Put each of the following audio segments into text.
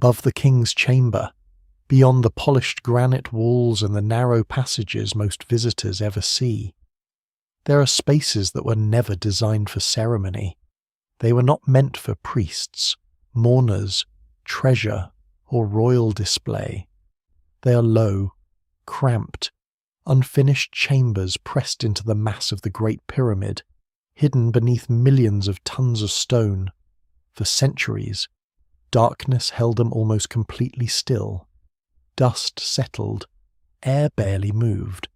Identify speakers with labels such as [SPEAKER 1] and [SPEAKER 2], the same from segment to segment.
[SPEAKER 1] above the king's chamber, beyond the polished granite walls and the narrow passages most visitors ever see. There are spaces that were never designed for ceremony. They were not meant for priests, mourners, treasure, or royal display. They are low, cramped, unfinished chambers pressed into the mass of the Great Pyramid, hidden beneath millions of tons of stone. For centuries, darkness held them almost completely still. Dust settled, air barely moved.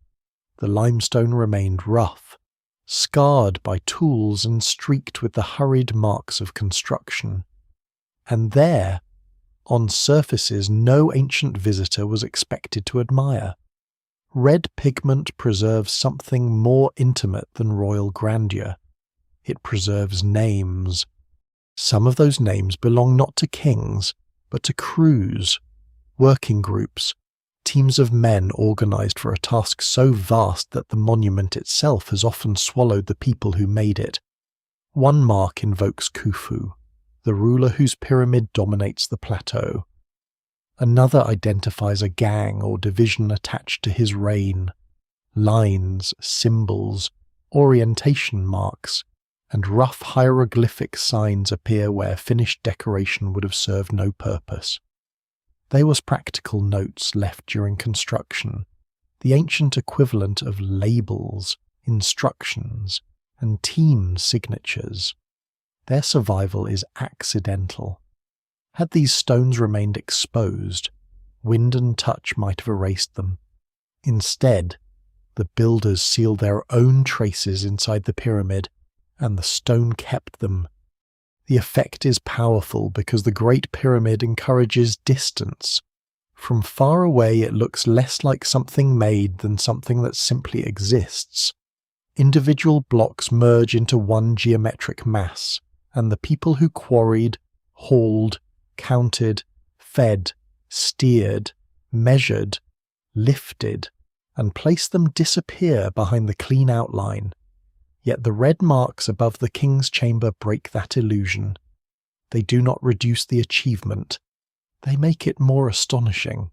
[SPEAKER 1] The limestone remained rough, scarred by tools and streaked with the hurried marks of construction. And there, on surfaces no ancient visitor was expected to admire, red pigment preserves something more intimate than royal grandeur. It preserves names. Some of those names belong not to kings, but to crews, working groups, teams of men organized for a task so vast that the monument itself has often swallowed the people who made it. One mark invokes Khufu, the ruler whose pyramid dominates the plateau. Another identifies a gang or division attached to his reign. Lines, symbols, orientation marks, and rough hieroglyphic signs appear where finished decoration would have served no purpose. They was practical notes left during construction, the ancient equivalent of labels, instructions, and team signatures. Their survival is accidental. Had these stones remained exposed, wind and touch might have erased them. Instead, the builders sealed their own traces inside the pyramid, and the stone kept them. The effect is powerful because the Great Pyramid encourages distance. From far away it looks less like something made than something that simply exists. Individual blocks merge into one geometric mass, and the people who quarried, hauled, counted, fed, steered, measured, lifted, and placed them disappear behind the clean outline. Yet the red marks above the king's chamber break that illusion. They do not reduce the achievement. They make it more astonishing.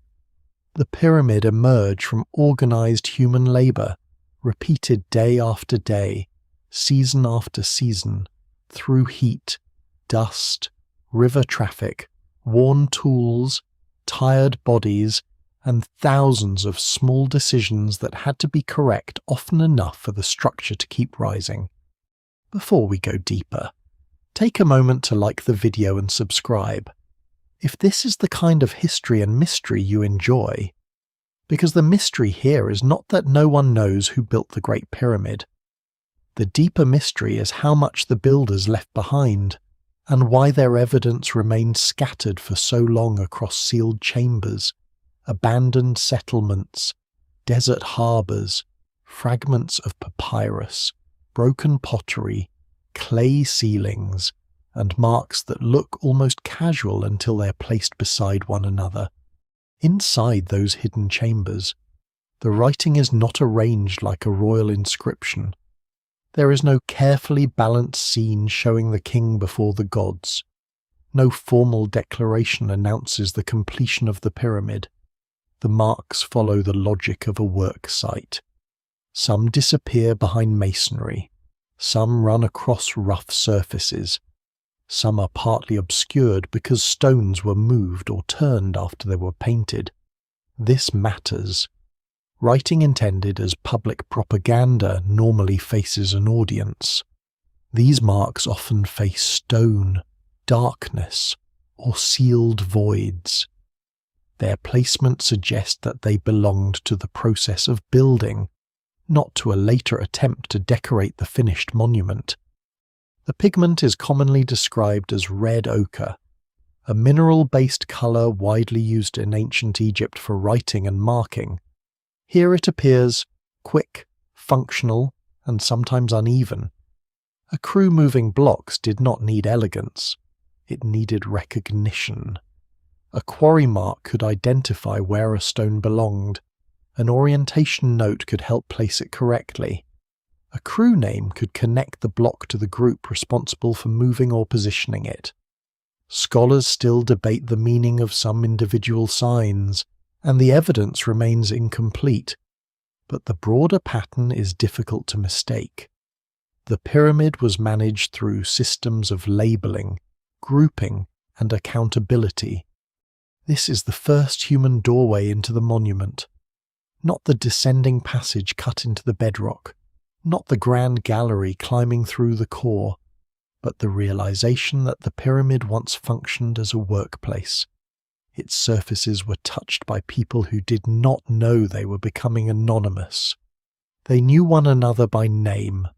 [SPEAKER 1] The pyramid emerged from organized human labor, repeated day after day, season after season, through heat, dust, river traffic, worn tools, tired bodies, and thousands of small decisions that had to be correct often enough for the structure to keep rising. Before we go deeper, take a moment to like the video and subscribe, if this is the kind of history and mystery you enjoy. Because the mystery here is not that no one knows who built the Great Pyramid. The deeper mystery is how much the builders left behind, and why their evidence remained scattered for so long across sealed chambers, abandoned settlements, desert harbours, fragments of papyrus, broken pottery, clay ceilings, and marks that look almost casual until they're placed beside one another. Inside those hidden chambers, the writing is not arranged like a royal inscription. There is no carefully balanced scene showing the king before the gods. No formal declaration announces the completion of the pyramid. The marks follow the logic of a work site. Some disappear behind masonry. Some run across rough surfaces. Some are partly obscured because stones were moved or turned after they were painted. This matters. Writing intended as public propaganda normally faces an audience. These marks often face stone, darkness, or sealed voids. Their placement suggests that they belonged to the process of building, not to a later attempt to decorate the finished monument. The pigment is commonly described as red ochre, a mineral-based colour widely used in ancient Egypt for writing and marking. Here it appears quick, functional, and sometimes uneven. A crew moving blocks did not need elegance. It needed recognition. A quarry mark could identify where a stone belonged. An orientation note could help place it correctly. A crew name could connect the block to the group responsible for moving or positioning it. Scholars still debate the meaning of some individual signs, and the evidence remains incomplete, but the broader pattern is difficult to mistake. The pyramid was managed through systems of labeling, grouping, and accountability. This is the first human doorway into the monument. Not the descending passage cut into the bedrock, not the grand gallery climbing through the core, but the realization that the pyramid once functioned as a workplace. Its surfaces were touched by people who did not know they were becoming anonymous. They knew one another by name,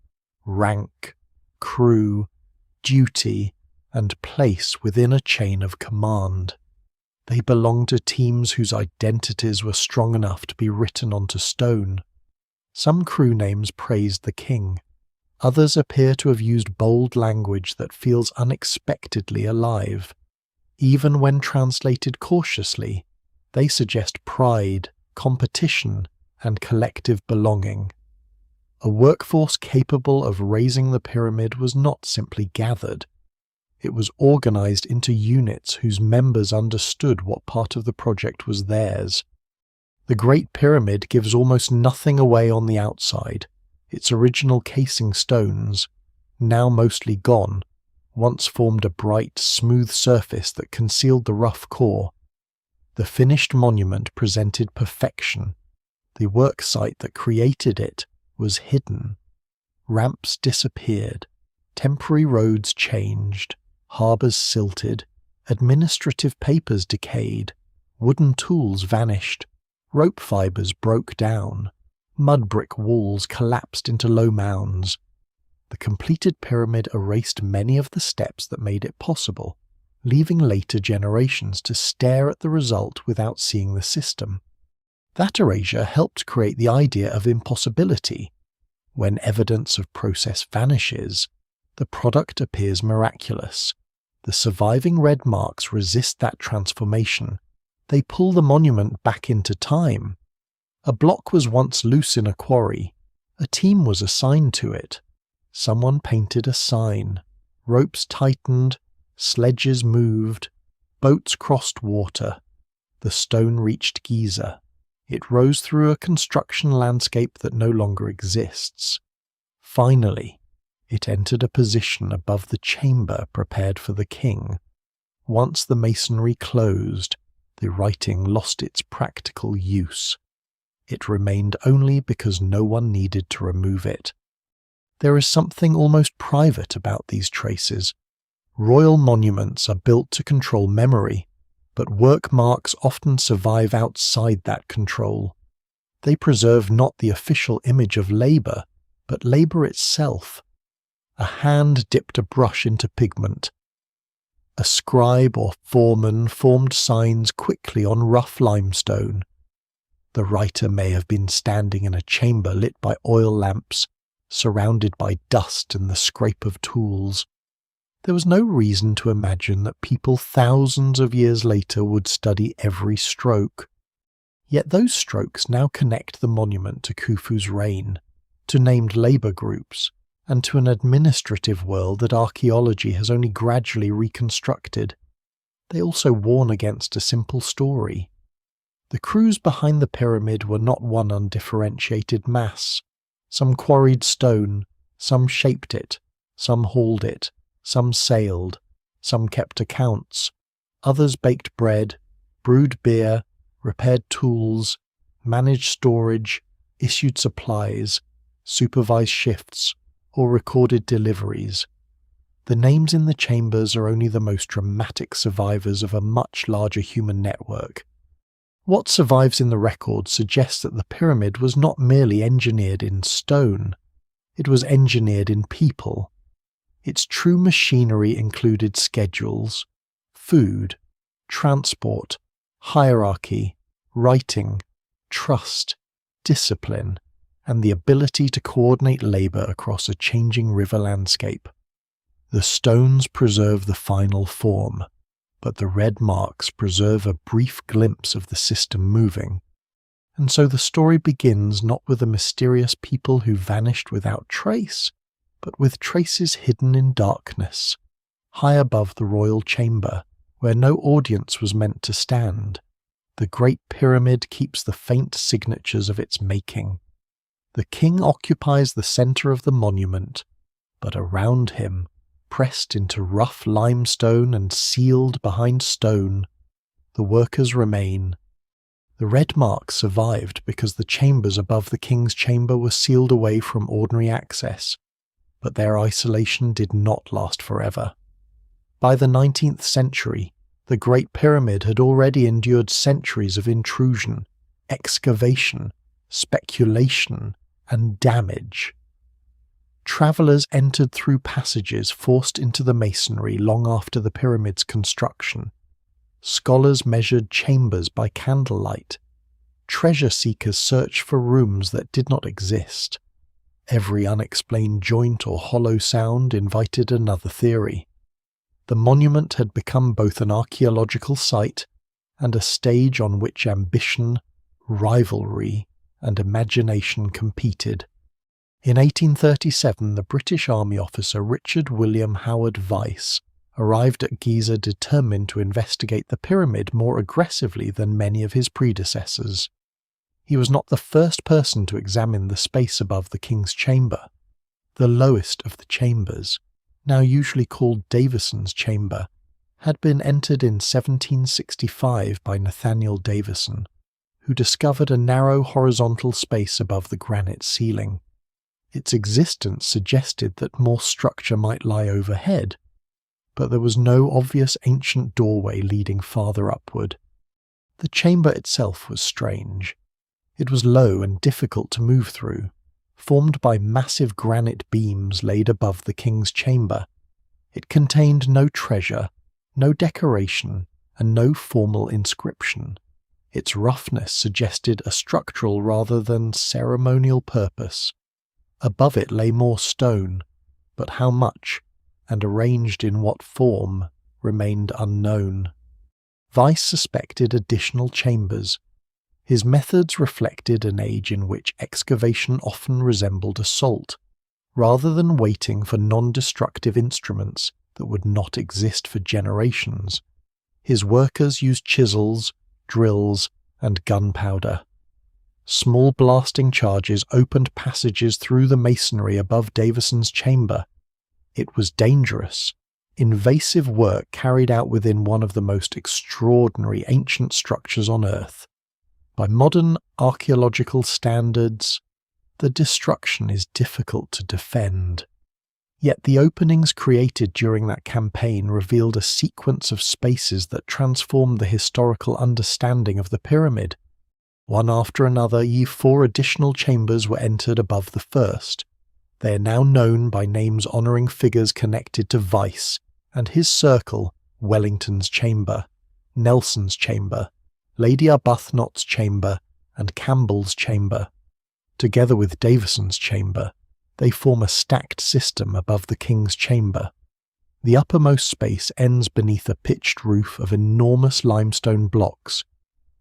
[SPEAKER 1] rank, crew, duty, and place within a chain of command. They belonged to teams whose identities were strong enough to be written onto stone. Some crew names praised the king. Others appear to have used bold language that feels unexpectedly alive. Even when translated cautiously, they suggest pride, competition, and collective belonging. A workforce capable of raising the pyramid was not simply gathered. It was organized into units whose members understood what part of the project was theirs. The Great Pyramid gives almost nothing away on the outside. Its original casing stones, now mostly gone, once formed a bright, smooth surface that concealed the rough core. The finished monument presented perfection. The work site that created it was hidden. Ramps disappeared, temporary roads changed, harbours silted, administrative papers decayed, wooden tools vanished, rope fibres broke down, mud brick walls collapsed into low mounds. The completed pyramid erased many of the steps that made it possible, leaving later generations to stare at the result without seeing the system. That erasure helped create the idea of impossibility. When evidence of process vanishes, the product appears miraculous. The surviving red marks resist that transformation. They pull the monument back into time. A block was once loose in a quarry. A team was assigned to it. Someone painted a sign. Ropes tightened, sledges moved, boats crossed water. The stone reached Giza. It rose through a construction landscape that no longer exists. Finally, it entered a position above the chamber prepared for the king. Once the masonry closed, the writing lost its practical use. It remained only because no one needed to remove it. There is something almost private about these traces. Royal monuments are built to control memory, but work marks often survive outside that control. They preserve not the official image of labour, but labour itself. A hand dipped a brush into pigment. A scribe or foreman formed signs quickly on rough limestone. The writer may have been standing in a chamber lit by oil lamps, surrounded by dust and the scrape of tools. There was no reason to imagine that people thousands of years later would study every stroke. Yet those strokes now connect the monument to Khufu's reign, to named labour groups, and to an administrative world that archaeology has only gradually reconstructed. They also warn against a simple story. The crews behind the pyramid were not one undifferentiated mass. Some quarried stone, some shaped it, some hauled it, some sailed, some kept accounts, others baked bread, brewed beer, repaired tools, managed storage, issued supplies, supervised shifts, or recorded deliveries. The names in the chambers are only the most dramatic survivors of a much larger human network. What survives in the record suggests that the pyramid was not merely engineered in stone, it was engineered in people. Its true machinery included schedules, food, transport, hierarchy, writing, trust, discipline, and the ability to coordinate labour across a changing river landscape. The stones preserve the final form, but the red marks preserve a brief glimpse of the system moving. And so the story begins not with the mysterious people who vanished without trace, but with traces hidden in darkness, high above the royal chamber, where no audience was meant to stand. The Great Pyramid keeps the faint signatures of its making. The king occupies the centre of the monument, but around him, pressed into rough limestone and sealed behind stone, the workers remain. The red mark survived because the chambers above the king's chamber were sealed away from ordinary access, but their isolation did not last forever. By the 19th century, the Great Pyramid had already endured centuries of intrusion, excavation, speculation, and damage. Travellers entered through passages forced into the masonry long after the pyramid's construction. Scholars measured chambers by candlelight. Treasure seekers searched for rooms that did not exist. Every unexplained joint or hollow sound invited another theory. The monument had become both an archaeological site and a stage on which ambition, rivalry, and imagination competed. In 1837, the British Army officer Richard William Howard Vyse arrived at Giza determined to investigate the pyramid more aggressively than many of his predecessors. He was not the first person to examine the space above the king's chamber. The lowest of the chambers, now usually called Davison's Chamber, had been entered in 1765 by Nathaniel Davison, who discovered a narrow horizontal space above the granite ceiling. Its existence suggested that more structure might lie overhead, but there was no obvious ancient doorway leading farther upward. The chamber itself was strange. It was low and difficult to move through, formed by massive granite beams laid above the king's chamber. It contained no treasure, no decoration, and no formal inscription. Its roughness suggested a structural rather than ceremonial purpose. Above it lay more stone, but how much, and arranged in what form, remained unknown. Vyse suspected additional chambers. His methods reflected an age in which excavation often resembled assault, rather than waiting for non-destructive instruments that would not exist for generations. His workers used chisels, drills, and gunpowder. Small blasting charges opened passages through the masonry above Davison's chamber. It was dangerous, invasive work carried out within one of the most extraordinary ancient structures on Earth. By modern archaeological standards, the destruction is difficult to defend. Yet the openings created during that campaign revealed a sequence of spaces that transformed the historical understanding of the pyramid. One after another, 4 additional chambers were entered above the first. They are now known by names honouring figures connected to Vyse and his circle: Wellington's Chamber, Nelson's Chamber, Lady Arbuthnot's Chamber, and Campbell's Chamber. Together with Davison's Chamber, they form a stacked system above the king's chamber. The uppermost space ends beneath a pitched roof of enormous limestone blocks,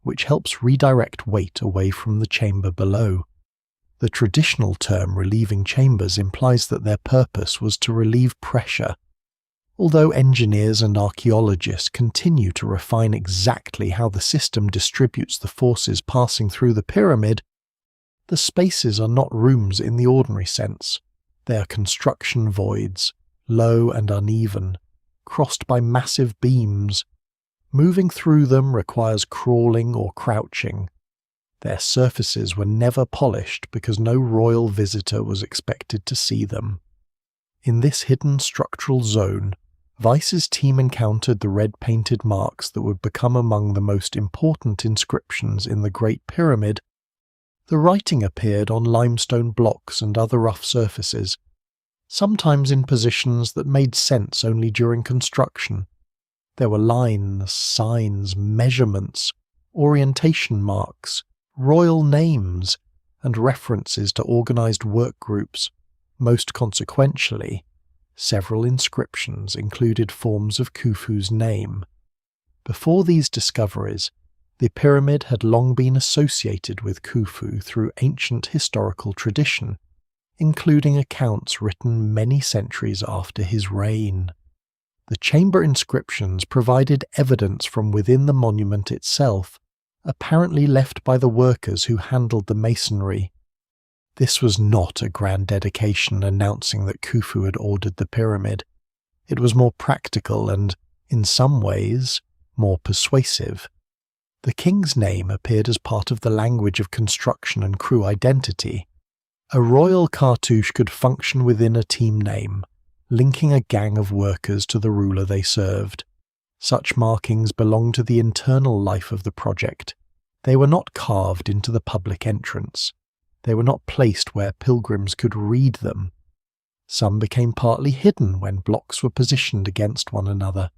[SPEAKER 1] which helps redirect weight away from the chamber below. The traditional term relieving chambers implies that their purpose was to relieve pressure. Although engineers and archaeologists continue to refine exactly how the system distributes the forces passing through the pyramid, the spaces are not rooms in the ordinary sense. They are construction voids, low and uneven, crossed by massive beams. Moving through them requires crawling or crouching. Their surfaces were never polished because no royal visitor was expected to see them. In this hidden structural zone, Vyse's team encountered the red-painted marks that would become among the most important inscriptions in the Great Pyramid. The writing appeared on limestone blocks and other rough surfaces, sometimes in positions that made sense only during construction. There were lines, signs, measurements, orientation marks, royal names, and references to organised work groups. Most consequentially, several inscriptions included forms of Khufu's name. Before these discoveries, the pyramid had long been associated with Khufu through ancient historical tradition, including accounts written many centuries after his reign. The chamber inscriptions provided evidence from within the monument itself, apparently left by the workers who handled the masonry. This was not a grand dedication announcing that Khufu had ordered the pyramid. It was more practical and, in some ways, more persuasive. The king's name appeared as part of the language of construction and crew identity. A royal cartouche could function within a team name, linking a gang of workers to the ruler they served. Such markings belonged to the internal life of the project. They were not carved into the public entrance. They were not placed where pilgrims could read them. Some became partly hidden when blocks were positioned against one another.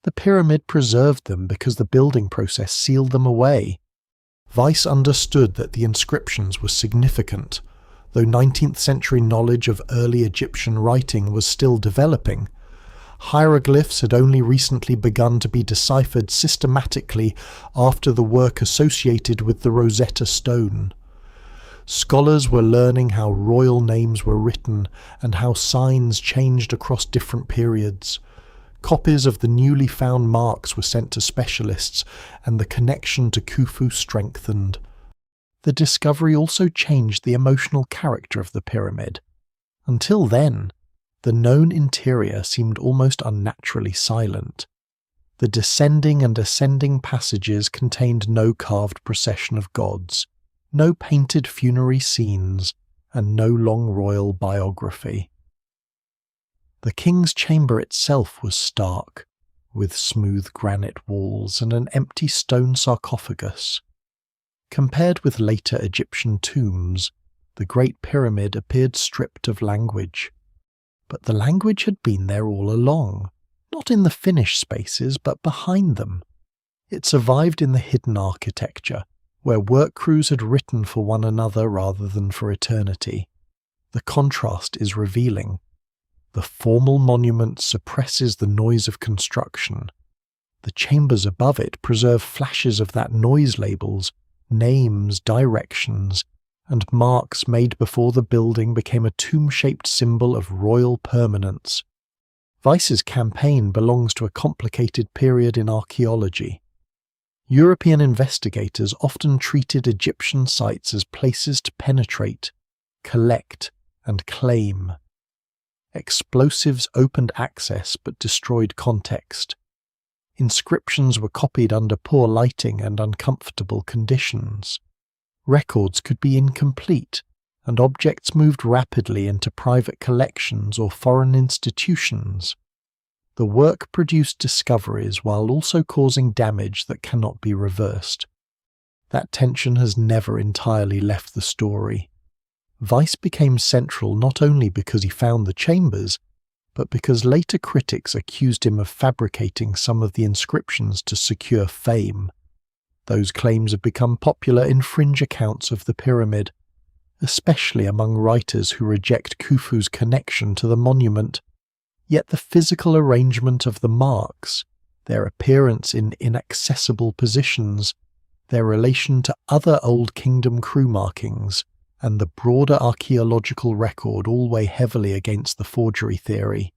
[SPEAKER 1] The pyramid preserved them because the building process sealed them away. Weiss understood that the inscriptions were significant. Though 19th century knowledge of early Egyptian writing was still developing, hieroglyphs had only recently begun to be deciphered systematically after the work associated with the Rosetta Stone. Scholars were learning how royal names were written and how signs changed across different periods. Copies of the newly found marks were sent to specialists, and the connection to Khufu strengthened. The discovery also changed the emotional character of the pyramid. Until then, the known interior seemed almost unnaturally silent. The descending and ascending passages contained no carved procession of gods, no painted funerary scenes, and no long royal biography. The king's chamber itself was stark, with smooth granite walls and an empty stone sarcophagus. Compared with later Egyptian tombs, the Great Pyramid appeared stripped of language. But the language had been there all along, not in the finished spaces, but behind them. It survived in the hidden architecture, where work crews had written for one another rather than for eternity. The contrast is revealing. The formal monument suppresses the noise of construction. The chambers above it preserve flashes of that noise: labels, names, directions, and marks made before the building became a tomb-shaped symbol of royal permanence. Weiss's campaign belongs to a complicated period in archaeology. European investigators often treated Egyptian sites as places to penetrate, collect, and claim. Explosives opened access but destroyed context. Inscriptions were copied under poor lighting and uncomfortable conditions. Records could be incomplete, and objects moved rapidly into private collections or foreign institutions. The work produced discoveries while also causing damage that cannot be reversed. That tension has never entirely left the story. Weiss became central not only because he found the chambers, but because later critics accused him of fabricating some of the inscriptions to secure fame. Those claims have become popular in fringe accounts of the pyramid, especially among writers who reject Khufu's connection to the monument. Yet the physical arrangement of the marks, their appearance in inaccessible positions, their relation to other Old Kingdom crew markings, and the broader archaeological record all weigh heavily against the forgery theory.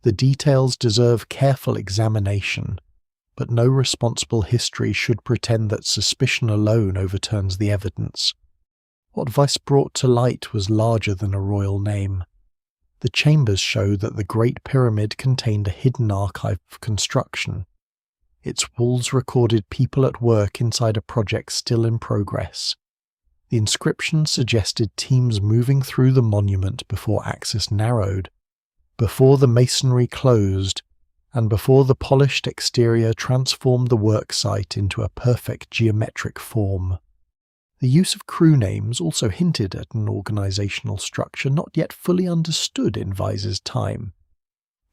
[SPEAKER 1] The details deserve careful examination, but no responsible history should pretend that suspicion alone overturns the evidence. What Weiss brought to light was larger than a royal name. The chambers show that the Great Pyramid contained a hidden archive of construction. Its walls recorded people at work inside a project still in progress. The inscription suggested teams moving through the monument before access narrowed, before the masonry closed, and before the polished exterior transformed the work site into a perfect geometric form. The use of crew names also hinted at an organizational structure not yet fully understood in Weiss's time.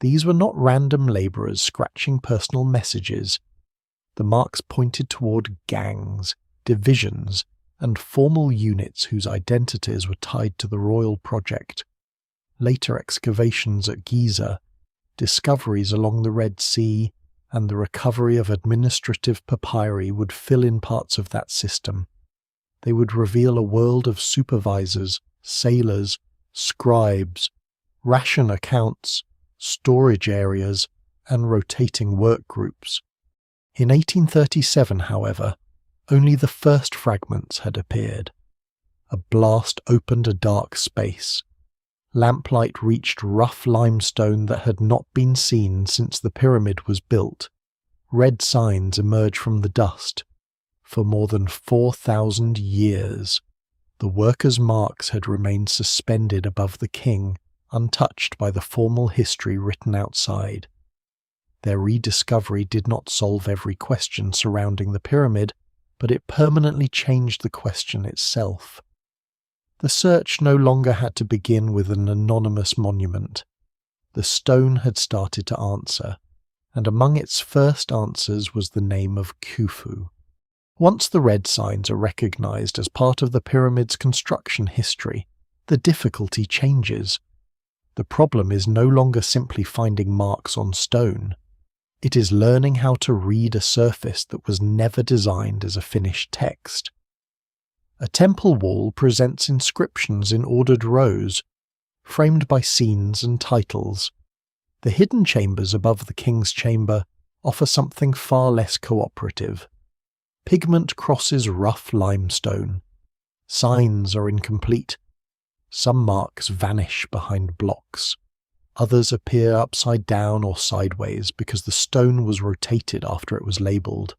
[SPEAKER 1] These were not random laborers scratching personal messages. The marks pointed toward gangs, divisions, and formal units whose identities were tied to the royal project. Later excavations at Giza, discoveries along the Red Sea, and the recovery of administrative papyri would fill in parts of that system. They would reveal a world of supervisors, sailors, scribes, ration accounts, storage areas, and rotating work groups. In 1837, however, only the first fragments had appeared. A blast opened a dark space. Lamplight reached rough limestone that had not been seen since the pyramid was built. Red signs emerged from the dust. For more than 4,000 years, the workers' marks had remained suspended above the king, untouched by the formal history written outside. Their rediscovery did not solve every question surrounding the pyramid, but it permanently changed the question itself. The search no longer had to begin with an anonymous monument. The stone had started to answer, and among its first answers was the name of Khufu. Once the red signs are recognized as part of the pyramid's construction history, the difficulty changes. The problem is no longer simply finding marks on stone. It is learning how to read a surface that was never designed as a finished text. A temple wall presents inscriptions in ordered rows, framed by scenes and titles. The hidden chambers above the king's chamber offer something far less cooperative. Pigment crosses rough limestone. Signs are incomplete. Some marks vanish behind blocks. Others appear upside down or sideways because the stone was rotated after it was labelled.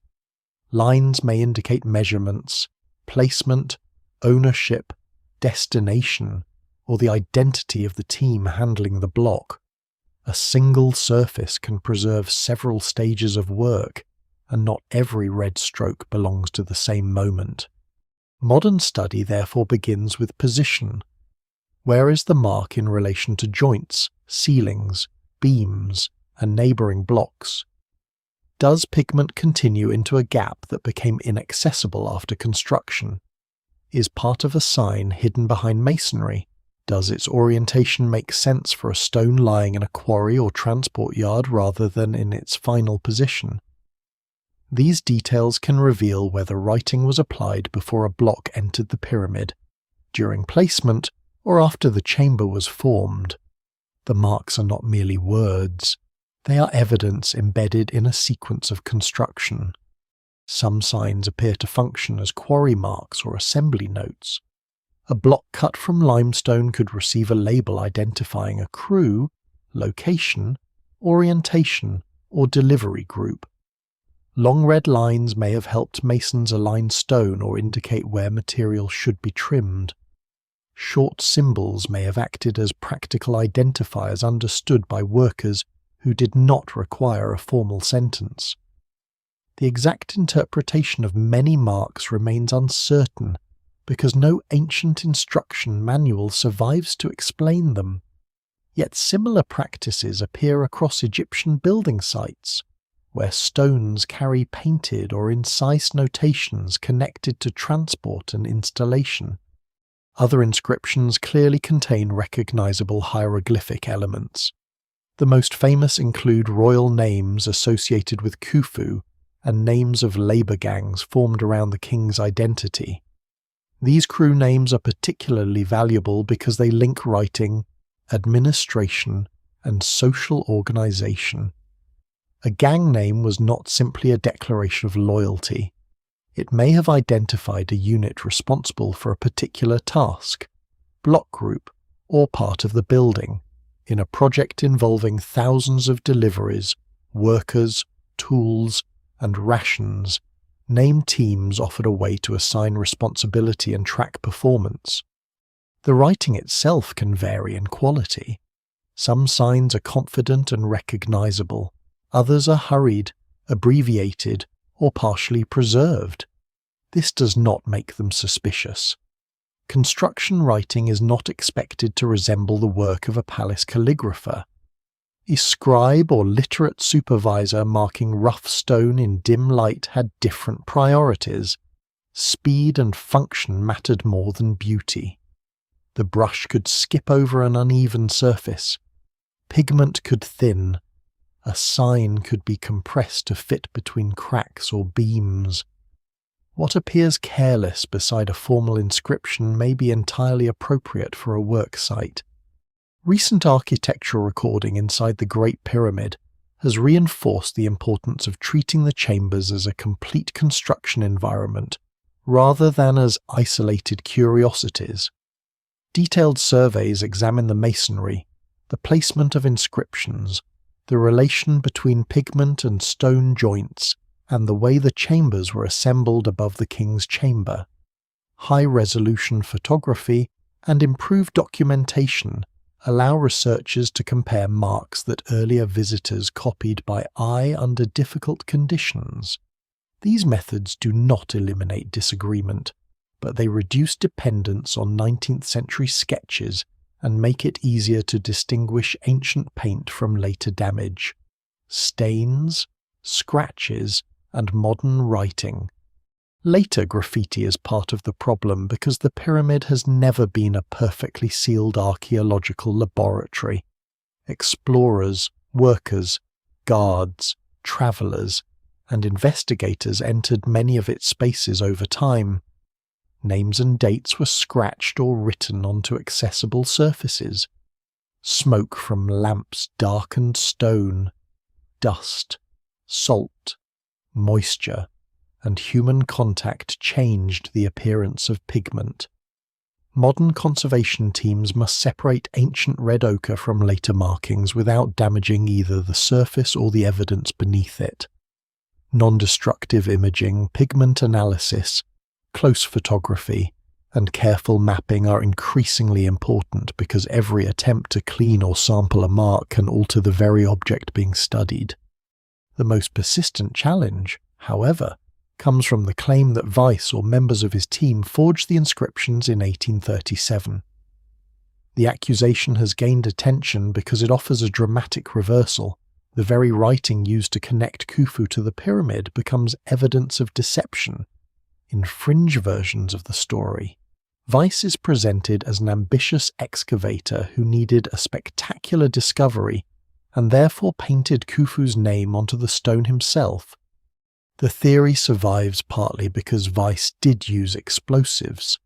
[SPEAKER 1] Lines may indicate measurements, placement, ownership, destination, or the identity of the team handling the block. A single surface can preserve several stages of work, and not every red stroke belongs to the same moment. Modern study therefore begins with position. Where is the mark in relation to joints, ceilings, beams, and neighbouring blocks? Does pigment continue into a gap that became inaccessible after construction? Is part of a sign hidden behind masonry? Does its orientation make sense for a stone lying in a quarry or transport yard rather than in its final position? These details can reveal whether writing was applied before a block entered the pyramid, during placement, or after the chamber was formed. The marks are not merely words. They are evidence embedded in a sequence of construction. Some signs appear to function as quarry marks or assembly notes. A block cut from limestone could receive a label identifying a crew, location, orientation, or delivery group. Long red lines may have helped masons align stone or indicate where material should be trimmed. Short symbols may have acted as practical identifiers understood by workers who did not require a formal sentence. The exact interpretation of many marks remains uncertain because no ancient instruction manual survives to explain them. Yet similar practices appear across Egyptian building sites, where stones carry painted or incised notations connected to transport and installation. Other inscriptions clearly contain recognizable hieroglyphic elements. The most famous include royal names associated with Khufu and names of labor gangs formed around the king's identity. These crew names are particularly valuable because they link writing, administration, and social organization. A gang name was not simply a declaration of loyalty. It may have identified a unit responsible for a particular task, block group, or part of the building, in a project involving thousands of deliveries, workers, tools, and rations. Named teams offered a way to assign responsibility and track performance. The writing itself can vary in quality. Some signs are confident and recognizable, others are hurried, abbreviated, or partially preserved. This does not make them suspicious. Construction writing is not expected to resemble the work of a palace calligrapher. A scribe or literate supervisor marking rough stone in dim light had different priorities. Speed and function mattered more than beauty. The brush could skip over an uneven surface. Pigment could thin. A sign could be compressed to fit between cracks or beams. What appears careless beside a formal inscription may be entirely appropriate for a work site. Recent architectural recording inside the Great Pyramid has reinforced the importance of treating the chambers as a complete construction environment rather than as isolated curiosities. Detailed surveys examine the masonry, the placement of inscriptions, the relation between pigment and stone joints, and the way the chambers were assembled above the king's chamber. High-resolution photography and improved documentation allow researchers to compare marks that earlier visitors copied by eye under difficult conditions. These methods do not eliminate disagreement, but they reduce dependence on 19th century sketches and make it easier to distinguish ancient paint from later damage. Stains, scratches, and modern writing. Later graffiti is part of the problem because the pyramid has never been a perfectly sealed archaeological laboratory. Explorers, workers, guards, travellers, and investigators entered many of its spaces over time. Names and dates were scratched or written onto accessible surfaces. Smoke from lamps darkened stone. Dust, salt, moisture, and human contact changed the appearance of pigment. Modern conservation teams must separate ancient red ochre from later markings without damaging either the surface or the evidence beneath it. Non-destructive imaging, pigment analysis, close photography, and careful mapping are increasingly important because every attempt to clean or sample a mark can alter the very object being studied. The most persistent challenge, however, comes from the claim that Weiss or members of his team forged the inscriptions in 1837. The accusation has gained attention because it offers a dramatic reversal. The very writing used to connect Khufu to the pyramid becomes evidence of deception. In fringe versions of the story, Weiss is presented as an ambitious excavator who needed a spectacular discovery and therefore painted Khufu's name onto the stone himself. The theory survives partly because Weiss did use explosives,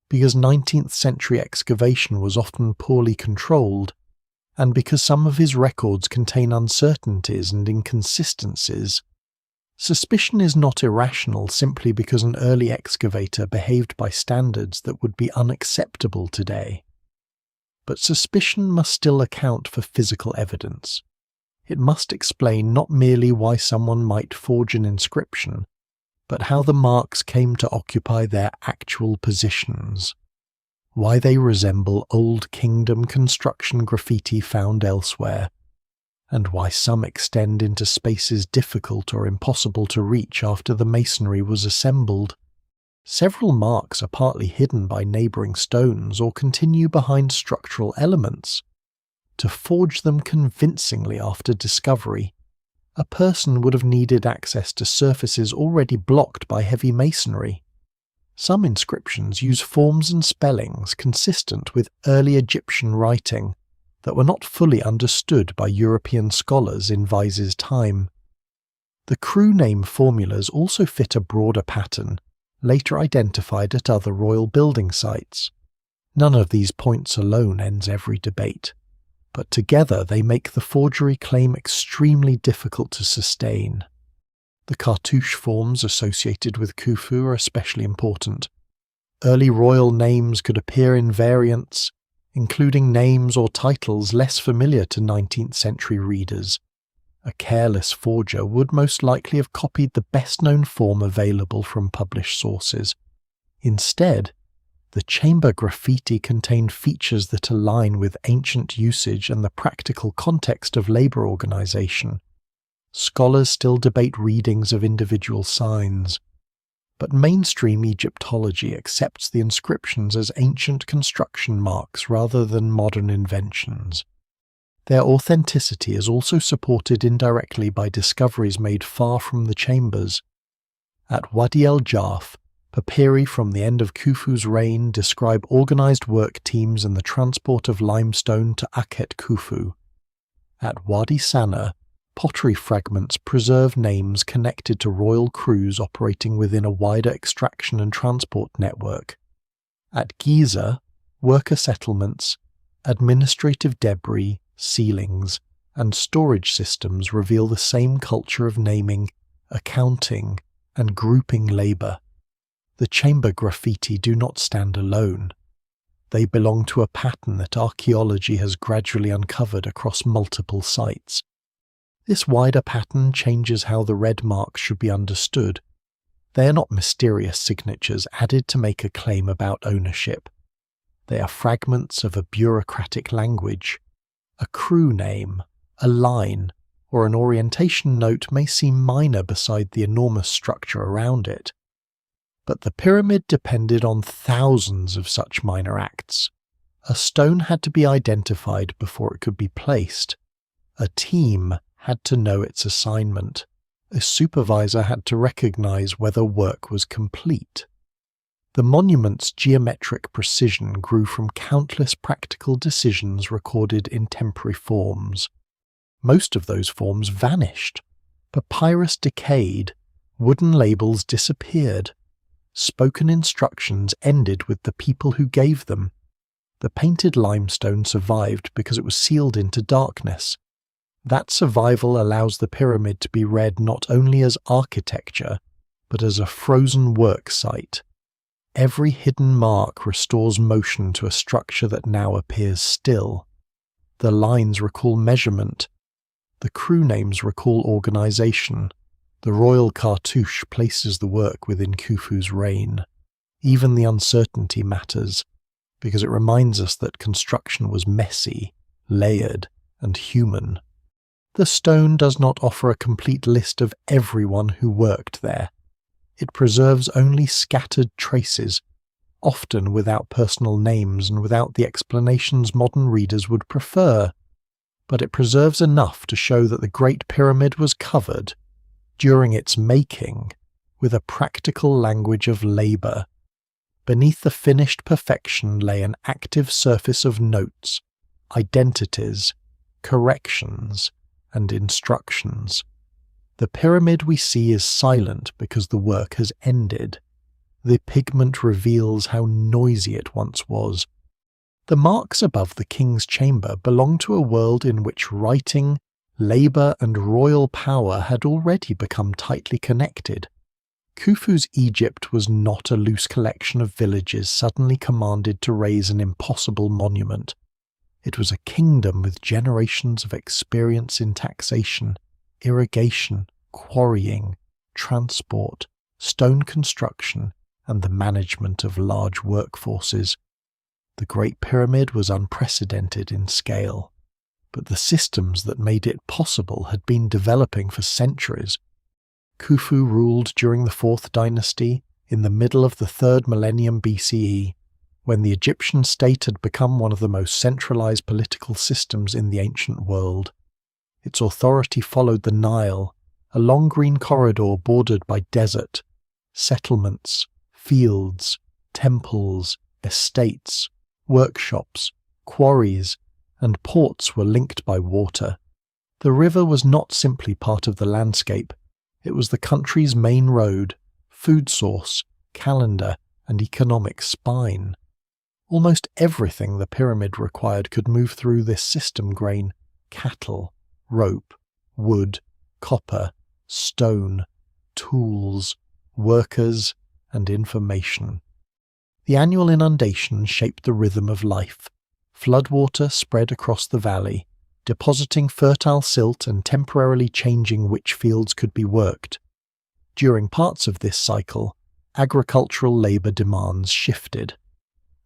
[SPEAKER 1] because 19th century excavation was often poorly controlled, and because some of his records contain uncertainties and inconsistencies. Suspicion is not irrational simply because an early excavator behaved by standards that would be unacceptable today. But suspicion must still account for physical evidence. It must explain not merely why someone might forge an inscription, but how the marks came to occupy their actual positions, why they resemble Old Kingdom construction graffiti found elsewhere, and why some extend into spaces difficult or impossible to reach after the masonry was assembled. Several marks are partly hidden by neighbouring stones or continue behind structural elements. To forge them convincingly after discovery, a person would have needed access to surfaces already blocked by heavy masonry. Some inscriptions use forms and spellings consistent with early Egyptian writing that were not fully understood by European scholars in Weiss's time. The crew name formulas also fit a broader pattern, later identified at other royal building sites. None of these points alone ends every debate, but together they make the forgery claim extremely difficult to sustain. The cartouche forms associated with Khufu are especially important. Early royal names could appear in variants, including names or titles less familiar to 19th century readers. A careless forger would most likely have copied the best-known form available from published sources. Instead, the chamber graffiti contained features that align with ancient usage and the practical context of labour organisation. Scholars still debate readings of individual signs, but mainstream Egyptology accepts the inscriptions as ancient construction marks rather than modern inventions. Their authenticity is also supported indirectly by discoveries made far from the chambers. At Wadi el-Jarf, papyri from the end of Khufu's reign describe organised work teams in the transport of limestone to Akhet Khufu. At Wadi Sana, pottery fragments preserve names connected to royal crews operating within a wider extraction and transport network. At Giza, worker settlements, administrative debris, sealings, and storage systems reveal the same culture of naming, accounting, and grouping labour. The chamber graffiti do not stand alone. They belong to a pattern that archaeology has gradually uncovered across multiple sites. This wider pattern changes how the red marks should be understood. They are not mysterious signatures added to make a claim about ownership. They are fragments of a bureaucratic language. A crew name, a line, or an orientation note may seem minor beside the enormous structure around it. But the pyramid depended on thousands of such minor acts. A stone had to be identified before it could be placed. A team had to know its assignment. A supervisor had to recognize whether work was complete. The monument's geometric precision grew from countless practical decisions recorded in temporary forms. Most of those forms vanished. Papyrus decayed. Wooden labels disappeared. Spoken instructions ended with the people who gave them. The painted limestone survived because it was sealed into darkness. That survival allows the pyramid to be read not only as architecture, but as a frozen work site. Every hidden mark restores motion to a structure that now appears still. The lines recall measurement. The crew names recall organization. The royal cartouche places the work within Khufu's reign. Even the uncertainty matters, because it reminds us that construction was messy, layered, and human. The stone does not offer a complete list of everyone who worked there. It preserves only scattered traces, often without personal names and without the explanations modern readers would prefer. But it preserves enough to show that the Great Pyramid was covered, during its making, with a practical language of labour. Beneath the finished perfection lay an active surface of notes, identities, corrections, and instructions. The pyramid we see is silent because the work has ended. The pigment reveals how noisy it once was. The marks above the king's chamber belong to a world in which writing, labour and royal power had already become tightly connected. Khufu's Egypt was not a loose collection of villages suddenly commanded to raise an impossible monument. It was a kingdom with generations of experience in taxation, irrigation, quarrying, transport, stone construction, and the management of large workforces. The Great Pyramid was unprecedented in scale, but the systems that made it possible had been developing for centuries. Khufu ruled during the 4th dynasty in the middle of the 3rd millennium BCE, when the Egyptian state had become one of the most centralized political systems in the ancient world. Its authority followed the Nile, a long green corridor bordered by desert. Settlements, fields, temples, estates, workshops, quarries, and ports were linked by water. The river was not simply part of the landscape, it was the country's main road, food source, calendar, and economic spine. Almost everything the pyramid required could move through this system: grain, cattle, rope, wood, copper, stone, tools, workers, and information. The annual inundation shaped the rhythm of life. Floodwater spread across the valley, depositing fertile silt and temporarily changing which fields could be worked. During parts of this cycle, agricultural labour demands shifted.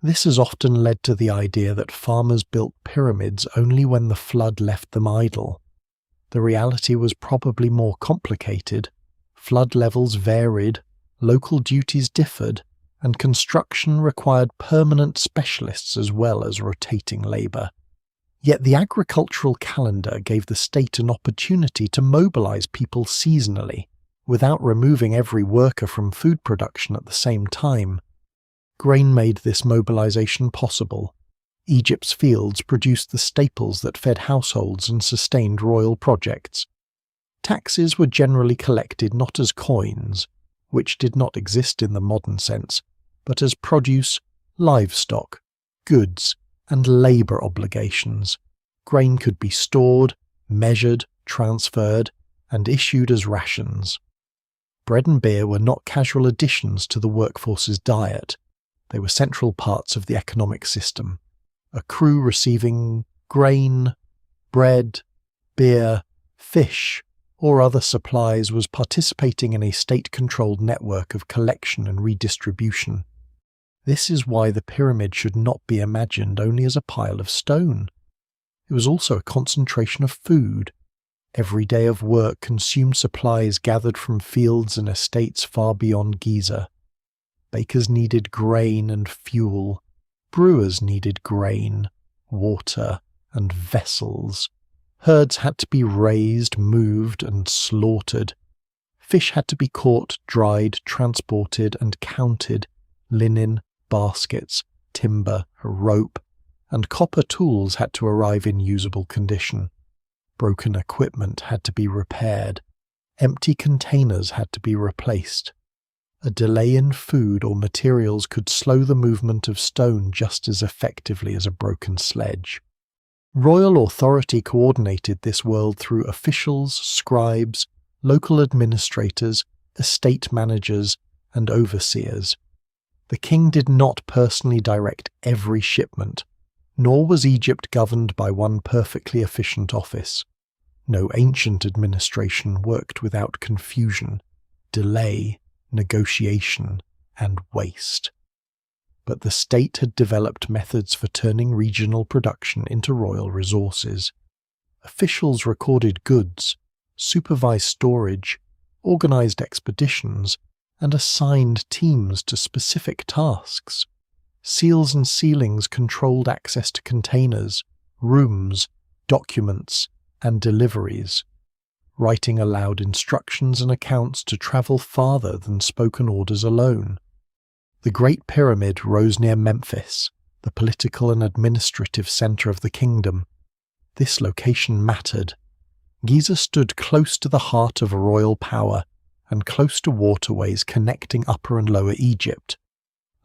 [SPEAKER 1] This has often led to the idea that farmers built pyramids only when the flood left them idle. The reality was probably more complicated. Flood levels varied, local duties differed, and construction required permanent specialists as well as rotating labour. Yet the agricultural calendar gave the state an opportunity to mobilise people seasonally, without removing every worker from food production at the same time. Grain made this mobilisation possible. Egypt's fields produced the staples that fed households and sustained royal projects. Taxes were generally collected not as coins, which did not exist in the modern sense, but as produce, livestock, goods, and labour obligations. Grain could be stored, measured, transferred, and issued as rations. Bread and beer were not casual additions to the workforce's diet. They were central parts of the economic system. A crew receiving grain, bread, beer, fish, or other supplies was participating in a state-controlled network of collection and redistribution. This is why the pyramid should not be imagined only as a pile of stone. It was also a concentration of food. Every day of work consumed supplies gathered from fields and estates far beyond Giza. Bakers needed grain and fuel. Brewers needed grain, water, and vessels. Herds had to be raised, moved, and slaughtered. Fish had to be caught, dried, transported, and counted. Linen, baskets, timber, a rope, and copper tools had to arrive in usable condition. Broken equipment had to be repaired. Empty containers had to be replaced. A delay in food or materials could slow the movement of stone just as effectively as a broken sledge. Royal authority coordinated this world through officials, scribes, local administrators, estate managers, and overseers. The king did not personally direct every shipment, nor was Egypt governed by one perfectly efficient office. No ancient administration worked without confusion, delay, negotiation, and waste. But the state had developed methods for turning regional production into royal resources. Officials recorded goods, supervised storage, organized expeditions, and assigned teams to specific tasks. Seals and sealings controlled access to containers, rooms, documents, and deliveries. Writing allowed instructions and accounts to travel farther than spoken orders alone. The Great Pyramid rose near Memphis, the political and administrative center of the kingdom. This location mattered. Giza stood close to the heart of royal power and close to waterways connecting Upper and Lower Egypt.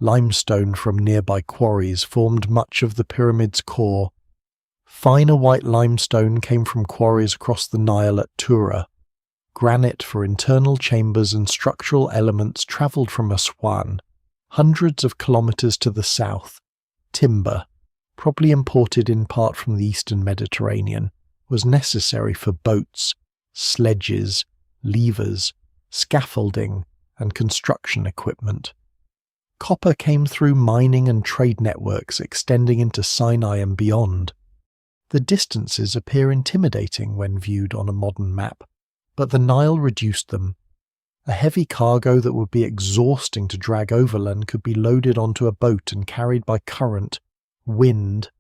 [SPEAKER 1] Limestone from nearby quarries formed much of the pyramid's core. Finer white limestone came from quarries across the Nile at Tura. Granite for internal chambers and structural elements travelled from Aswan, hundreds of kilometres to the south. Timber, probably imported in part from the eastern Mediterranean, was necessary for boats, sledges, levers, scaffolding, and construction equipment. Copper came through mining and trade networks extending into Sinai and beyond. The distances appear intimidating when viewed on a modern map, but the Nile reduced them. A heavy cargo that would be exhausting to drag overland could be loaded onto a boat and carried by current, wind,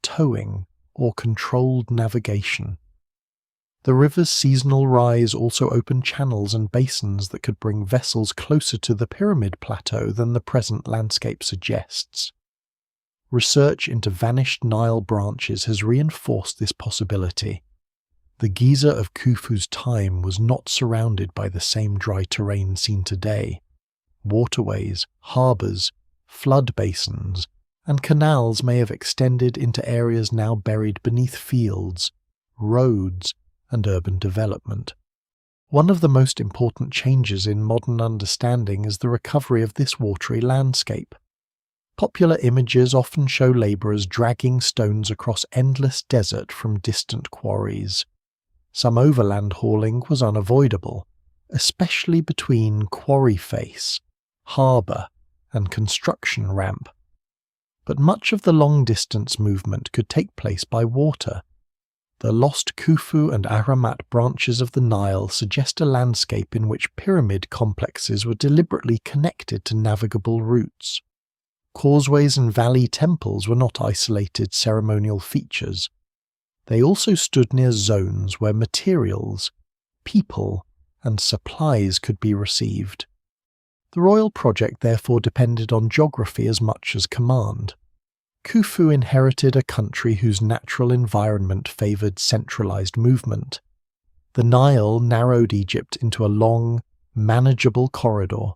[SPEAKER 1] towing, or controlled navigation. The river's seasonal rise also opened channels and basins that could bring vessels closer to the pyramid plateau than the present landscape suggests. Research into vanished Nile branches has reinforced this possibility. The Giza of Khufu's time was not surrounded by the same dry terrain seen today. Waterways, harbours, flood basins, and canals may have extended into areas now buried beneath fields, roads, and urban development. One of the most important changes in modern understanding is the recovery of this watery landscape. Popular images often show labourers dragging stones across endless desert from distant quarries. Some overland hauling was unavoidable, especially between quarry face, harbour, and construction ramp. But much of the long-distance movement could take place by water. The lost Khufu and Ahramat branches of the Nile suggest a landscape in which pyramid complexes were deliberately connected to navigable routes. Causeways and valley temples were not isolated ceremonial features. They also stood near zones where materials, people, and supplies could be received. The royal project therefore depended on geography as much as command. Khufu inherited a country whose natural environment favoured centralised movement. The Nile narrowed Egypt into a long, manageable corridor.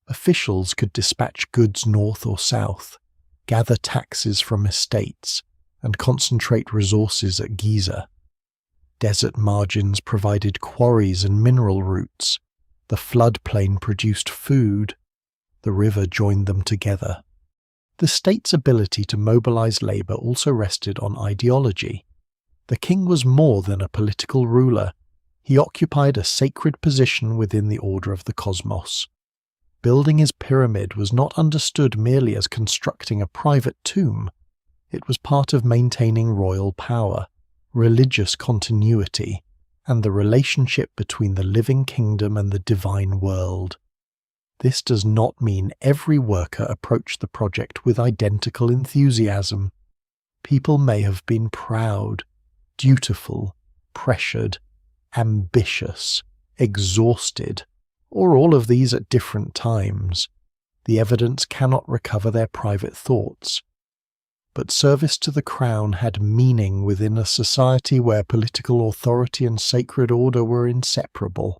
[SPEAKER 1] Officials could dispatch goods north or south, gather taxes from estates, and concentrate resources at Giza. Desert margins provided quarries and mineral routes. The floodplain produced food. The river joined them together. The state's ability to mobilize labor also rested on ideology. The king was more than a political ruler. He occupied a sacred position within the order of the cosmos. Building his pyramid was not understood merely as constructing a private tomb. It was part of maintaining royal power, religious continuity, and the relationship between the living kingdom and the divine world. This does not mean every worker approached the project with identical enthusiasm. People may have been proud, dutiful, pressured, ambitious, exhausted, or all of these at different times. The evidence cannot recover their private thoughts. But service to the crown had meaning within a society where political authority and sacred order were inseparable.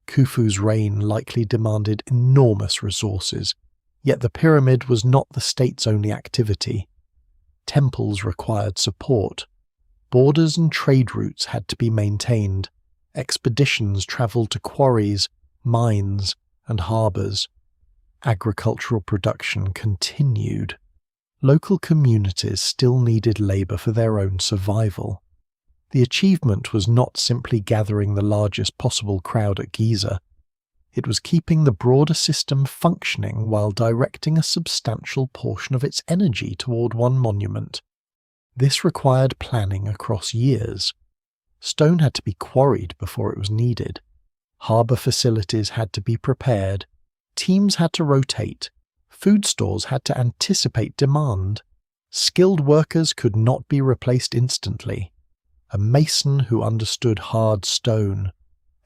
[SPEAKER 1] Khufu's reign likely demanded enormous resources, yet the pyramid was not the state's only activity. Temples required support. Borders and trade routes had to be maintained. Expeditions travelled to quarries, mines, and harbours. Agricultural production continued. Local communities still needed labour for their own survival. The achievement was not simply gathering the largest possible crowd at Giza. It was keeping the broader system functioning while directing a substantial portion of its energy toward one monument. This required planning across years. Stone had to be quarried before it was needed. Harbour facilities had to be prepared. Teams had to rotate. Food stores had to anticipate demand. Skilled workers could not be replaced instantly. A mason who understood hard stone,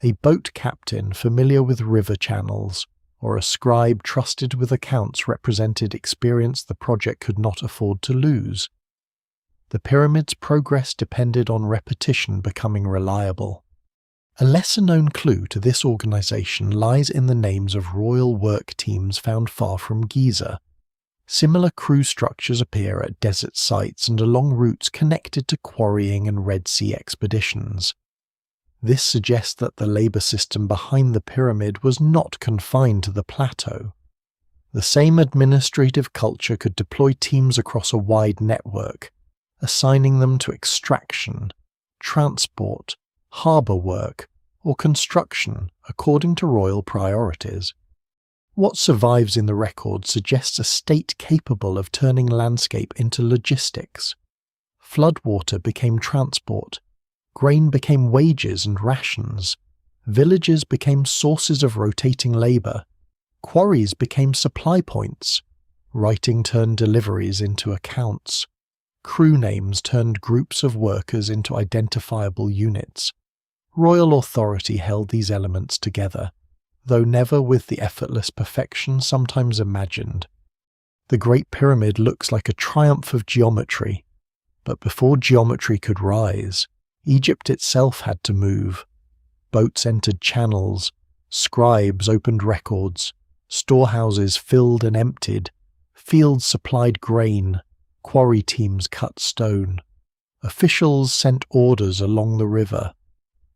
[SPEAKER 1] a boat captain familiar with river channels, or a scribe trusted with accounts represented experience the project could not afford to lose. The pyramid's progress depended on repetition becoming reliable. A lesser-known clue to this organization lies in the names of royal work teams found far from Giza. Similar crew structures appear at desert sites and along routes connected to quarrying and Red Sea expeditions. This suggests that the labor system behind the pyramid was not confined to the plateau. The same administrative culture could deploy teams across a wide network, assigning them to extraction, transport, harbour work, or construction according to royal priorities. What survives in the record suggests a state capable of turning landscape into logistics. Floodwater became transport, grain became wages and rations, villages became sources of rotating labour, quarries became supply points, writing turned deliveries into accounts, crew names turned groups of workers into identifiable units. Royal authority held these elements together, though never with the effortless perfection sometimes imagined. The Great Pyramid looks like a triumph of geometry, but before geometry could rise, Egypt itself had to move. Boats entered channels, scribes opened records, storehouses filled and emptied, fields supplied grain, quarry teams cut stone. Officials sent orders along the river.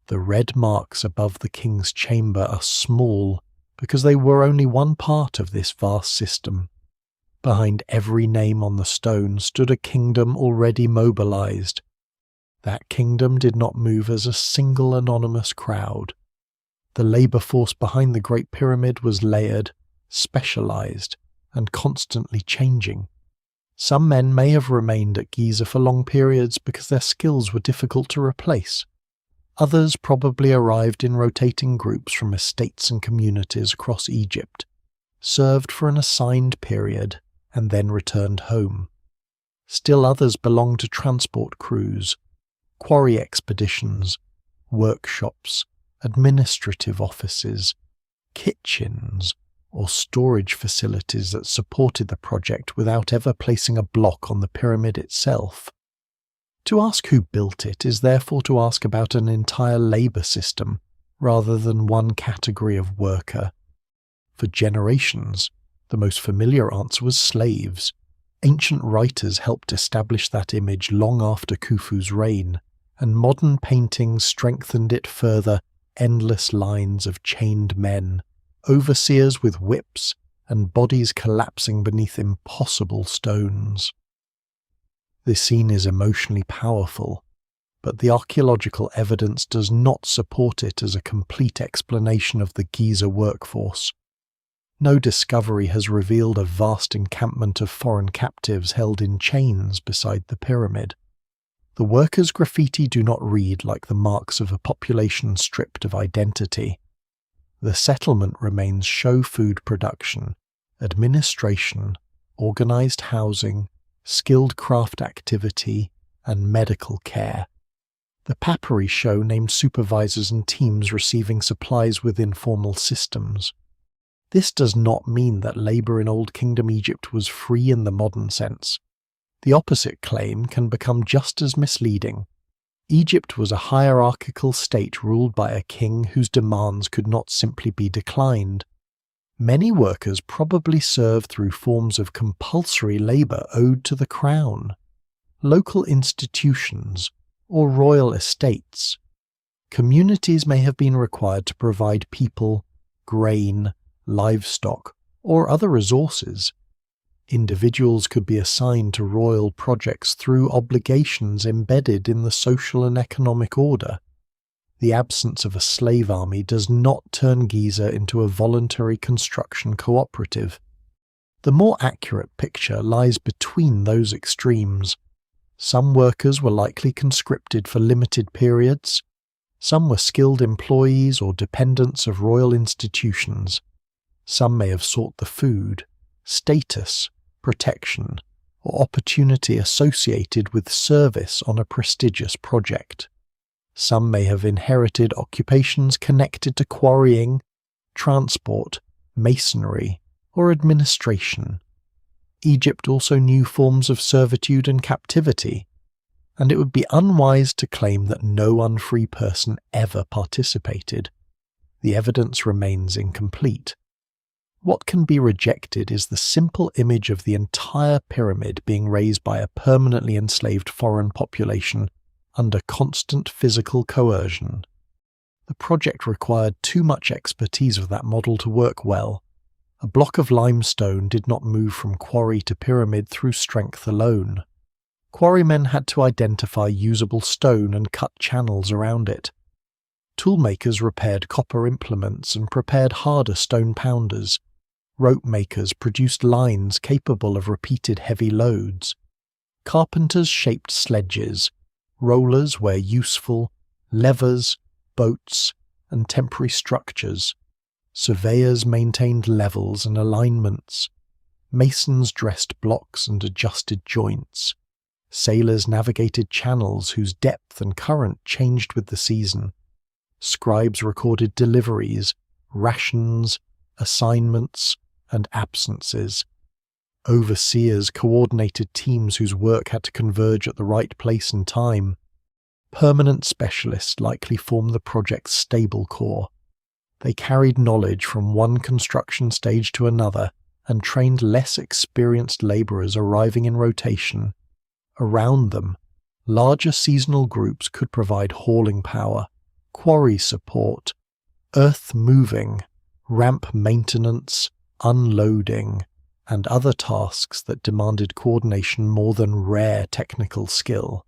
[SPEAKER 1] The red marks above the king's chamber are small because they were only one part of this vast system. Behind every name on the stone stood a kingdom already mobilized. That kingdom did not move as a single anonymous crowd. The labor force behind the Great Pyramid was layered, specialized, and constantly changing. Some men may have remained at Giza for long periods because their skills were difficult to replace. Others probably arrived in rotating groups from estates and communities across Egypt, served for an assigned period, and then returned home. Still others belonged to transport crews, quarry expeditions, workshops, administrative offices, kitchens, or storage facilities that supported the project without ever placing a block on the pyramid itself. To ask who built it is therefore to ask about an entire labour system rather than one category of worker. For generations, the most familiar answer was slaves. Ancient writers helped establish that image long after Khufu's reign, and modern paintings strengthened it further. Endless lines of chained men, overseers with whips, and bodies collapsing beneath impossible stones. This scene is emotionally powerful, but the archaeological evidence does not support it as a complete explanation of the Giza workforce. No discovery has revealed a vast encampment of foreign captives held in chains beside the pyramid. The workers' graffiti do not read like the marks of a population stripped of identity. The settlement remains show food production, administration, organized housing, skilled craft activity, and medical care. The papyrus show named supervisors and teams receiving supplies within formal systems. This does not mean that labor in Old Kingdom Egypt was free in the modern sense. The opposite claim can become just as misleading. Egypt was a hierarchical state ruled by a king whose demands could not simply be declined. Many workers probably served through forms of compulsory labor owed to the crown, local institutions, or royal estates. Communities may have been required to provide people, grain, livestock, or other resources. Individuals could be assigned to royal projects through obligations embedded in the social and economic order. The absence of a slave army does not turn Giza into a voluntary construction cooperative. The more accurate picture lies between those extremes. Some workers were likely conscripted for limited periods. Some were skilled employees or dependents of royal institutions. Some may have sought the food, status, protection, or opportunity associated with service on a prestigious project. Some may have inherited occupations connected to quarrying, transport, masonry, or administration. Egypt also knew forms of servitude and captivity, and it would be unwise to claim that no unfree person ever participated. The evidence remains incomplete. What can be rejected is the simple image of the entire pyramid being raised by a permanently enslaved foreign population under constant physical coercion. The project required too much expertise of that model to work well. A block of limestone did not move from quarry to pyramid through strength alone. Quarrymen had to identify usable stone and cut channels around it. Toolmakers repaired copper implements and prepared harder stone pounders. Rope makers produced lines capable of repeated heavy loads. Carpenters shaped sledges, rollers where useful, levers, boats, and temporary structures. Surveyors maintained levels and alignments. Masons dressed blocks and adjusted joints. Sailors navigated channels whose depth and current changed with the season. Scribes recorded deliveries, rations, assignments, and absences. Overseers coordinated teams whose work had to converge at the right place and time. Permanent specialists likely formed the project's stable core. They carried knowledge from one construction stage to another and trained less experienced laborers arriving in rotation. Around them, larger seasonal groups could provide hauling power, quarry support, earth moving, ramp maintenance, unloading, and other tasks that demanded coordination more than rare technical skill.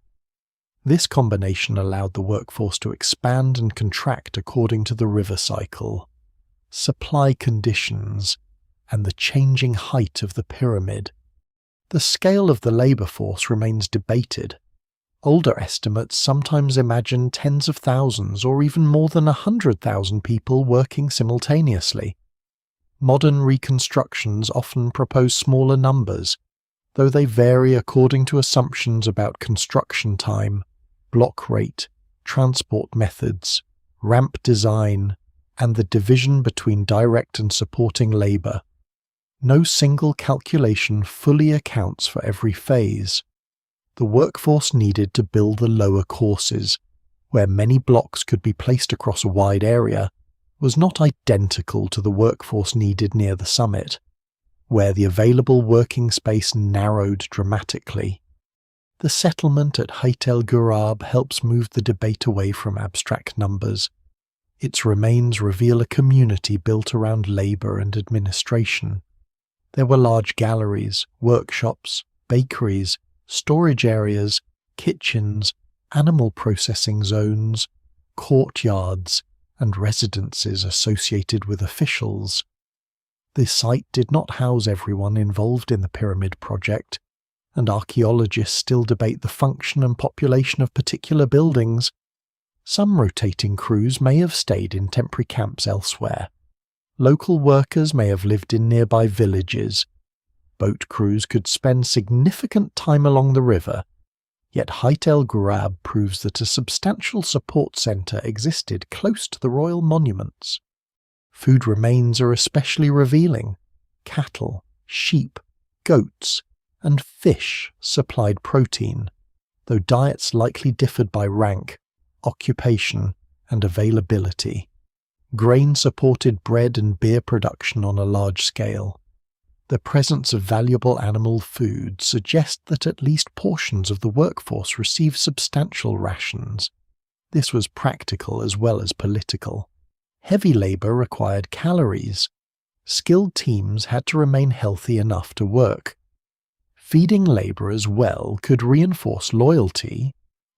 [SPEAKER 1] This combination allowed the workforce to expand and contract according to the river cycle, supply conditions, and the changing height of the pyramid. The scale of the labor force remains debated. Older estimates sometimes imagine tens of thousands or even more than 100,000 people working simultaneously. Modern reconstructions often propose smaller numbers, though they vary according to assumptions about construction time, block rate, transport methods, ramp design, and the division between direct and supporting labor. No single calculation fully accounts for every phase. The workforce needed to build the lower courses, where many blocks could be placed across a wide area, was not identical to the workforce needed near the summit, where the available working space narrowed dramatically. The settlement at Heit el-Ghurab helps move the debate away from abstract numbers. Its remains reveal a community built around labour and administration. There were large galleries, workshops, bakeries, storage areas, kitchens, animal processing zones, courtyards, and residences associated with officials. The site did not house everyone involved in the pyramid project, and archaeologists still debate the function and population of particular buildings. Some rotating crews may have stayed in temporary camps elsewhere. Local workers may have lived in nearby villages. Boat crews could spend significant time along the river, yet Heit el-Ghurab proves that a substantial support centre existed close to the royal monuments. Food remains are especially revealing. Cattle, sheep, goats, and fish supplied protein, though diets likely differed by rank, occupation, and availability. Grain supported bread and beer production on a large scale. The presence of valuable animal food suggests that at least portions of the workforce received substantial rations. This was practical as well as political. Heavy labour required calories. Skilled teams had to remain healthy enough to work. Feeding labourers well could reinforce loyalty,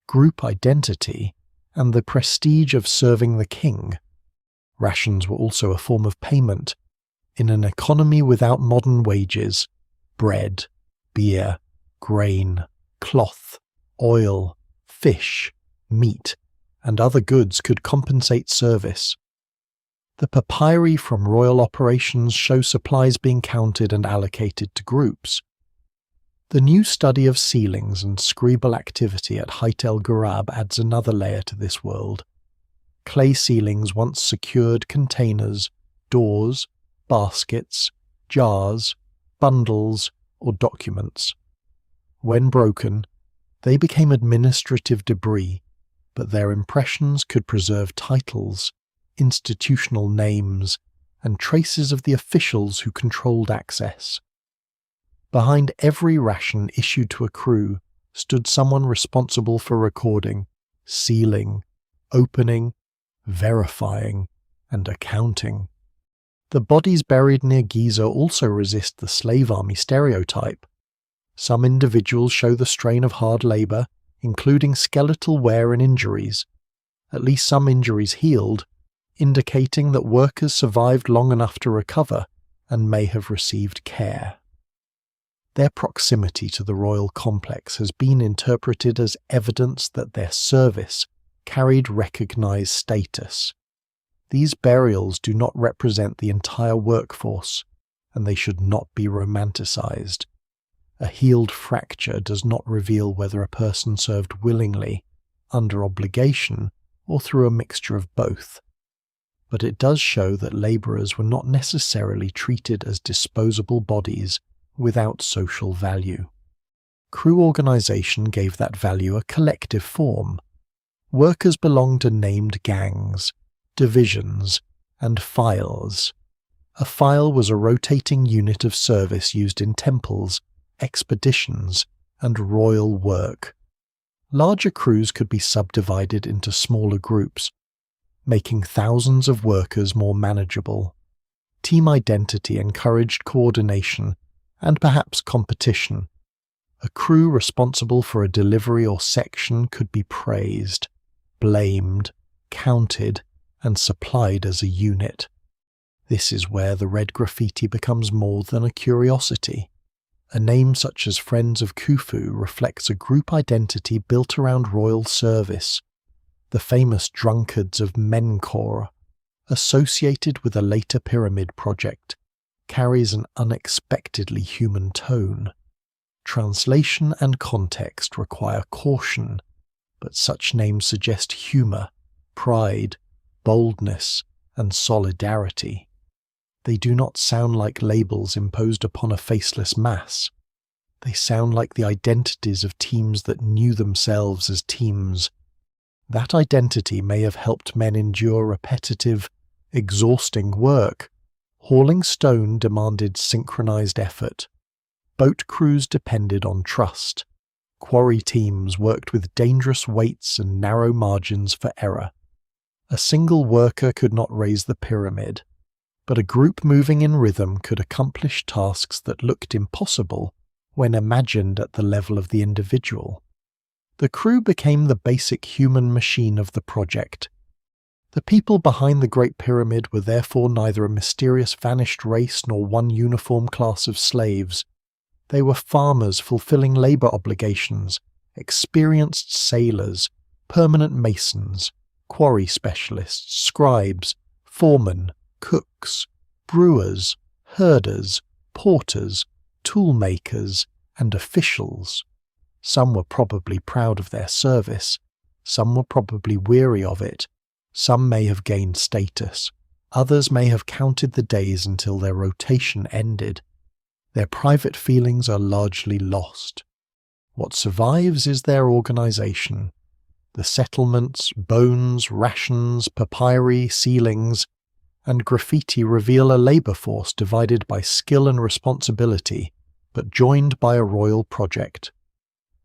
[SPEAKER 1] group identity, and the prestige of serving the king. Rations were also a form of payment. In an economy without modern wages, bread, beer, grain, cloth, oil, fish, meat, and other goods could compensate service. The papyri from royal operations show supplies being counted and allocated to groups. The new study of sealings and scribal activity at Heit el-Ghurab adds another layer to this world. Clay sealings once secured containers, doors, baskets, jars, bundles, or documents. When broken, they became administrative debris, but their impressions could preserve titles, institutional names, and traces of the officials who controlled access. Behind every ration issued to a crew stood someone responsible for recording, sealing, opening, verifying, and accounting. The bodies buried near Giza also resist the slave army stereotype. Some individuals show the strain of hard labour, including skeletal wear and injuries. At least some injuries healed, indicating that workers survived long enough to recover and may have received care. Their proximity to the royal complex has been interpreted as evidence that their service carried recognised status. These burials do not represent the entire workforce, and they should not be romanticised. A healed fracture does not reveal whether a person served willingly, under obligation, or through a mixture of both. But it does show that labourers were not necessarily treated as disposable bodies without social value. Crew organisation gave that value a collective form. Workers belonged to named gangs, divisions, and files. A file was a rotating unit of service used in temples, expeditions, and royal work. Larger crews could be subdivided into smaller groups, making thousands of workers more manageable. Team identity encouraged coordination and perhaps competition. A crew responsible for a delivery or section could be praised, blamed, counted, and supplied as a unit. This is where the red graffiti becomes more than a curiosity. A name such as Friends of Khufu reflects a group identity built around royal service. The famous drunkards of Menkaure, associated with a later pyramid project, carries an unexpectedly human tone. Translation and context require caution, but such names suggest humour, pride, boldness, and solidarity. They do not sound like labels imposed upon a faceless mass. They sound like the identities of teams that knew themselves as teams. That identity may have helped men endure repetitive, exhausting work. Hauling stone demanded synchronized effort. Boat crews depended on trust. Quarry teams worked with dangerous weights and narrow margins for error. A single worker could not raise the pyramid, but a group moving in rhythm could accomplish tasks that looked impossible when imagined at the level of the individual. The crew became the basic human machine of the project. The people behind the Great Pyramid were therefore neither a mysterious vanished race nor one uniform class of slaves. They were farmers fulfilling labour obligations, experienced sailors, permanent masons, quarry specialists, scribes, foremen, cooks, brewers, herders, porters, toolmakers, and officials. Some were probably proud of their service, some were probably weary of it, some may have gained status, others may have counted the days until their rotation ended. Their private feelings are largely lost. What survives is their organisation. The settlements, bones, rations, papyri, sealings, and graffiti reveal a labour force divided by skill and responsibility, but joined by a royal project.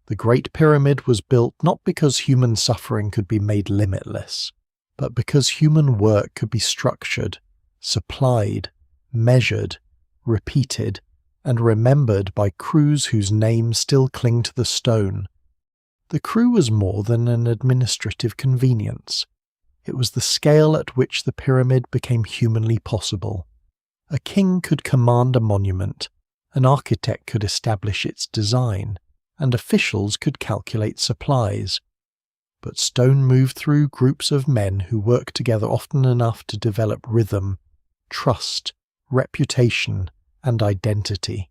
[SPEAKER 1] The Great Pyramid was built not because human suffering could be made limitless, but because human work could be structured, supplied, measured, repeated, and remembered by crews whose names still cling to the stone. The crew was more than an administrative convenience. It was the scale at which the pyramid became humanly possible. A king could command a monument, an architect could establish its design, and officials could calculate supplies. But stone moved through groups of men who worked together often enough to develop rhythm, trust, reputation, and identity.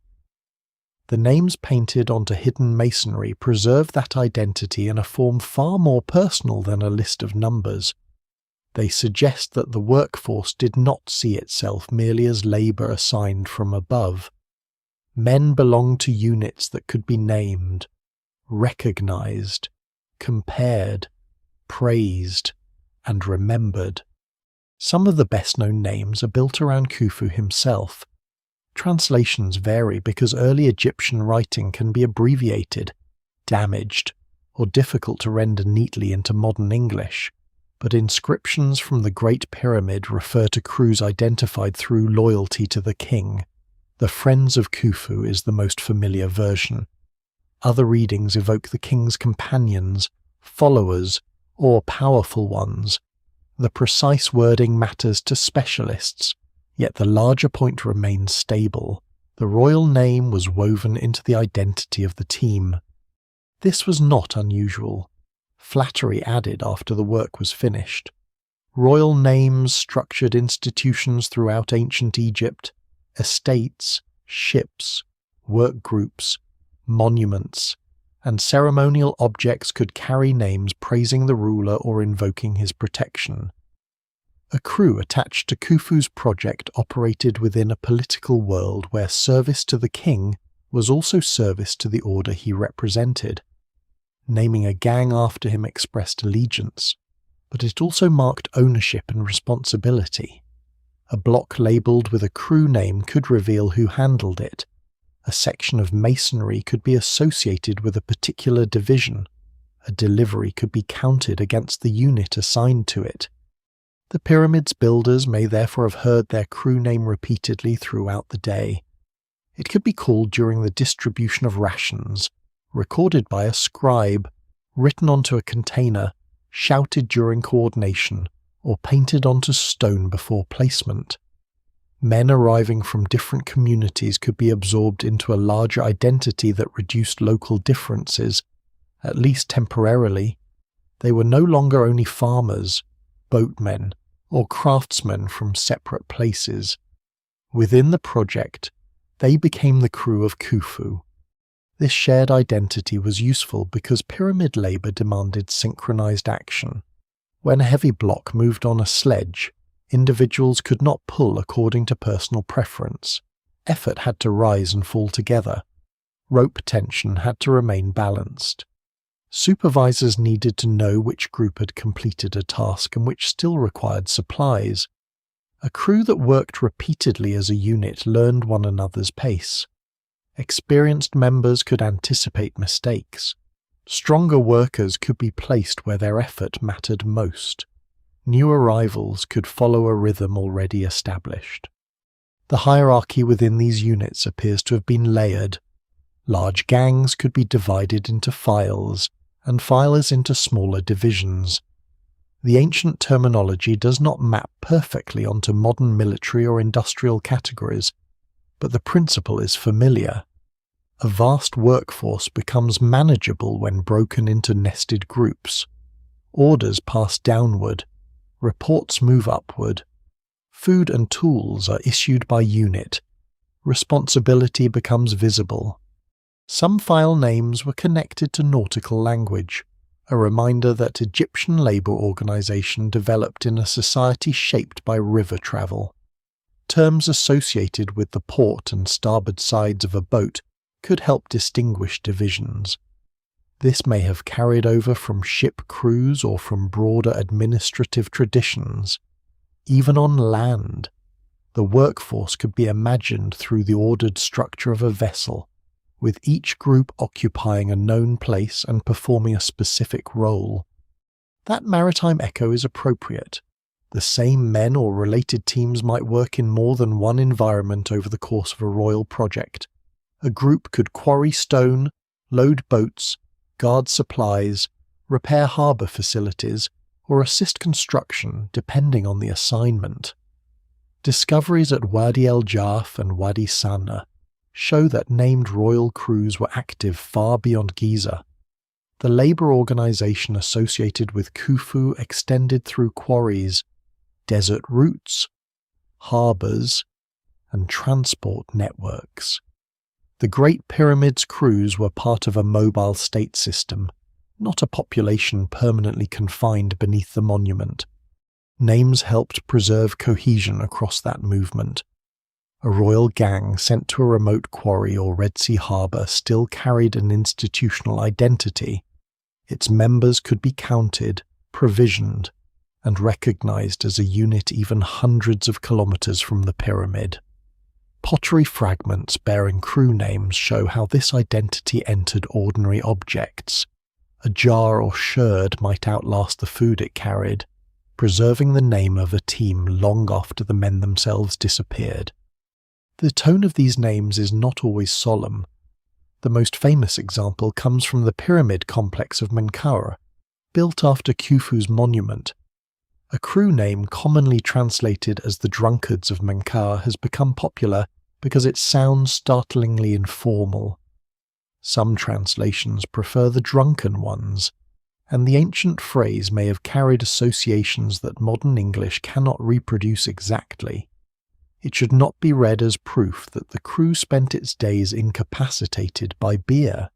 [SPEAKER 1] The names painted onto hidden masonry preserve that identity in a form far more personal than a list of numbers. They suggest that the workforce did not see itself merely as labour assigned from above. Men belonged to units that could be named, recognised, compared, praised, and remembered. Some of the best-known names are built around Khufu himself. Translations vary because early Egyptian writing can be abbreviated, damaged, or difficult to render neatly into modern English, but inscriptions from the Great Pyramid refer to crews identified through loyalty to the king. The Friends of Khufu is the most familiar version. Other readings evoke the king's companions, followers, or powerful ones. The precise wording matters to specialists, yet the larger point remains stable. The royal name was woven into the identity of the team. This was not unusual. Flattery added after the work was finished. Royal names structured institutions throughout ancient Egypt, estates, ships, work groups, monuments, and ceremonial objects could carry names praising the ruler or invoking his protection. A crew attached to Khufu's project operated within a political world where service to the king was also service to the order he represented. Naming a gang after him expressed allegiance, but it also marked ownership and responsibility. A block labelled with a crew name could reveal who handled it. A section of masonry could be associated with a particular division. A delivery could be counted against the unit assigned to it. The pyramid's builders may therefore have heard their crew name repeatedly throughout the day. It could be called during the distribution of rations, recorded by a scribe, written onto a container, shouted during coordination, or painted onto stone before placement. Men arriving from different communities could be absorbed into a larger identity that reduced local differences, at least temporarily. They were no longer only farmers, boatmen, or craftsmen from separate places. Within the project, they became the crew of Khufu. This shared identity was useful because pyramid labour demanded synchronized action. When a heavy block moved on a sledge, individuals could not pull according to personal preference. Effort had to rise and fall together. Rope tension had to remain balanced. Supervisors needed to know which group had completed a task and which still required supplies. A crew that worked repeatedly as a unit learned one another's pace. Experienced members could anticipate mistakes, Stronger workers could be placed where their effort mattered most. New arrivals could follow a rhythm already established. The hierarchy within these units appears to have been layered. Large gangs could be divided into files, and files into smaller divisions. The ancient terminology does not map perfectly onto modern military or industrial categories, but the principle is familiar. A vast workforce becomes manageable when broken into nested groups. Orders pass downward, reports move upward. Food and tools are issued by unit. Responsibility becomes visible. Some file names were connected to nautical language, a reminder that Egyptian labour organisation developed in a society shaped by river travel. Terms associated with the port and starboard sides of a boat could help distinguish divisions. This may have carried over from ship crews or from broader administrative traditions. Even on land, the workforce could be imagined through the ordered structure of a vessel, with each group occupying a known place and performing a specific role. That maritime echo is appropriate. The same men or related teams might work in more than one environment over the course of a royal project. A group could quarry stone, load boats, guard supplies, repair harbour facilities, or assist construction depending on the assignment. Discoveries at Wadi el-Jarf and Wadi Sana show that named royal crews were active far beyond Giza. The labour organisation associated with Khufu extended through quarries, desert routes, harbours, and transport networks. The Great Pyramid's crews were part of a mobile state system, not a population permanently confined beneath the monument. Names helped preserve cohesion across that movement. A royal gang sent to a remote quarry or Red Sea harbour still carried an institutional identity. Its members could be counted, provisioned, and recognised as a unit even hundreds of kilometres from the pyramid. Pottery fragments bearing crew names show how this identity entered ordinary objects. A jar or sherd might outlast the food it carried, preserving the name of a team long after the men themselves disappeared. The tone of these names is not always solemn. The most famous example comes from the pyramid complex of Menkaure, built after Khufu's monument. A crew name commonly translated as the drunkards of Menkaure has become popular because it sounds startlingly informal. Some translations prefer the drunken ones, and the ancient phrase may have carried associations that modern English cannot reproduce exactly. It should not be read as proof that the crew spent its days incapacitated by beer.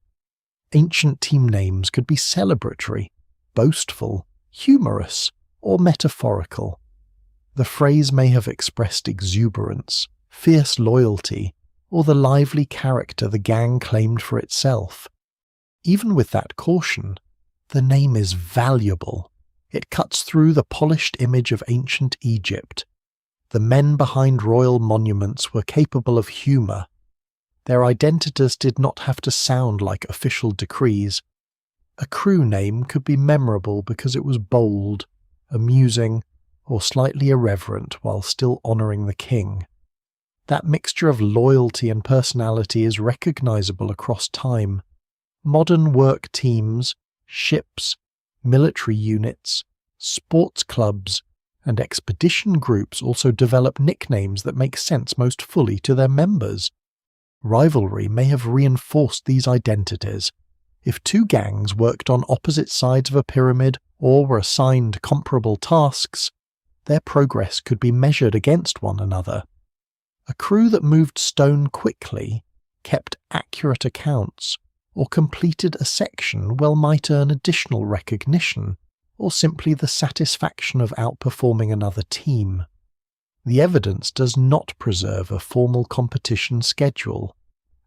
[SPEAKER 1] Ancient team names could be celebratory, boastful, humorous, or metaphorical. The phrase may have expressed exuberance, fierce loyalty, or the lively character the gang claimed for itself. Even with that caution, the name is valuable. It cuts through the polished image of ancient Egypt. The men behind royal monuments were capable of humour. Their identities did not have to sound like official decrees. A crew name could be memorable because it was bold, amusing, or slightly irreverent while still honouring the king. That mixture of loyalty and personality is recognisable across time. Modern work teams, ships, military units, sports clubs, and expedition groups also develop nicknames that make sense most fully to their members. Rivalry may have reinforced these identities. If two gangs worked on opposite sides of a pyramid or were assigned comparable tasks, their progress could be measured against one another. A crew that moved stone quickly, kept accurate accounts, or completed a section well might earn additional recognition, or simply the satisfaction of outperforming another team. The evidence does not preserve a formal competition schedule,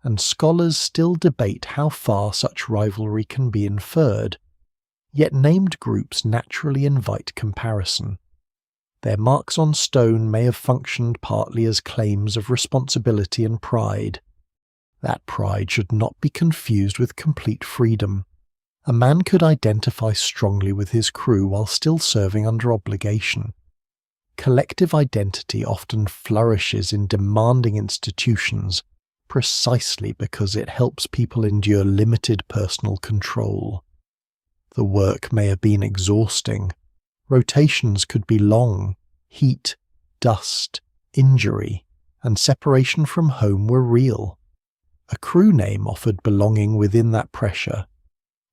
[SPEAKER 1] and scholars still debate how far such rivalry can be inferred. Yet named groups naturally invite comparison. Their marks on stone may have functioned partly as claims of responsibility and pride. That pride should not be confused with complete freedom. a man could identify strongly with his crew while still serving under obligation. Collective identity often flourishes in demanding institutions precisely because it helps people endure limited personal control. The work may have been exhausting. Rotations could be long. Heat, dust, injury, and separation from home were real. A crew name offered belonging within that pressure.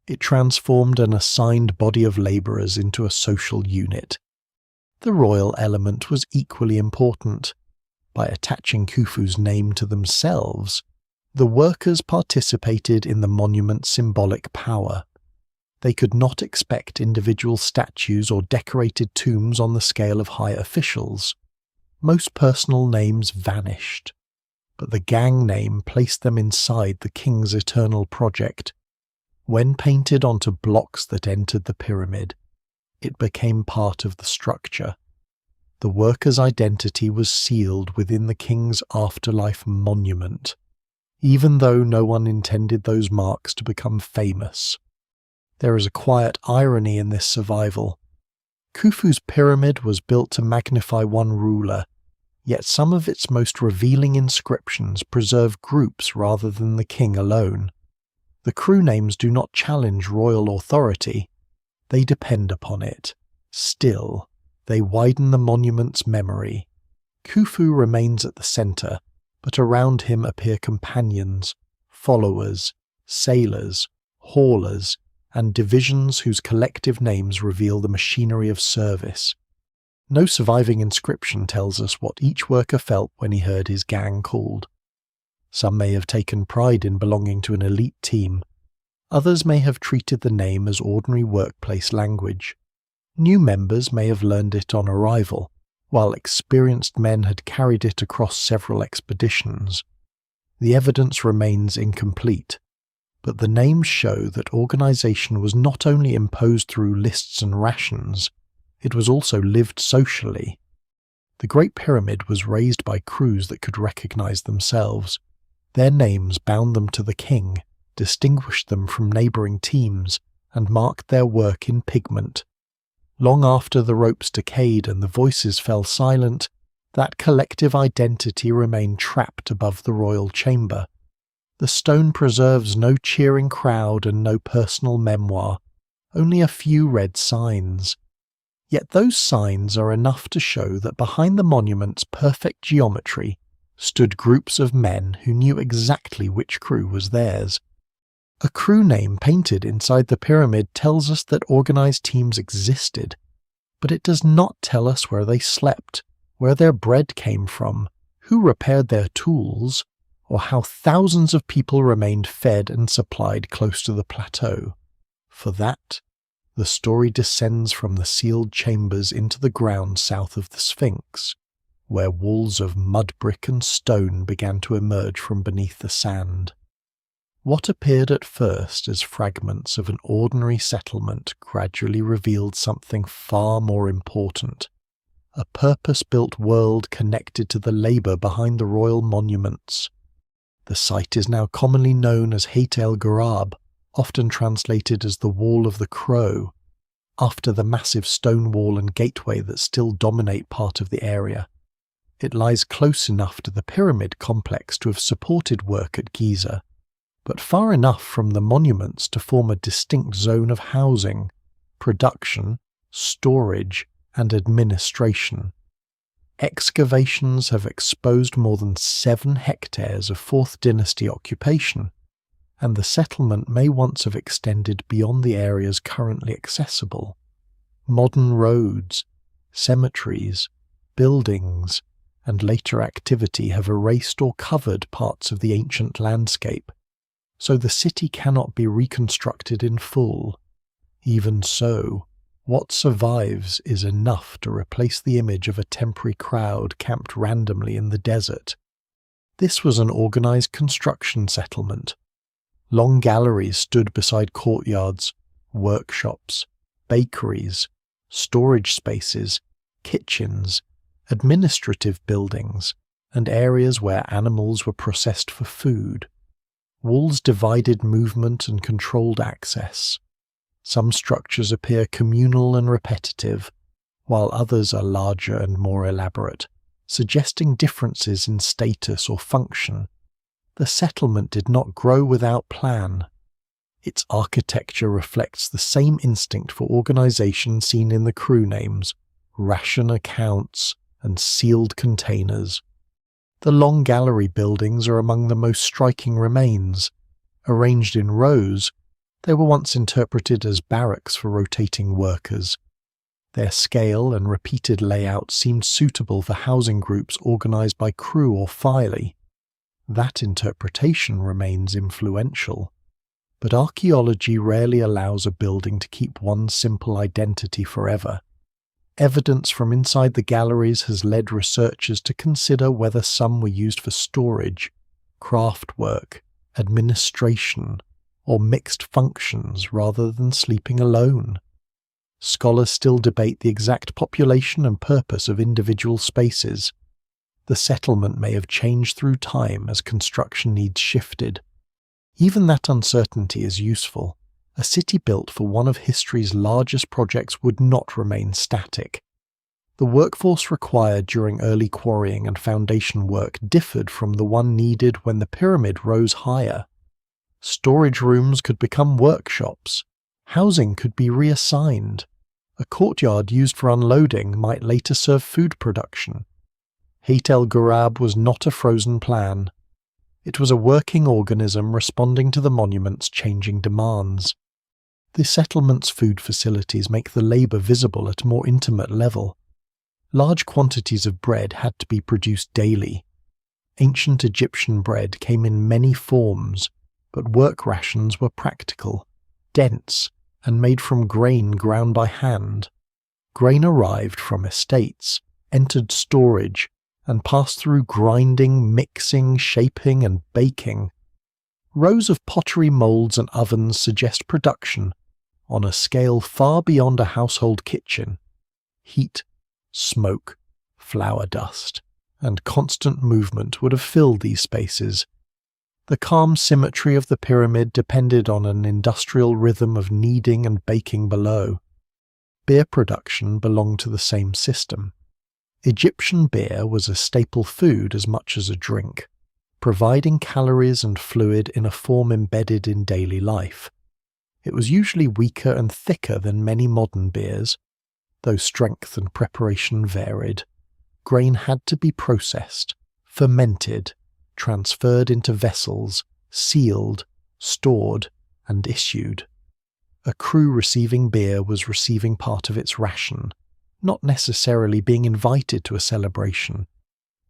[SPEAKER 1] It transformed an assigned body of labourers into a social unit. The royal element was equally important. By attaching Khufu's name to themselves, the workers participated in the monument's symbolic power. They could not expect individual statues or decorated tombs on the scale of high officials. Most personal names vanished, but the gang name placed them inside the king's eternal project. When painted onto blocks that entered the pyramid, it became part of the structure. The worker's identity was sealed within the king's afterlife monument, even though no one intended those marks to become famous. There is a quiet irony in this survival. Khufu's pyramid was built to magnify one ruler, yet some of its most revealing inscriptions preserve groups rather than the king alone. The crew names do not challenge royal authority, they depend upon it. Still, they widen the monument's memory. Khufu remains at the centre, but around him appear companions, followers, sailors, haulers, and divisions whose collective names reveal the machinery of service. No surviving inscription tells us what each worker felt when he heard his gang called. Some may have taken pride in belonging to an elite team. Others may have treated the name as ordinary workplace language. New members may have learned it on arrival, while experienced men had carried it across several expeditions. The evidence remains incomplete, but the names show that organization was not only imposed through lists and rations, it was also lived socially. The Great Pyramid was raised by crews that could recognize themselves. Their names bound them to the king, distinguished them from neighbouring teams, and marked their work in pigment. Long after the ropes decayed and the voices fell silent, that collective identity remained trapped above the royal chamber. The stone preserves no cheering crowd and no personal memoir, only a few red signs. Yet those signs are enough to show that behind the monument's perfect geometry stood groups of men who knew exactly which crew was theirs. A crew name painted inside the pyramid tells us that organized teams existed, but it does not tell us where they slept, where their bread came from, who repaired their tools, or how thousands of people remained fed and supplied close to the plateau. For that, the story descends from the sealed chambers into the ground south of the Sphinx, where walls of mud brick and stone began to emerge from beneath the sand. What appeared at first as fragments of an ordinary settlement gradually revealed something far more important, a purpose-built world connected to the labour behind the royal monuments. The site is now commonly known as Heit el-Ghurab, often translated as the Wall of the Crow, after the massive stone wall and gateway that still dominate part of the area. It lies close enough to the pyramid complex to have supported work at Giza, but far enough from the monuments to form a distinct zone of housing, production, storage, and administration. Excavations have exposed more than 7 hectares of 4th dynasty occupation, and the settlement may once have extended beyond the areas currently accessible. Modern roads, cemeteries, buildings, and later activity have erased or covered parts of the ancient landscape, so the city cannot be reconstructed in full. Even so, what survives is enough to replace the image of a temporary crowd camped randomly in the desert. This was an organized construction settlement. Long galleries stood beside courtyards, workshops, bakeries, storage spaces, kitchens, administrative buildings, and areas where animals were processed for food. Walls divided movement and controlled access. Some structures appear communal and repetitive, while others are larger and more elaborate, suggesting differences in status or function. The settlement did not grow without plan. Its architecture reflects the same instinct for organization seen in the crew names, ration accounts, and sealed containers. The long gallery buildings are among the most striking remains. Arranged in rows, they were once interpreted as barracks for rotating workers. Their scale and repeated layout seemed suitable for housing groups organized by crew or filey. That interpretation remains influential. But archaeology rarely allows a building to keep one simple identity forever. Evidence from inside the galleries has led researchers to consider whether some were used for storage, craft work, administration, or mixed functions rather than sleeping alone. Scholars still debate the exact population and purpose of individual spaces. The settlement may have changed through time as construction needs shifted. Even that uncertainty is useful. A city built for one of history's largest projects would not remain static. The workforce required during early quarrying and foundation work differed from the one needed when the pyramid rose higher. Storage rooms could become workshops. Housing could be reassigned. A courtyard used for unloading might later serve food production. Heit el-Ghurab was not a frozen plan. It was a working organism responding to the monument's changing demands. The settlement's food facilities make the labour visible at a more intimate level. Large quantities of bread had to be produced daily. Ancient Egyptian bread came in many forms, but work rations were practical, dense, and made from grain ground by hand. Grain arrived from estates, entered storage, and passed through grinding, mixing, shaping, and baking. Rows of pottery moulds and ovens suggest production, on a scale far beyond a household kitchen. Heat, smoke, flour dust, and constant movement would have filled these spaces. The calm symmetry of the pyramid depended on an industrial rhythm of kneading and baking below. Beer production belonged to the same system. Egyptian beer was a staple food as much as a drink, providing calories and fluid in a form embedded in daily life. It was usually weaker and thicker than many modern beers, though strength and preparation varied. Grain had to be processed, fermented, transferred into vessels, sealed, stored, and issued. A crew receiving beer was receiving part of its ration, not necessarily being invited to a celebration.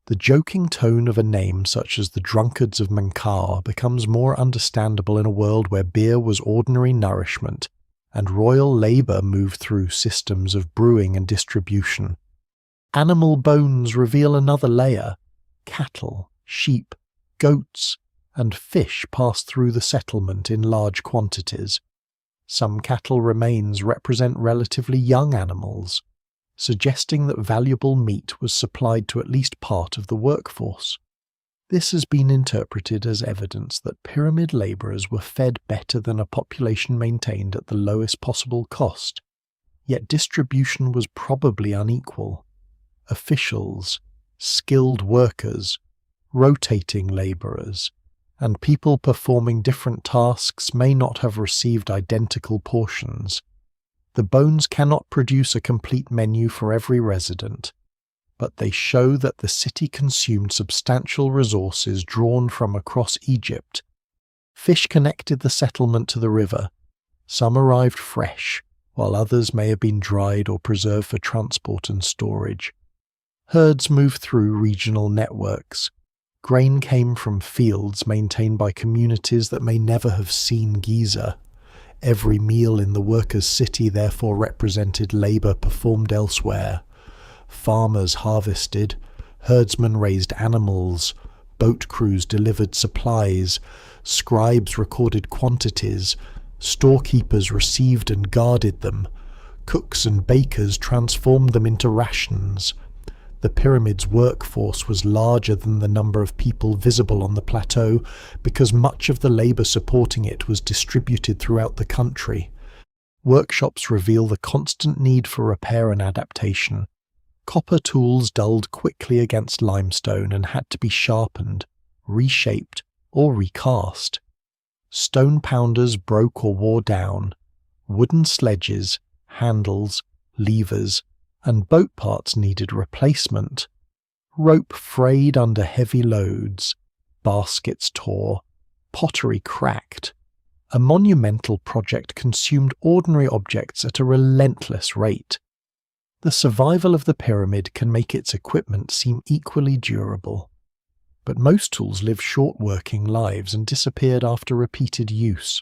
[SPEAKER 1] The joking tone of a name such as the Drunkards of Menkaure becomes more understandable in a world where beer was ordinary nourishment, and royal labour moved through systems of brewing and distribution. Animal bones reveal another layer. Cattle, sheep, goats, and fish passed through the settlement in large quantities. Some cattle remains represent relatively young animals, suggesting that valuable meat was supplied to at least part of the workforce. This has been interpreted as evidence that pyramid labourers were fed better than a population maintained at the lowest possible cost, yet distribution was probably unequal. Officials, skilled workers, rotating labourers, and people performing different tasks may not have received identical portions. The bones cannot produce a complete menu for every resident, but they show that the city consumed substantial resources drawn from across Egypt. Fish connected the settlement to the river. Some arrived fresh, while others may have been dried or preserved for transport and storage. Herds moved through regional networks. Grain came from fields maintained by communities that may never have seen Giza. Every meal in the workers' city therefore represented labour performed elsewhere. Farmers harvested, herdsmen raised animals, boat crews delivered supplies, scribes recorded quantities, storekeepers received and guarded them, cooks and bakers transformed them into rations. The pyramid's workforce was larger than the number of people visible on the plateau because much of the labour supporting it was distributed throughout the country. Workshops reveal the constant need for repair and adaptation. Copper tools dulled quickly against limestone and had to be sharpened, reshaped, or recast. Stone pounders broke or wore down. Wooden sledges, handles, levers, and boat parts needed replacement. Rope frayed under heavy loads. Baskets tore. Pottery cracked. A monumental project consumed ordinary objects at a relentless rate. The survival of the pyramid can make its equipment seem equally durable. But most tools live short working lives and disappeared after repeated use.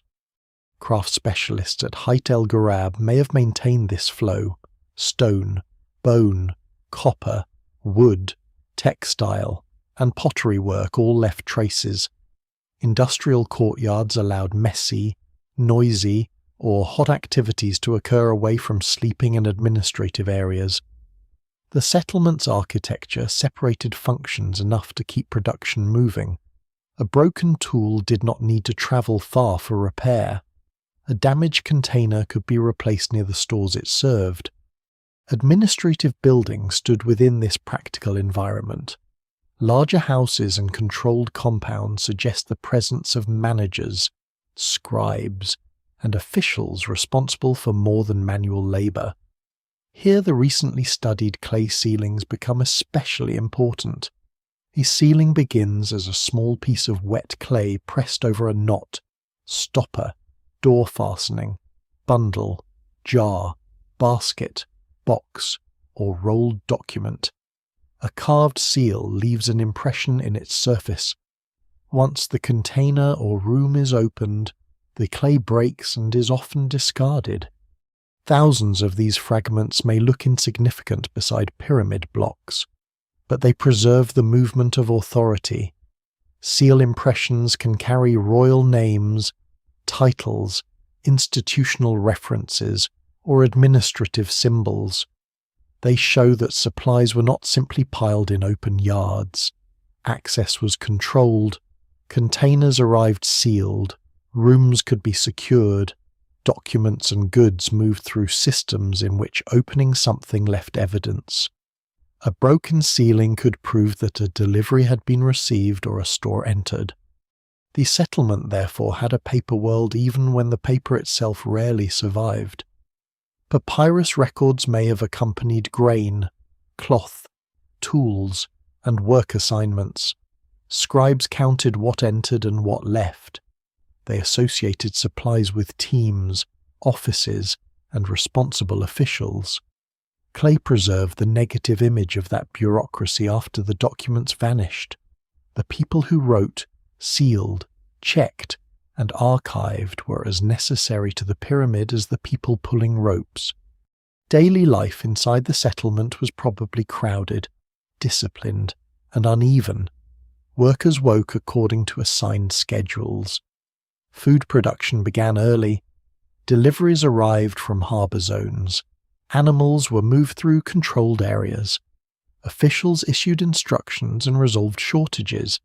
[SPEAKER 1] Craft specialists at Heit el-Ghurab may have maintained this flow. Stone, bone, copper, wood, textile, and pottery work all left traces. Industrial courtyards allowed messy, noisy, or hot activities to occur away from sleeping and administrative areas. The settlement's architecture separated functions enough to keep production moving. A broken tool did not need to travel far for repair. A damaged container could be replaced near the stores it served. Administrative buildings stood within this practical environment. Larger houses and controlled compounds suggest the presence of managers, scribes, and officials responsible for more than manual labor. Here the recently studied clay sealings become especially important. A sealing begins as a small piece of wet clay pressed over a knot, stopper, door fastening, bundle, jar, basket, box, or rolled document. A carved seal leaves an impression in its surface. Once the container or room is opened, the clay breaks and is often discarded. Thousands of these fragments may look insignificant beside pyramid blocks, but they preserve the movement of authority. Seal impressions can carry royal names, titles, institutional references, or administrative symbols. They show that supplies were not simply piled in open yards. Access was controlled, containers arrived sealed, rooms could be secured, documents and goods moved through systems in which opening something left evidence. A broken sealing could prove that a delivery had been received or a store entered. The settlement therefore had a paper world even when the paper itself rarely survived. Papyrus records may have accompanied grain, cloth, tools, and work assignments. Scribes counted what entered and what left. They associated supplies with teams, offices, and responsible officials. Clay preserved the negative image of that bureaucracy after the documents vanished. The people who wrote, sealed, checked, and archived were as necessary to the pyramid as the people pulling ropes. Daily life inside the settlement was probably crowded, disciplined, and uneven. Workers woke according to assigned schedules. Food production began early. Deliveries arrived from harbour zones. Animals were moved through controlled areas. Officials issued instructions and resolved shortages.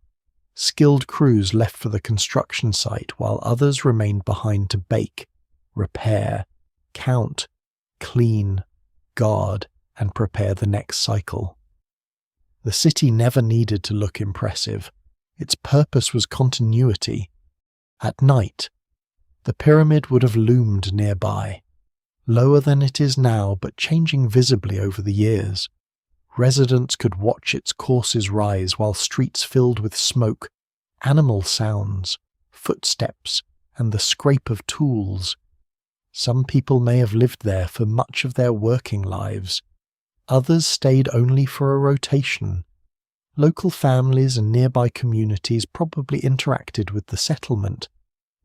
[SPEAKER 1] Skilled crews left for the construction site while others remained behind to bake, repair, count, clean, guard, and prepare the next cycle. The city never needed to look impressive. Its purpose was continuity. At night, the pyramid would have loomed nearby, lower than it is now but changing visibly over the years. Residents could watch its courses rise while streets filled with smoke, animal sounds, footsteps, and the scrape of tools. Some people may have lived there for much of their working lives. Others stayed only for a rotation. Local families and nearby communities probably interacted with the settlement,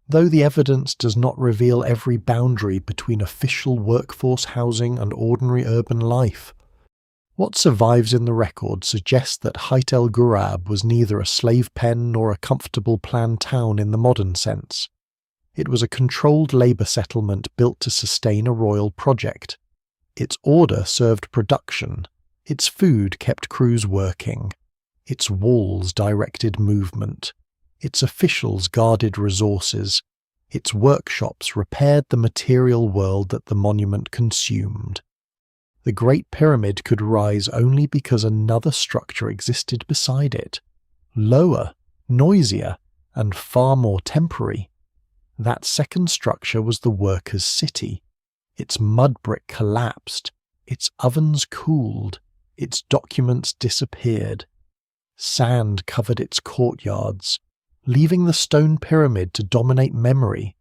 [SPEAKER 1] though the evidence does not reveal every boundary between official workforce housing and ordinary urban life. What survives in the record suggests that Heit el-Ghurab was neither a slave pen nor a comfortable planned town in the modern sense. It was a controlled labour settlement built to sustain a royal project. Its order served production. Its food kept crews working. Its walls directed movement. Its officials guarded resources. Its workshops repaired the material world that the monument consumed. The Great Pyramid could rise only because another structure existed beside it, lower, noisier, and far more temporary. That second structure was the workers' city. Its mud brick collapsed, its ovens cooled, its documents disappeared. Sand covered its courtyards, leaving the stone pyramid to dominate memory.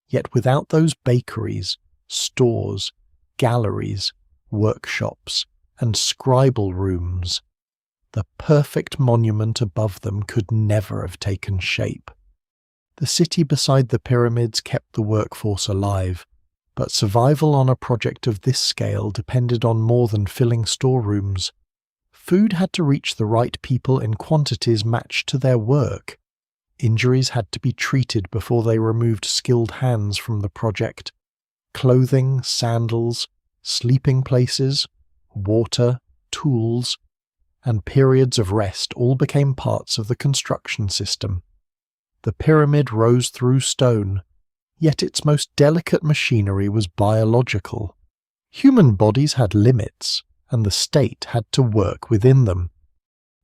[SPEAKER 1] Yet without those bakeries, stores, galleries, workshops, and scribal rooms, the perfect monument above them could never have taken shape. The city beside the pyramids kept the workforce alive, but survival on a project of this scale depended on more than filling storerooms. Food had to reach the right people in quantities matched to their work. Injuries had to be treated before they removed skilled hands from the project. Clothing, sandals, sleeping places, water, tools, and periods of rest all became parts of the construction system. The pyramid rose through stone, yet its most delicate machinery was biological. Human bodies had limits, and the state had to work within them.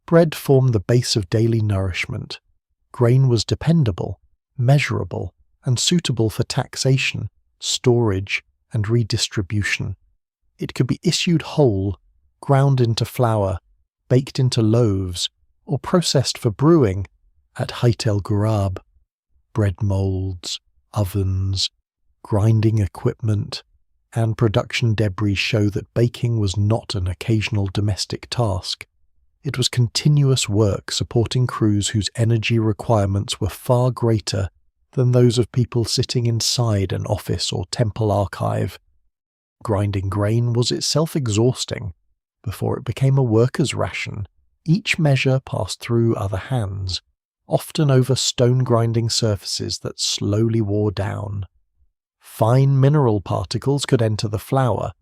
[SPEAKER 1] Bread formed the base of daily nourishment. Grain was dependable, measurable, and suitable for taxation, storage, and redistribution. It could be issued whole, ground into flour, baked into loaves, or processed for brewing at Heit el-Ghurab. Bread molds, ovens, grinding equipment, and production debris show that baking was not an occasional domestic task. It was continuous work supporting crews whose energy requirements were far greater than those of people sitting inside an office or temple archive. Grinding grain was itself exhausting. Before it became a worker's ration, each measure passed through other hands, often over stone-grinding surfaces that slowly wore down. Fine mineral particles could enter the flour,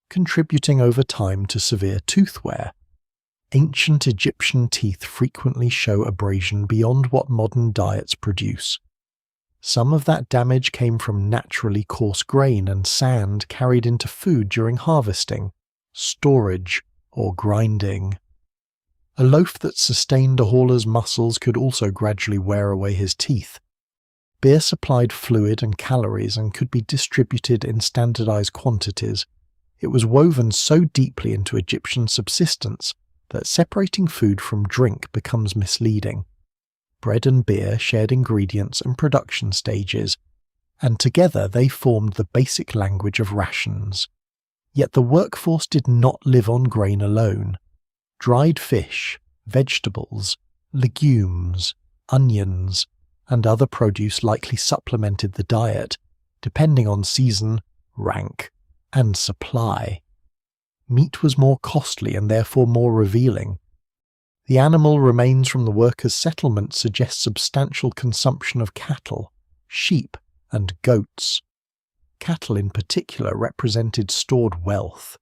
[SPEAKER 1] contributing over time to severe tooth wear. Ancient Egyptian teeth frequently show abrasion beyond what modern diets produce. Some of that damage came from naturally coarse grain and sand carried into food during harvesting, storage, or grinding. A loaf that sustained a hauler's muscles could also gradually wear away his teeth. Beer supplied fluid and calories and could be distributed in standardized quantities. It was woven so deeply into Egyptian subsistence that separating food from drink becomes misleading. Bread and beer shared ingredients and production stages, and together they formed the basic language of rations. Yet the workforce did not live on grain alone. Dried fish, vegetables, legumes, onions, and other produce likely supplemented the diet, depending on season, rank, and supply. Meat was more costly and therefore more revealing. The animal remains from the workers' settlement suggest substantial consumption of cattle, sheep, and goats. Cattle in particular represented stored wealth.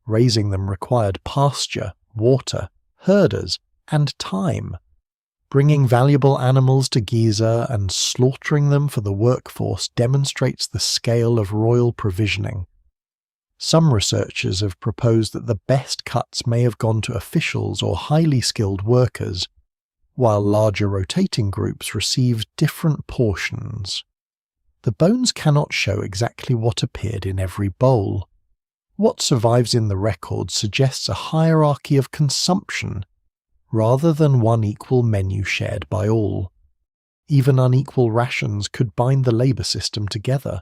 [SPEAKER 1] Raising them required pasture, water, herders, and time. Bringing valuable animals to Giza and slaughtering them for the workforce demonstrates the scale of royal provisioning. Some researchers have proposed that the best cuts may have gone to officials or highly skilled workers, while larger rotating groups received different portions. The bones cannot show exactly what appeared in every bowl. What survives in the record suggests a hierarchy of consumption, rather than one equal menu shared by all. Even unequal rations could bind the labour system together,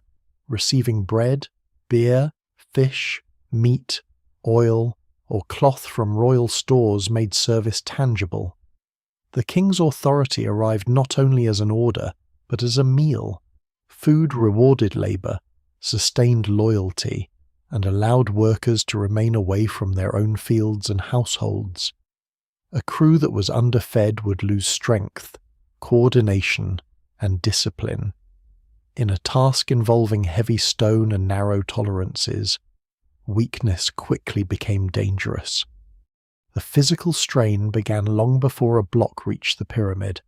[SPEAKER 1] receiving bread, beer, fish, meat, oil, or cloth from royal stores made service tangible. The king's authority arrived not only as an order, but as a meal. Food rewarded labour, sustained loyalty, and allowed workers to remain away from their own fields and households. A crew that was underfed would lose strength, coordination, and discipline. In a task involving heavy stone and narrow tolerances, weakness quickly became dangerous. The physical strain began long before a block reached the pyramid.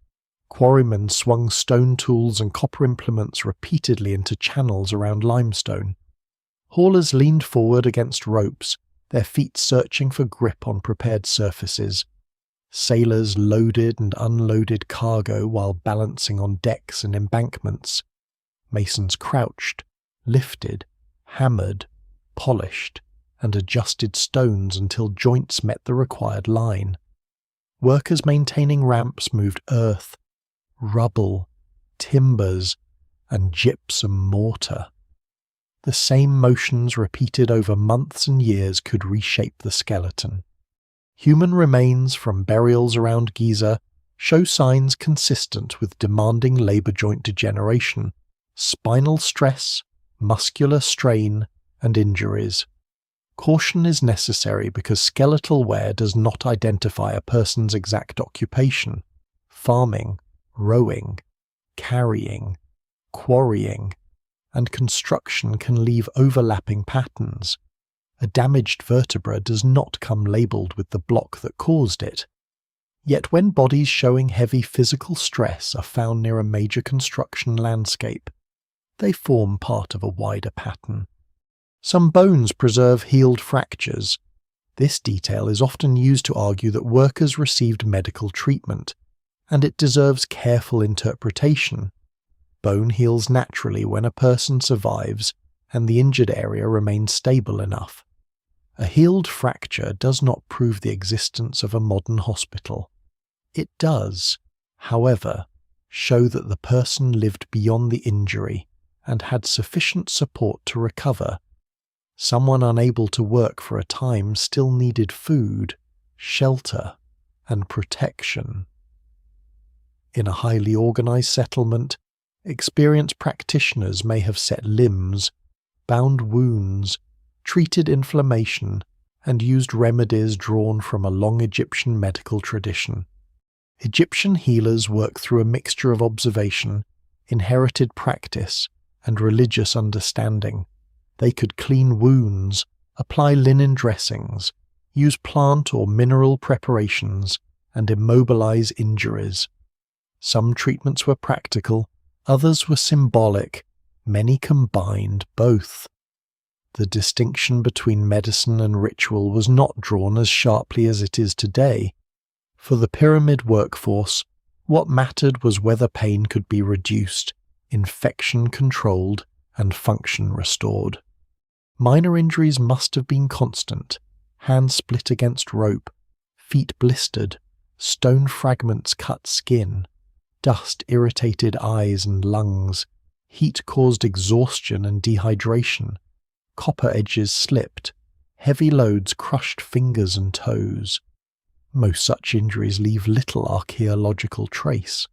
[SPEAKER 1] Quarrymen swung stone tools and copper implements repeatedly into channels around limestone. Haulers leaned forward against ropes, their feet searching for grip on prepared surfaces. Sailors loaded and unloaded cargo while balancing on decks and embankments. Masons crouched, lifted, hammered, polished, and adjusted stones until joints met the required line. Workers maintaining ramps moved earth, rubble, timbers, and gypsum mortar. The same motions repeated over months and years could reshape the skeleton. Human remains from burials around Giza show signs consistent with demanding labour joint degeneration, spinal stress, muscular strain, and injuries. Caution is necessary because skeletal wear does not identify a person's exact occupation. Farming, rowing, carrying, quarrying, and construction can leave overlapping patterns. A damaged vertebra does not come labelled with the block that caused it. Yet when bodies showing heavy physical stress are found near a major construction landscape, they form part of a wider pattern. Some bones preserve healed fractures. This detail is often used to argue that workers received medical treatment, and it deserves careful interpretation. Bone heals naturally when a person survives and the injured area remains stable enough. A healed fracture does not prove the existence of a modern hospital. It does, however, show that the person lived beyond the injury and had sufficient support to recover. Someone unable to work for a time still needed food, shelter, and protection. In a highly organized settlement, experienced practitioners may have set limbs, bound wounds, treated inflammation, and used remedies drawn from a long Egyptian medical tradition. Egyptian healers work through a mixture of observation, inherited practice, and religious understanding. They could clean wounds, apply linen dressings, use plant or mineral preparations, and immobilize injuries. Some treatments were practical, others were symbolic, many combined both. The distinction between medicine and ritual was not drawn as sharply as it is today. For the pyramid workforce, what mattered was whether pain could be reduced, infection controlled, and function restored. Minor injuries must have been constant: hands split against rope, feet blistered, stone fragments cut skin, dust irritated eyes and lungs, heat caused exhaustion and dehydration, copper edges slipped, heavy loads crushed fingers and toes. Most such injuries leave little archaeological trace.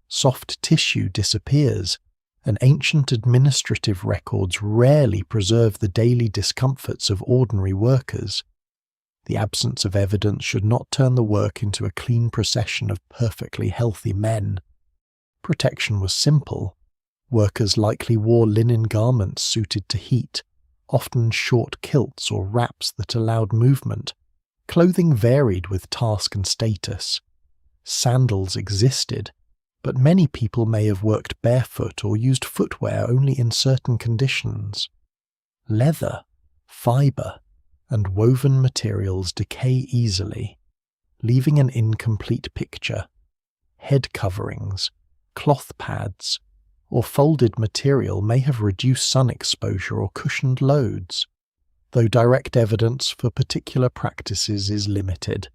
[SPEAKER 1] Soft tissue disappears, and ancient administrative records rarely preserve the daily discomforts of ordinary workers. The absence of evidence should not turn the work into a clean procession of perfectly healthy men. Protection was simple. Workers likely wore linen garments suited to heat, often short kilts or wraps that allowed movement. Clothing varied with task and status. Sandals existed, but many people may have worked barefoot or used footwear only in certain conditions. Leather, fibre, and woven materials decay easily, leaving an incomplete picture. Head coverings, cloth pads, or folded material may have reduced sun exposure or cushioned loads, though direct evidence for particular practices is limited.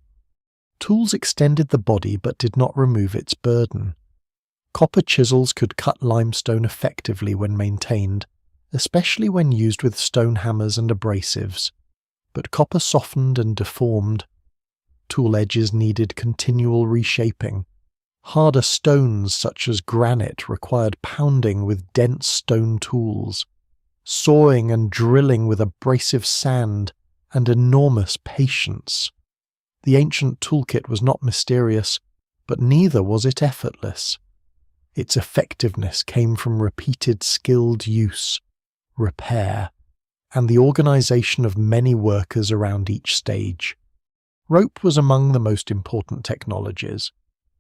[SPEAKER 1] Tools extended the body but did not remove its burden. Copper chisels could cut limestone effectively when maintained, especially when used with stone hammers and abrasives, but copper softened and deformed. Tool edges needed continual reshaping. Harder stones such as granite required pounding with dense stone tools, sawing and drilling with abrasive sand, and enormous patience. The ancient toolkit was not mysterious, but neither was it effortless. Its effectiveness came from repeated skilled use, repair, and the organization of many workers around each stage. Rope was among the most important technologies.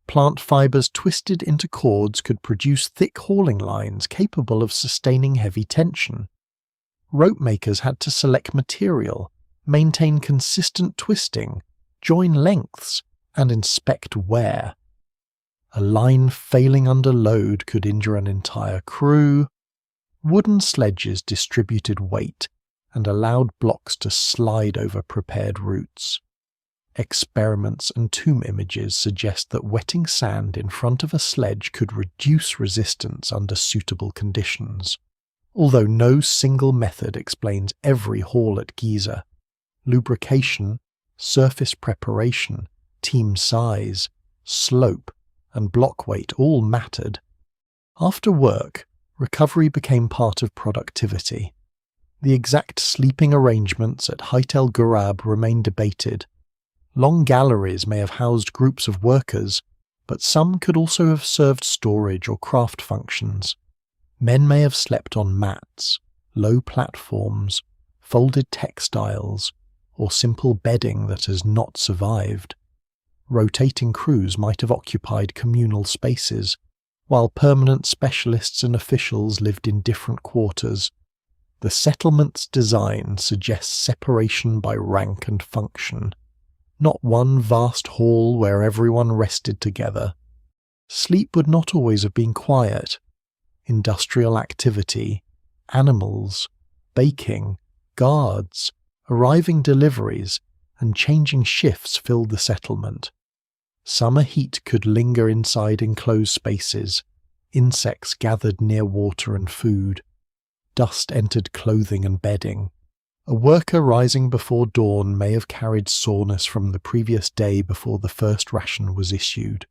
[SPEAKER 1] Plant fibers twisted into cords could produce thick hauling lines capable of sustaining heavy tension. Rope makers had to select material, maintain consistent twisting, join lengths, and inspect wear. A line failing under load could injure an entire crew. Wooden sledges distributed weight and allowed blocks to slide over prepared routes. Experiments and tomb images suggest that wetting sand in front of a sledge could reduce resistance under suitable conditions. Although no single method explains every haul at Giza, lubrication, surface preparation, team size, slope, and block weight all mattered. After work, recovery became part of productivity. The exact sleeping arrangements at Heit el-Ghurab remain debated. Long galleries may have housed groups of workers, but some could also have served storage or craft functions. Men may have slept on mats, low platforms, folded textiles, or simple bedding that has not survived. Rotating crews might have occupied communal spaces, while permanent specialists and officials lived in different quarters. The settlement's design suggests separation by rank and function, not one vast hall where everyone rested together. Sleep would not always have been quiet. Industrial activity, animals, baking, guards, arriving deliveries, and changing shifts filled the settlement. Summer heat could linger inside enclosed spaces. Insects gathered near water and food. Dust entered clothing and bedding. A worker rising before dawn may have carried soreness from the previous day before the first ration was issued.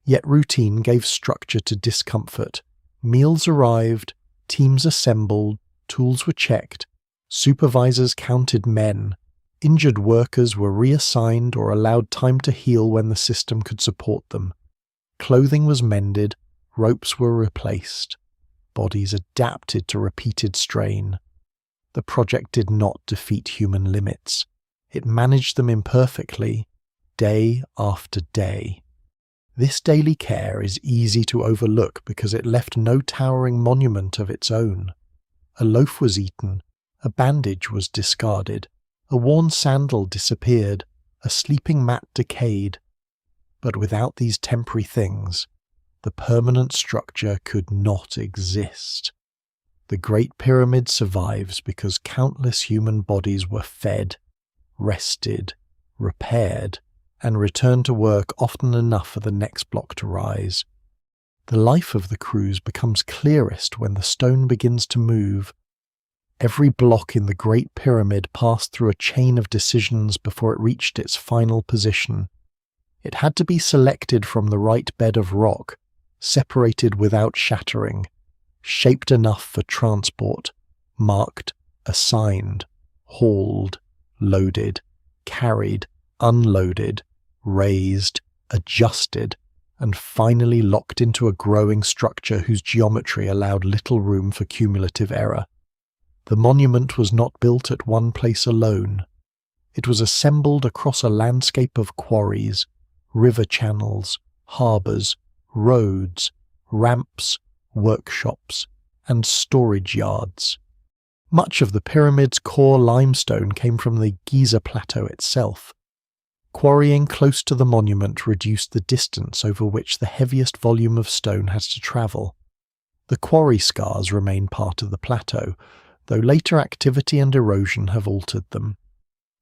[SPEAKER 1] Yet routine gave structure to discomfort. Meals arrived, teams assembled, tools were checked, supervisors counted men, injured workers were reassigned or allowed time to heal when the system could support them. Clothing was mended, ropes were replaced. Bodies adapted to repeated strain. The project did not defeat human limits. It managed them imperfectly, day after day. This daily care is easy to overlook because it left no towering monument of its own. A loaf was eaten, a bandage was discarded, a worn sandal disappeared, a sleeping mat decayed. But without these temporary things, the permanent structure could not exist. The Great Pyramid survives because countless human bodies were fed, rested, repaired, and returned to work often enough for the next block to rise. The life of the crews becomes clearest when the stone begins to move. Every block in the Great Pyramid passed through a chain of decisions before it reached its final position. It had to be selected from the right bed of rock, separated without shattering, shaped enough for transport, marked, assigned, hauled, loaded, carried, unloaded, raised, adjusted, and finally locked into a growing structure whose geometry allowed little room for cumulative error. The monument was not built at one place alone. It was assembled across a landscape of quarries, river channels, harbours, roads, ramps, workshops, and storage yards. Much of the pyramid's core limestone came from the Giza plateau itself. Quarrying close to the monument reduced the distance over which the heaviest volume of stone has to travel. The quarry scars remain part of the plateau, though later activity and erosion have altered them.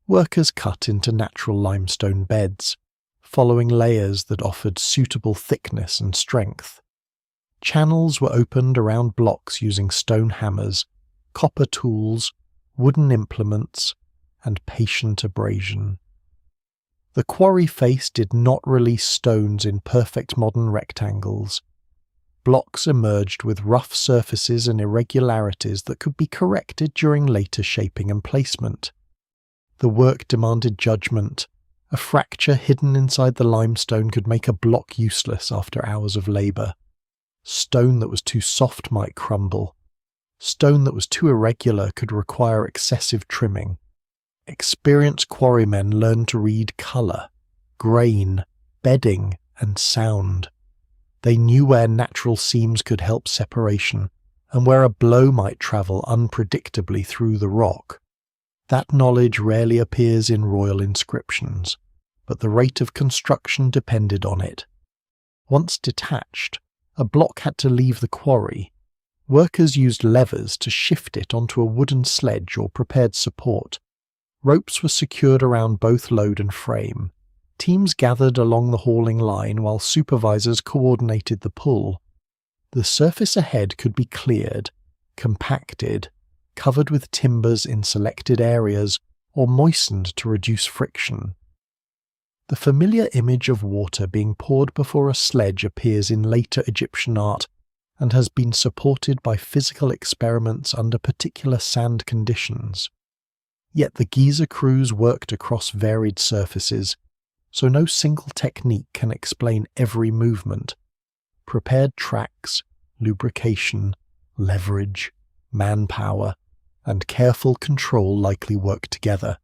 [SPEAKER 1] Workers cut into natural limestone beds, following layers that offered suitable thickness and strength. Channels were opened around blocks using stone hammers, copper tools, wooden implements, and patient abrasion. The quarry face did not release stones in perfect modern rectangles. Blocks emerged with rough surfaces and irregularities that could be corrected during later shaping and placement. The work demanded judgment. A fracture hidden inside the limestone could make a block useless after hours of labour. Stone that was too soft might crumble. Stone that was too irregular could require excessive trimming. Experienced quarrymen learned to read colour, grain, bedding, and sound. They knew where natural seams could help separation, and where a blow might travel unpredictably through the rock. That knowledge rarely appears in royal inscriptions, but the rate of construction depended on it. Once detached, a block had to leave the quarry. Workers used levers to shift it onto a wooden sledge or prepared support. Ropes were secured around both load and frame. Teams gathered along the hauling line while supervisors coordinated the pull. The surface ahead could be cleared, compacted, covered with timbers in selected areas, or moistened to reduce friction. The familiar image of water being poured before a sledge appears in later Egyptian art and has been supported by physical experiments under particular sand conditions. Yet the Giza crews worked across varied surfaces, so no single technique can explain every movement. Prepared tracks, lubrication, leverage, manpower, and careful control likely work together.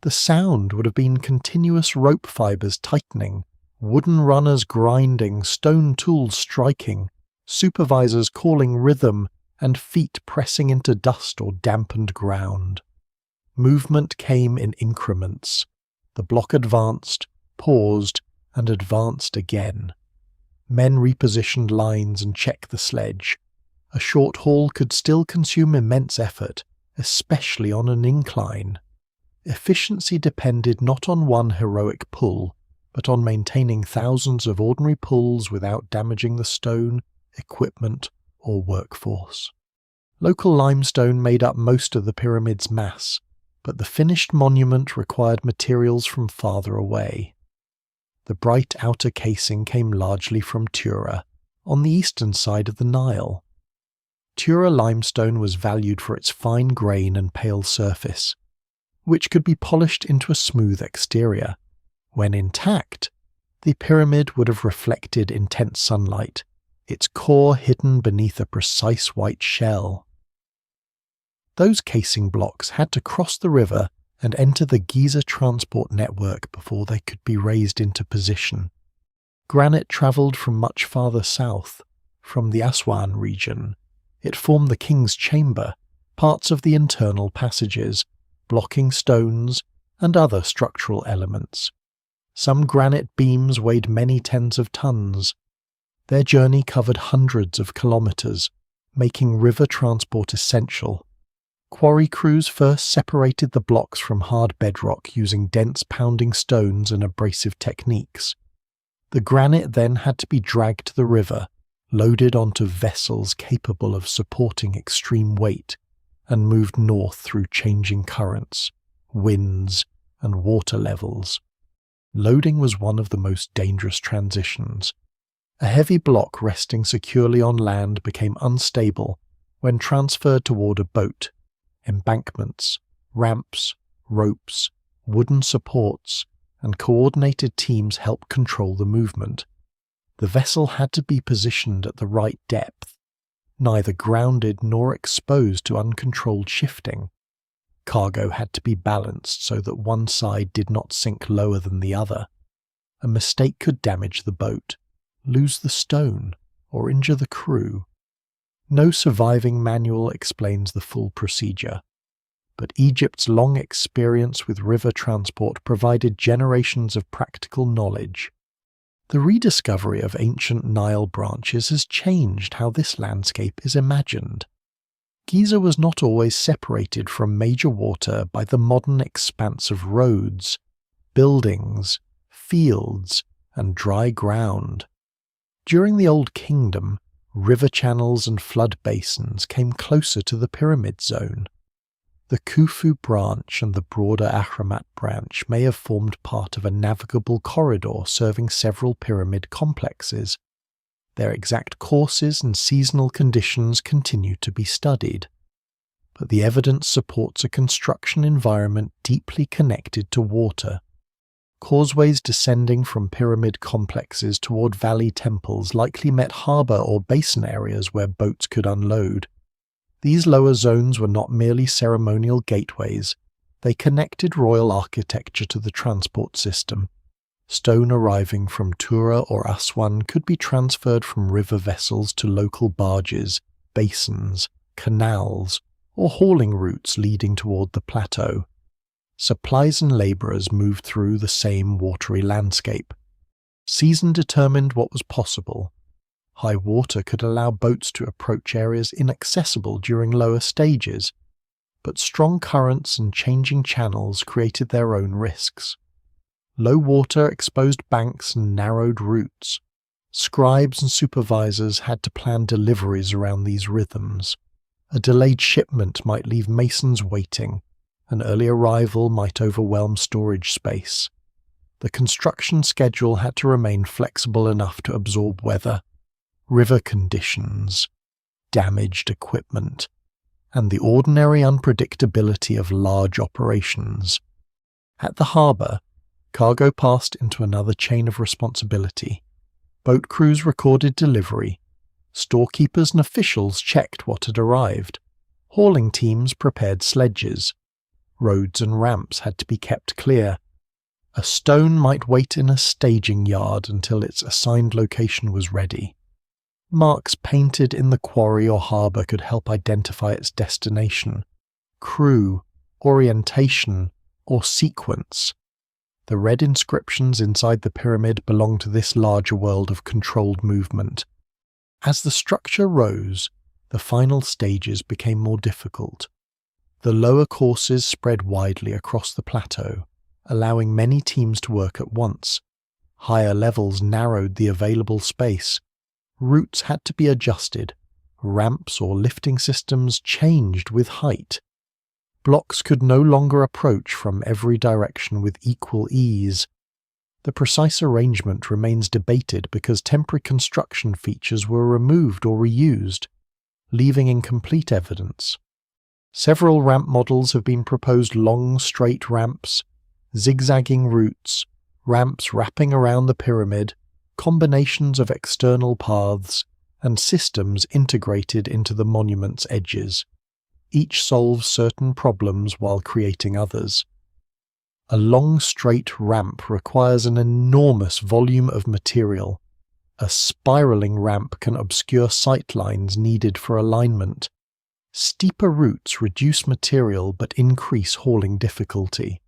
[SPEAKER 1] The sound would have been continuous rope fibers tightening, wooden runners grinding, stone tools striking, supervisors calling rhythm, and feet pressing into dust or dampened ground. Movement came in increments. The block advanced, paused, and advanced again. Men repositioned lines and checked the sledge. A short haul could still consume immense effort, especially on an incline. Efficiency depended not on one heroic pull, but on maintaining thousands of ordinary pulls without damaging the stone, equipment, or workforce. Local limestone made up most of the pyramid's mass, but the finished monument required materials from farther away. The bright outer casing came largely from Tura, on the eastern side of the Nile. Tura limestone was valued for its fine grain and pale surface, which could be polished into a smooth exterior. When intact, the pyramid would have reflected intense sunlight, its core hidden beneath a precise white shell. Those casing blocks had to cross the river and enter the Giza transport network before they could be raised into position. Granite travelled from much farther south, from the Aswan region. It formed the king's chamber, parts of the internal passages, blocking stones, and other structural elements. Some granite beams weighed many tens of tons. Their journey covered hundreds of kilometres, making river transport essential. Quarry crews first separated the blocks from hard bedrock using dense pounding stones and abrasive techniques. The granite then had to be dragged to the river, loaded onto vessels capable of supporting extreme weight, and moved north through changing currents, winds, and water levels. Loading was one of the most dangerous transitions. A heavy block resting securely on land became unstable when transferred toward a boat. Embankments, ramps, ropes, wooden supports, and coordinated teams helped control the movement. The vessel had to be positioned at the right depth, neither grounded nor exposed to uncontrolled shifting. Cargo had to be balanced so that one side did not sink lower than the other. A mistake could damage the boat, lose the stone, or injure the crew. No surviving manual explains the full procedure, but Egypt's long experience with river transport provided generations of practical knowledge. The rediscovery of ancient Nile branches has changed how this landscape is imagined. Giza was not always separated from major water by the modern expanse of roads, buildings, fields, and dry ground. During the Old Kingdom, river channels and flood basins came closer to the pyramid zone. The Khufu branch and the broader Ahramat branch may have formed part of a navigable corridor serving several pyramid complexes. Their exact courses and seasonal conditions continue to be studied, but the evidence supports a construction environment deeply connected to water. Causeways descending from pyramid complexes toward valley temples likely met harbour or basin areas where boats could unload. These lower zones were not merely ceremonial gateways, they connected royal architecture to the transport system. Stone arriving from Tura or Aswan could be transferred from river vessels to local barges, basins, canals, or hauling routes leading toward the plateau. Supplies and labourers moved through the same watery landscape. Season determined what was possible. High water could allow boats to approach areas inaccessible during lower stages, but strong currents and changing channels created their own risks. Low water exposed banks and narrowed routes. Scribes and supervisors had to plan deliveries around these rhythms. A delayed shipment might leave masons waiting. An early arrival might overwhelm storage space. The construction schedule had to remain flexible enough to absorb weather, river conditions, damaged equipment, and the ordinary unpredictability of large operations. At the harbour, cargo passed into another chain of responsibility. Boat crews recorded delivery. Storekeepers and officials checked what had arrived. Hauling teams prepared sledges. Roads and ramps had to be kept clear. A stone might wait in a staging yard until its assigned location was ready. Marks painted in the quarry or harbour could help identify its destination, crew, orientation, or sequence. The red inscriptions inside the pyramid belonged to this larger world of controlled movement. As the structure rose, the final stages became more difficult. The lower courses spread widely across the plateau, allowing many teams to work at once. Higher levels narrowed the available space. Routes had to be adjusted. Ramps or lifting systems changed with height. Blocks could no longer approach from every direction with equal ease. The precise arrangement remains debated because temporary construction features were removed or reused, leaving incomplete evidence. Several ramp models have been proposed: long, straight ramps, zigzagging routes, ramps wrapping around the pyramid, combinations of external paths, and systems integrated into the monument's edges. Each solves certain problems while creating others. A long straight ramp requires an enormous volume of material. A spiraling ramp can obscure sight lines needed for alignment. Steeper routes reduce material but increase hauling difficulty.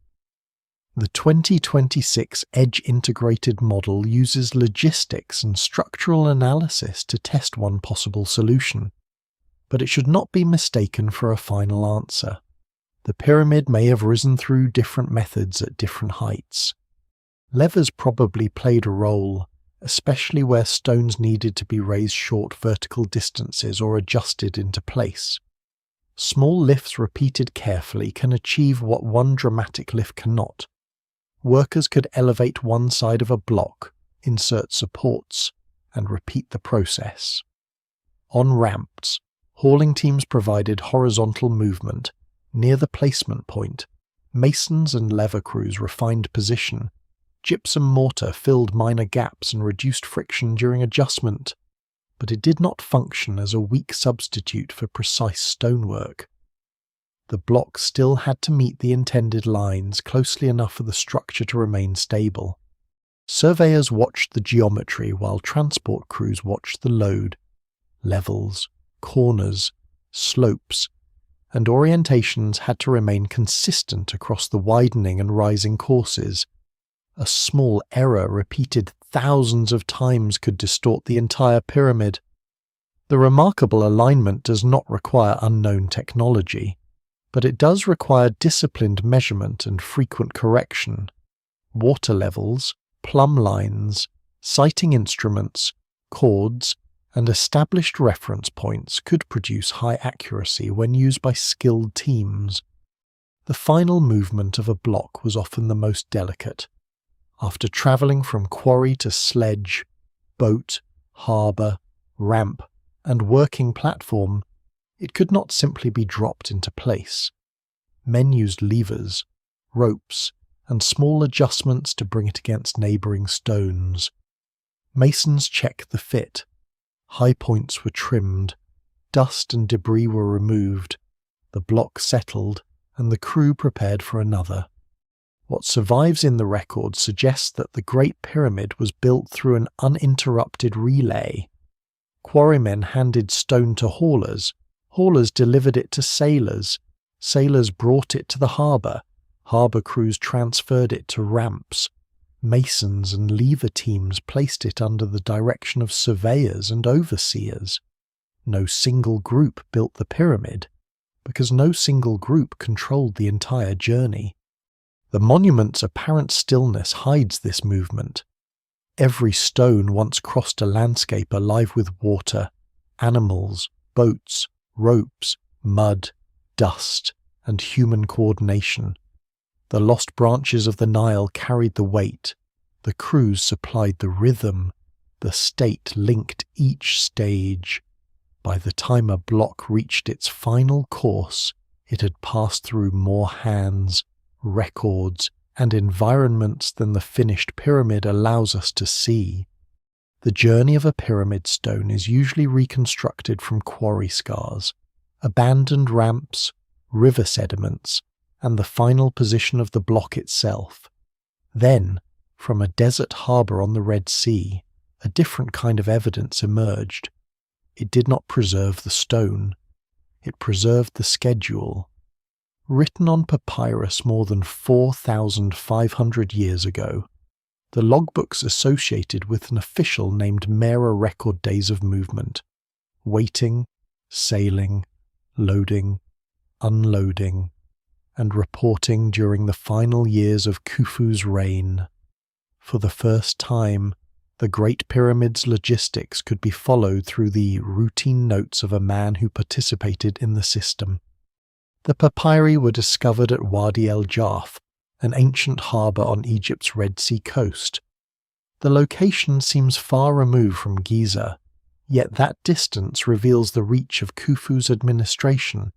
[SPEAKER 1] The 2026 edge-integrated model uses logistics and structural analysis to test one possible solution, but it should not be mistaken for a final answer. The pyramid may have risen through different methods at different heights. Levers probably played a role, especially where stones needed to be raised short vertical distances or adjusted into place. Small lifts repeated carefully can achieve what one dramatic lift cannot. Workers could elevate one side of a block, insert supports, and repeat the process. On ramps, hauling teams provided horizontal movement. Near the placement point, masons and lever crews refined position. Gypsum mortar filled minor gaps and reduced friction during adjustment, but it did not function as a weak substitute for precise stonework. The block still had to meet the intended lines closely enough for the structure to remain stable. Surveyors watched the geometry while transport crews watched the load. Levels, corners, slopes, and orientations had to remain consistent across the widening and rising courses. A small error repeated thousands of times could distort the entire pyramid. The remarkable alignment does not require unknown technology, but it does require disciplined measurement and frequent correction. Water levels, plumb lines, sighting instruments, chords, and established reference points could produce high accuracy when used by skilled teams. The final movement of a block was often the most delicate. After travelling from quarry to sledge, boat, harbour, ramp, and working platform, it could not simply be dropped into place. Men used levers, ropes, and small adjustments to bring it against neighbouring stones. Masons checked the fit. High points were trimmed, dust and debris were removed, the block settled, and the crew prepared for another. What survives in the record suggests that the Great Pyramid was built through an uninterrupted relay. Quarrymen handed stone to haulers, haulers delivered it to sailors, sailors brought it to the harbour, harbour crews transferred it to ramps, masons and lever teams placed it under the direction of surveyors and overseers. No single group built the pyramid, because no single group controlled the entire journey. The monument's apparent stillness hides this movement. Every stone once crossed a landscape alive with water, animals, boats, ropes, mud, dust, and human coordination. The lost branches of the Nile carried the weight, the crews supplied the rhythm, the state linked each stage. By the time a block reached its final course, it had passed through more hands, records, and environments than the finished pyramid allows us to see. The journey of a pyramid stone is usually reconstructed from quarry scars, abandoned ramps, river sediments, and the final position of the block itself. Then, from a desert harbour on the Red Sea, a different kind of evidence emerged. It did not preserve the stone, it preserved the schedule. Written on papyrus more than 4,500 years ago, the logbooks associated with an official named Mera record days of movement, waiting, sailing, loading, unloading, and reporting during the final years of Khufu's reign. For the first time, the Great Pyramid's logistics could be followed through the routine notes of a man who participated in the system. The papyri were discovered at Wadi el-Jarf, an ancient harbour on Egypt's Red Sea coast. The location seems far removed from Giza, yet that distance reveals the reach of Khufu's administration.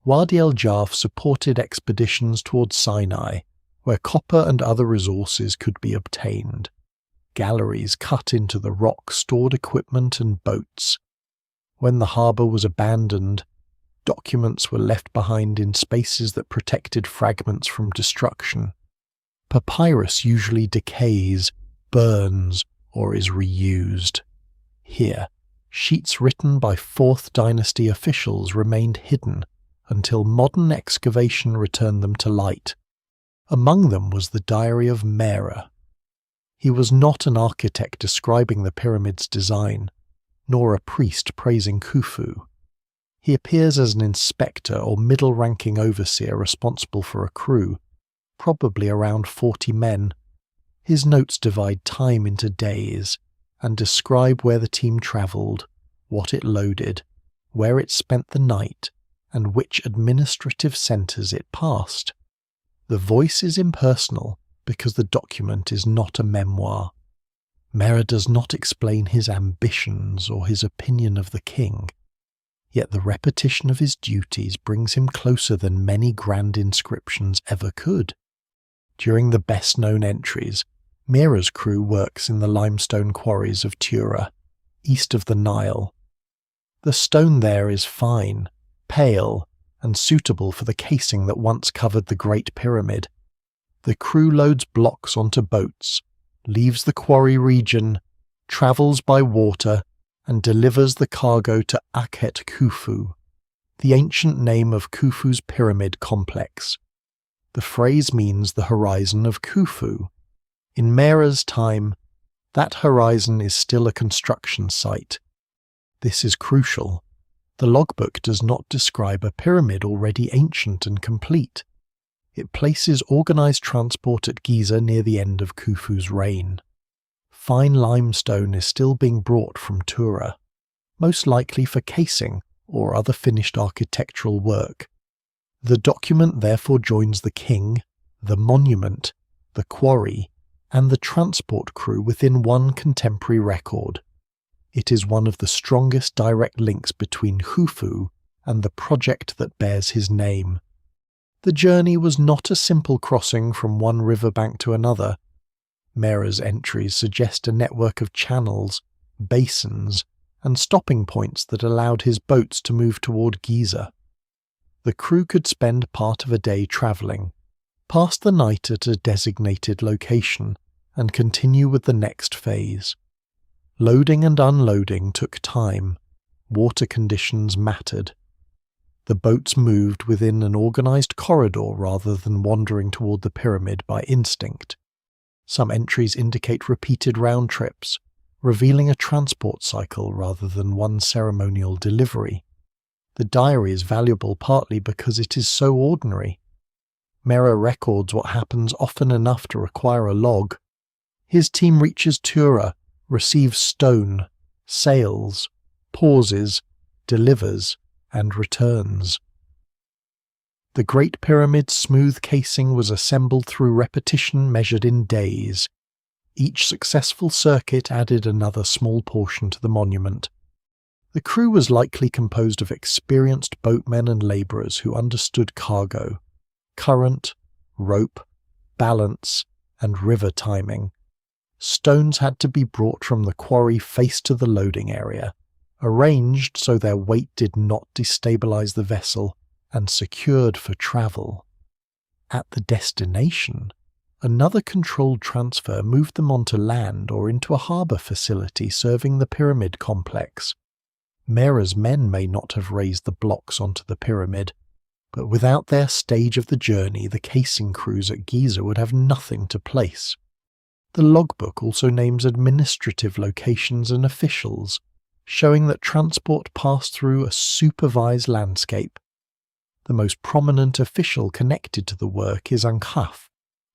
[SPEAKER 1] Wadi el-Jarf supported expeditions towards Sinai, where copper and other resources could be obtained. Galleries cut into the rock stored equipment and boats. When the harbour was abandoned, documents were left behind in spaces that protected fragments from destruction. Papyrus usually decays, burns, or is reused. Here, sheets written by 4th Dynasty officials remained hidden until modern excavation returned them to light. Among them was the diary of Mera. He was not an architect describing the pyramid's design, nor a priest praising Khufu. He appears as an inspector or middle-ranking overseer responsible for a crew, probably around 40 men. His notes divide time into days and describe where the team travelled, what it loaded, where it spent the night, and which administrative centres it passed. The voice is impersonal because the document is not a memoir. Mera does not explain his ambitions or his opinion of the king, yet the repetition of his duties brings him closer than many grand inscriptions ever could. During the best-known entries, Mera's crew works in the limestone quarries of Tura, east of the Nile. The stone there is fine, pale, and suitable for the casing that once covered the Great Pyramid. The crew loads blocks onto boats, leaves the quarry region, travels by water, and delivers the cargo to Heit Khufu, the ancient name of Khufu's pyramid complex. The phrase means the horizon of Khufu. In Mera's time, that horizon is still a construction site. This is crucial. The logbook does not describe a pyramid already ancient and complete. It places organised transport at Giza near the end of Khufu's reign. Fine limestone is still being brought from Tura, most likely for casing or other finished architectural work. The document therefore joins the king, the monument, the quarry, and the transport crew within one contemporary record. It is one of the strongest direct links between Khufu and the project that bears his name. The journey was not a simple crossing from one riverbank to another. Mera's entries suggest a network of channels, basins, and stopping points that allowed his boats to move toward Giza. The crew could spend part of a day travelling, pass the night at a designated location, and continue with the next phase. Loading and unloading took time. Water conditions mattered. The boats moved within an organized corridor rather than wandering toward the pyramid by instinct. Some entries indicate repeated round trips, revealing a transport cycle rather than one ceremonial delivery. The diary is valuable partly because it is so ordinary. Mera records what happens often enough to require a log. His team reaches Tura, receives stone, sails, pauses, delivers, and returns. The Great Pyramid's smooth casing was assembled through repetition measured in days. Each successful circuit added another small portion to the monument. The crew was likely composed of experienced boatmen and labourers who understood cargo, current, rope, balance, and river timing. Stones had to be brought from the quarry face to the loading area, arranged so their weight did not destabilize the vessel, and secured for travel. At the destination, another controlled transfer moved them onto land or into a harbour facility serving the pyramid complex. Mera's men may not have raised the blocks onto the pyramid, but without their stage of the journey, the casing crews at Giza would have nothing to place. The logbook also names administrative locations and officials, showing that transport passed through a supervised landscape. The most prominent official connected to the work is Khuf,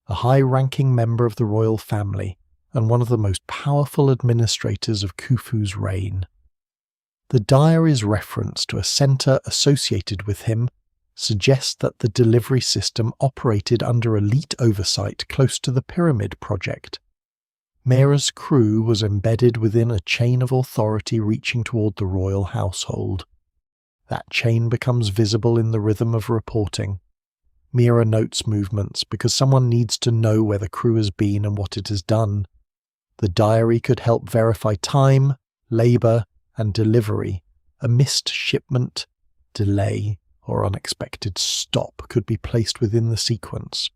[SPEAKER 1] a high-ranking member of the royal family and one of the most powerful administrators of Khufu's reign. The diary's reference to a centre associated with him suggests that the delivery system operated under elite oversight close to the pyramid project. Mera's crew was embedded within a chain of authority reaching toward the royal household. That chain becomes visible in the rhythm of reporting. Mera notes movements because someone needs to know where the crew has been and what it has done. The diary could help verify time, labour, and delivery. A missed shipment, delay, or unexpected stop could be placed within the sequence.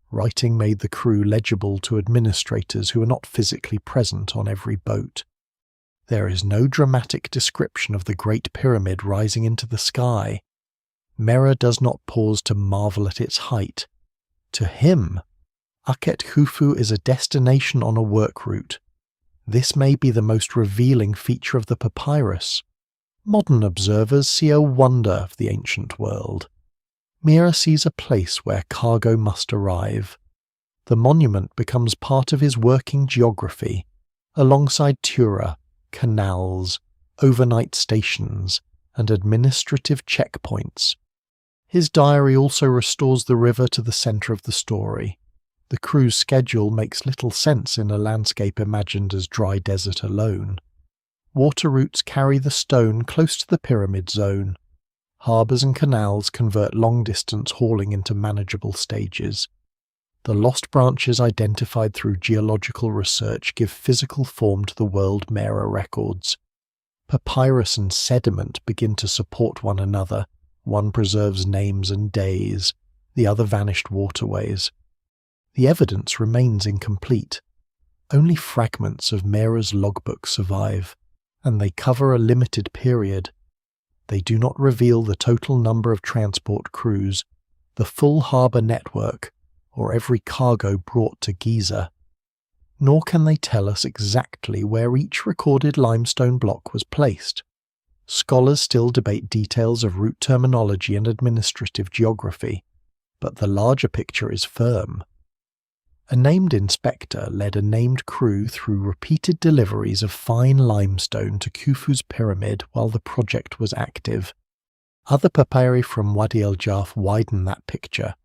[SPEAKER 1] Writing made the crew legible to administrators who are not physically present on every boat. There is no dramatic description of the Great Pyramid rising into the sky. Mera does not pause to marvel at its height. To him, Khufu is a destination on a work route. This may be the most revealing feature of the papyrus. Modern observers see a wonder of the ancient world. Mera sees a place where cargo must arrive. The monument becomes part of his working geography, alongside Tura, canals, overnight stations, and administrative checkpoints. His diary also restores the river to the centre of the story. The crew's schedule makes little sense in a landscape imagined as dry desert alone. Water routes carry the stone close to the pyramid zone. Harbours and canals convert long-distance hauling into manageable stages. The lost branches identified through geological research give physical form to the world Mera records. Papyrus and sediment begin to support one another. One preserves names and days, the other vanished waterways. The evidence remains incomplete. Only fragments of Mera's logbook survive, and they cover a limited period. They do not reveal the total number of transport crews, the full harbour network, or every cargo brought to Giza. Nor can they tell us exactly where each recorded limestone block was placed. Scholars still debate details of route terminology and administrative geography, but the larger picture is firm. A named inspector led a named crew through repeated deliveries of fine limestone to Khufu's pyramid while the project was active. Other papyri from Wadi el-Jarf widen that picture.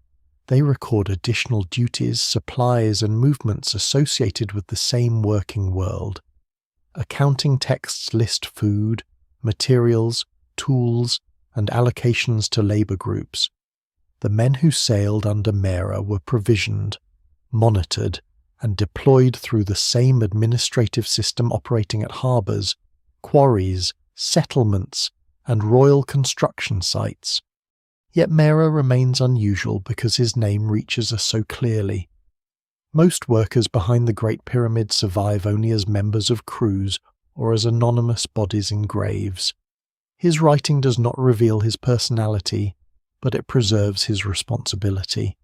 [SPEAKER 1] They record additional duties, supplies, and movements associated with the same working world. Accounting texts list food, materials, tools, and allocations to labour groups. The men who sailed under Mera were provisioned, monitored, and deployed through the same administrative system operating at harbours, quarries, settlements, and royal construction sites. Yet Mera remains unusual because his name reaches us so clearly. Most workers behind the Great Pyramid survive only as members of crews or as anonymous bodies in graves. His writing does not reveal his personality, but it preserves his responsibility.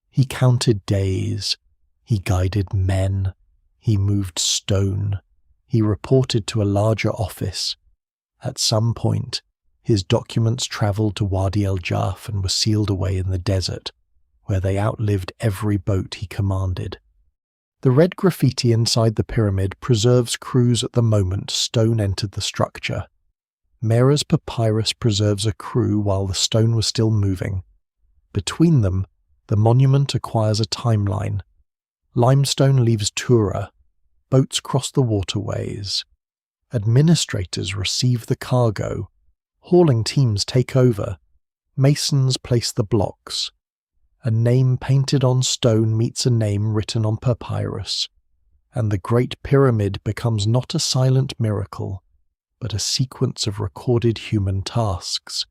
[SPEAKER 1] He counted days, he guided men, he moved stone, he reported to a larger office. At some point, his documents travelled to Wadi el-Jarf and were sealed away in the desert, where they outlived every boat he commanded. The red graffiti inside the pyramid preserves crews at the moment stone entered the structure. Mera's papyrus preserves a crew while the stone was still moving. Between them, the monument acquires a timeline. Limestone leaves Tura. Boats cross the waterways. Administrators receive the cargo. Hauling teams take over. Masons place the blocks. A name painted on stone meets a name written on papyrus, and the Great Pyramid becomes not a silent miracle, but a sequence of recorded human tasks.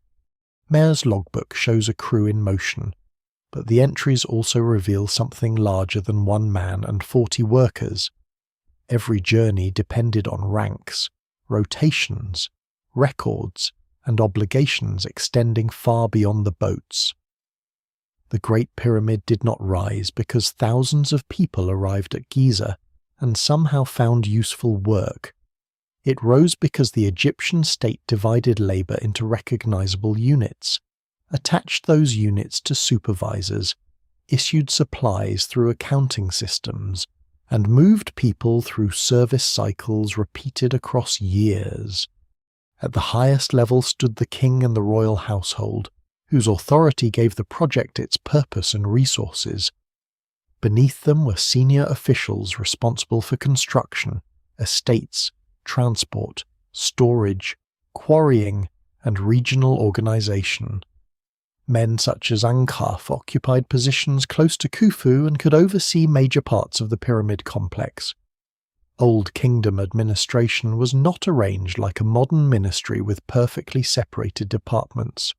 [SPEAKER 1] Mera's logbook shows a crew in motion, but the entries also reveal something larger than one man and 40 workers. Every journey depended on ranks, rotations, records, and obligations extending far beyond the boats. The Great Pyramid did not rise because thousands of people arrived at Giza and somehow found useful work. It rose because the Egyptian state divided labour into recognizable units, attached those units to supervisors, issued supplies through accounting systems, and moved people through service cycles repeated across years. At the highest level stood the king and the royal household, whose authority gave the project its purpose and resources. Beneath them were senior officials responsible for construction, estates, transport, storage, quarrying, and regional organization. Men such as Ankaf occupied positions close to Khufu and could oversee major parts of the pyramid complex. Old Kingdom administration was not arranged like a modern ministry with perfectly separated departments.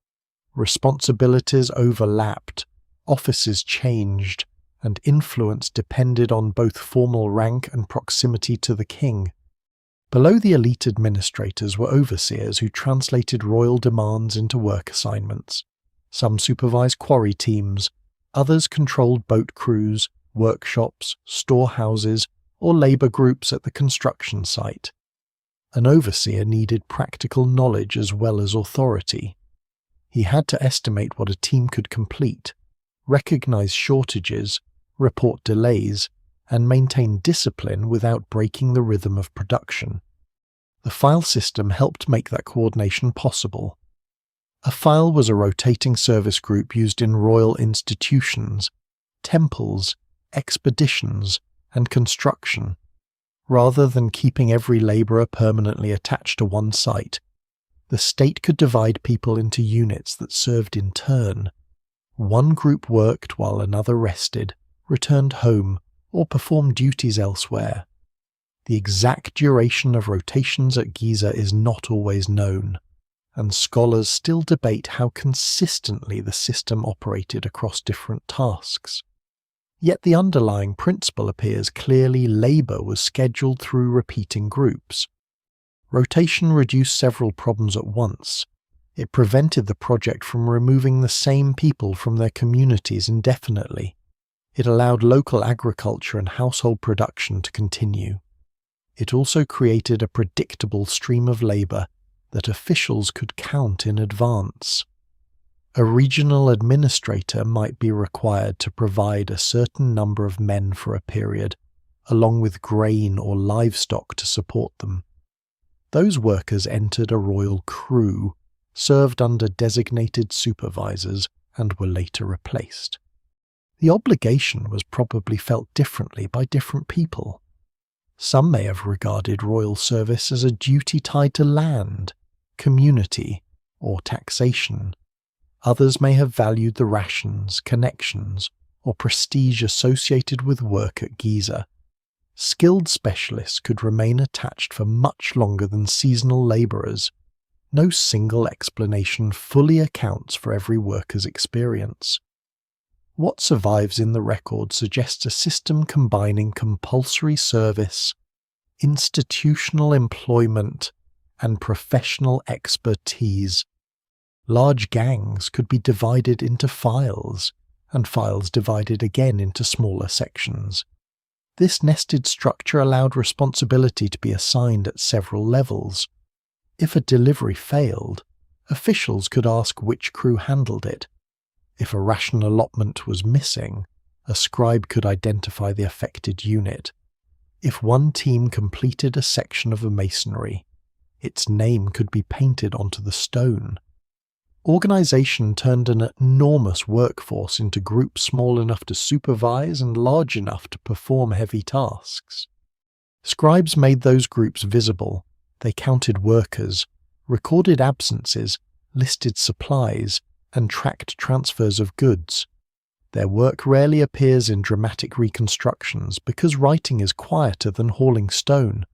[SPEAKER 1] Responsibilities overlapped, offices changed, and influence depended on both formal rank and proximity to the king. Below the elite administrators were overseers who translated royal demands into work assignments. Some supervised quarry teams, others controlled boat crews, workshops, storehouses, or labour groups at the construction site. An overseer needed practical knowledge as well as authority. He had to estimate what a team could complete, recognise shortages, report delays, and maintain discipline without breaking the rhythm of production. The file system helped make that coordination possible. A file was a rotating service group used in royal institutions, temples, expeditions, and construction. Rather than keeping every labourer permanently attached to one site, the state could divide people into units that served in turn. One group worked while another rested, returned home, or performed duties elsewhere. The exact duration of rotations at Giza is not always known, and scholars still debate how consistently the system operated across different tasks. Yet the underlying principle appears clearly: labour was scheduled through repeating groups. Rotation reduced several problems at once. It prevented the project from removing the same people from their communities indefinitely. It allowed local agriculture and household production to continue. It also created a predictable stream of labour that officials could count in advance. A regional administrator might be required to provide a certain number of men for a period, along with grain or livestock to support them. Those workers entered a royal crew, served under designated supervisors, and were later replaced. The obligation was probably felt differently by different people. Some may have regarded royal service as a duty tied to land, community, or taxation. Others may have valued the rations, connections, or prestige associated with work at Giza. Skilled specialists could remain attached for much longer than seasonal labourers. no single explanation fully accounts for every worker's experience. What survives in the record suggests a system combining compulsory service, institutional employment, and professional expertise. Large gangs could be divided into files, and files divided again into smaller sections. This nested structure allowed responsibility to be assigned at several levels. If a delivery failed, officials could ask which crew handled it. If a ration allotment was missing, a scribe could identify the affected unit. If one team completed a section of a masonry, its name could be painted onto the stone. Organization turned an enormous workforce into groups small enough to supervise and large enough to perform heavy tasks. Scribes made those groups visible. They counted workers, recorded absences, listed supplies, and tracked transfers of goods. Their work rarely appears in dramatic reconstructions because writing is quieter than hauling stone.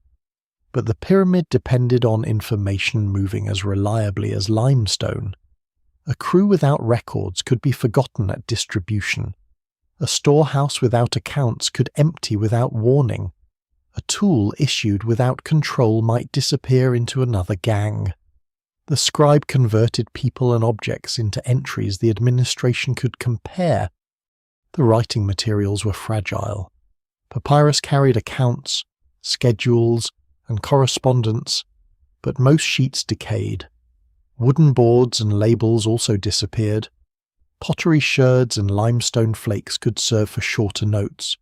[SPEAKER 1] But the pyramid depended on information moving as reliably as limestone. A crew without records could be forgotten at distribution. A storehouse without accounts could empty without warning. A tool issued without control might disappear into another gang. The scribe converted people and objects into entries the administration could compare. The writing materials were fragile. Papyrus carried accounts, schedules, and correspondence, but most sheets decayed. Wooden boards and labels also disappeared. Pottery sherds and limestone flakes could serve for shorter notes.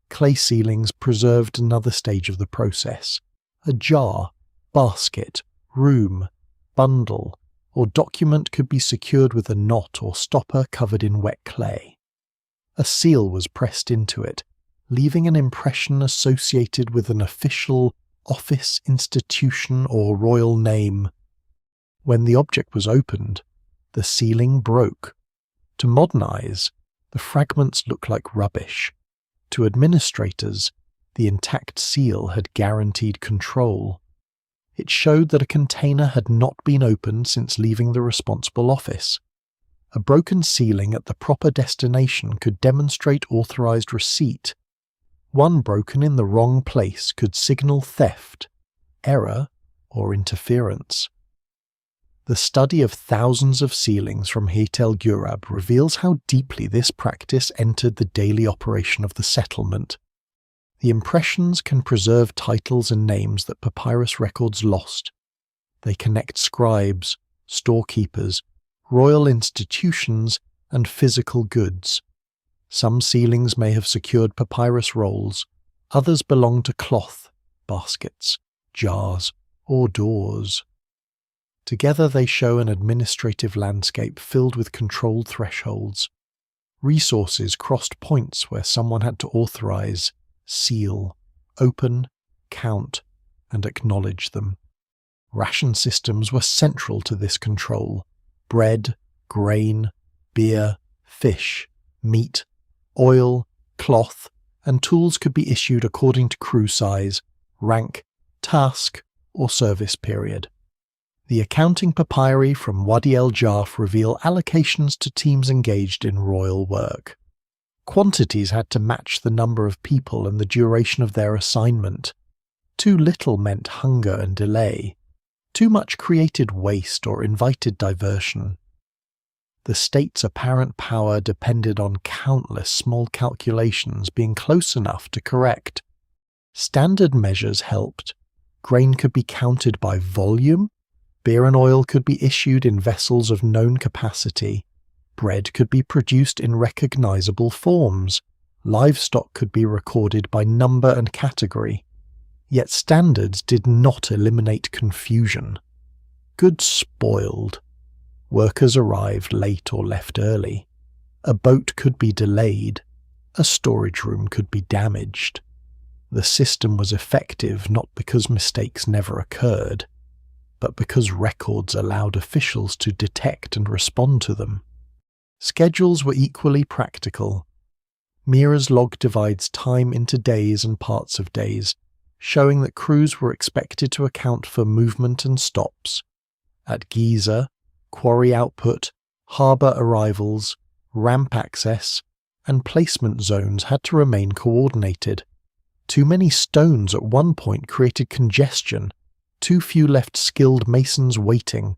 [SPEAKER 1] Clay sealings preserved another stage of the process. A jar, basket, room, bundle, or document could be secured with a knot or stopper covered in wet clay. A seal was pressed into it, leaving an impression associated with an official office, institution, or royal name. When the object was opened, the sealing broke. To modernize, the fragments looked like rubbish. To administrators, the intact seal had guaranteed control. It showed that a container had not been opened since leaving the responsible office. A broken sealing at the proper destination could demonstrate authorized receipt. One broken in the wrong place could signal theft, error, or interference. The study of thousands of sealings from Heit el-Ghurab reveals how deeply this practice entered the daily operation of the settlement. The impressions can preserve titles and names that papyrus records lost. They connect scribes, storekeepers, royal institutions, and physical goods. Some sealings may have secured papyrus rolls, others belong to cloth, baskets, jars, or doors. Together they show an administrative landscape filled with controlled thresholds. Resources crossed points where someone had to authorize, seal, open, count, and acknowledge them. Ration systems were central to this control. Bread, grain, beer, fish, meat, oil, cloth, and tools could be issued according to crew size, rank, task, or service period. The accounting papyri from Wadi el-Jarf reveal allocations to teams engaged in royal work. Quantities had to match the number of people and the duration of their assignment. Too little meant hunger and delay. Too much created waste or invited diversion. The state's apparent power depended on countless small calculations being close enough to correct. Standard measures helped. Grain could be counted by volume. Beer and oil could be issued in vessels of known capacity. Bread could be produced in recognizable forms. Livestock could be recorded by number and category. Yet standards did not eliminate confusion. Goods spoiled. Workers arrived late or left early. A boat could be delayed. A storage room could be damaged. The system was effective not because mistakes never occurred, but because records allowed officials to detect and respond to them. Schedules were equally practical. Mira's log divides time into days and parts of days, showing that crews were expected to account for movement and stops. At Giza, quarry output, harbour arrivals, ramp access, and placement zones had to remain coordinated. Too many stones at one point created congestion, too few left skilled masons waiting.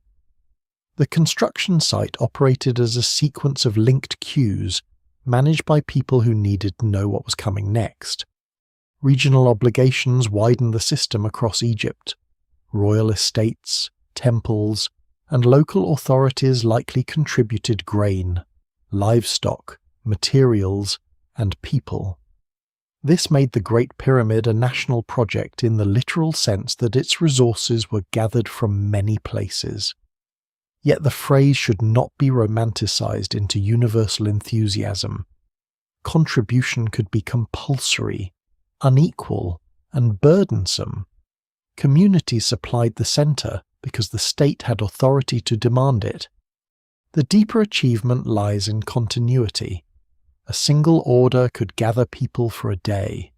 [SPEAKER 1] The construction site operated as a sequence of linked queues, managed by people who needed to know what was coming next. Regional obligations widened the system across Egypt. Royal estates, temples, and local authorities likely contributed grain, livestock, materials, and people. This made the Great Pyramid a national project in the literal sense that its resources were gathered from many places. Yet the phrase should not be romanticized into universal enthusiasm. Contribution could be compulsory, unequal, and burdensome. Communities supplied the center because the state had authority to demand it. The deeper achievement lies in continuity. A single order could gather people for a day.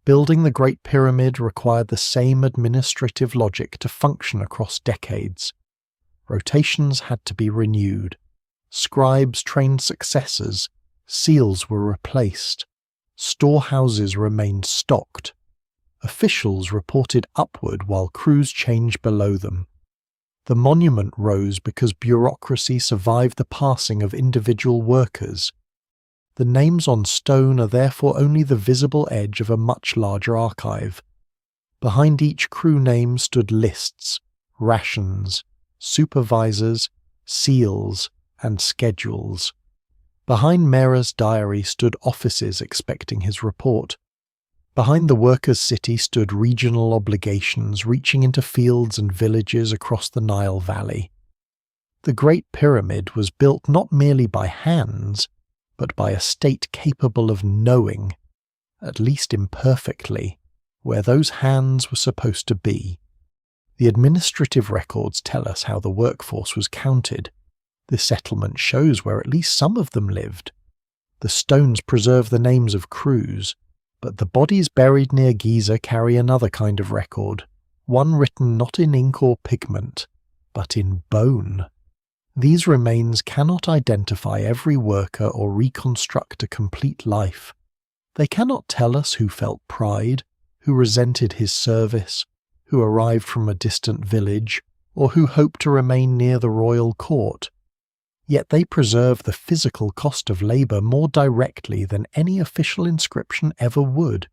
[SPEAKER 1] Building the Great Pyramid required the same administrative logic to function across decades. Rotations had to be renewed. Scribes trained successors. Seals were replaced. Storehouses remained stocked. Officials reported upward while crews changed below them. The monument rose because bureaucracy survived the passing of individual workers. The names on stone are therefore only the visible edge of a much larger archive. Behind each crew name stood lists, rations, supervisors, seals, and schedules. Behind Mera's diary stood offices expecting his report. Behind the workers' city stood regional obligations reaching into fields and villages across the Nile Valley. The Great Pyramid was built not merely by hands, but by a state capable of knowing, at least imperfectly, where those hands were supposed to be. The administrative records tell us how the workforce was counted. The settlement shows where at least some of them lived. The stones preserve the names of crews, but the bodies buried near Giza carry another kind of record, one written not in ink or pigment, but in bone. These remains cannot identify every worker or reconstruct a complete life. They cannot tell us who felt pride, who resented his service, who arrived from a distant village, or who hoped to remain near the royal court. Yet they preserve the physical cost of labour more directly than any official inscription ever would.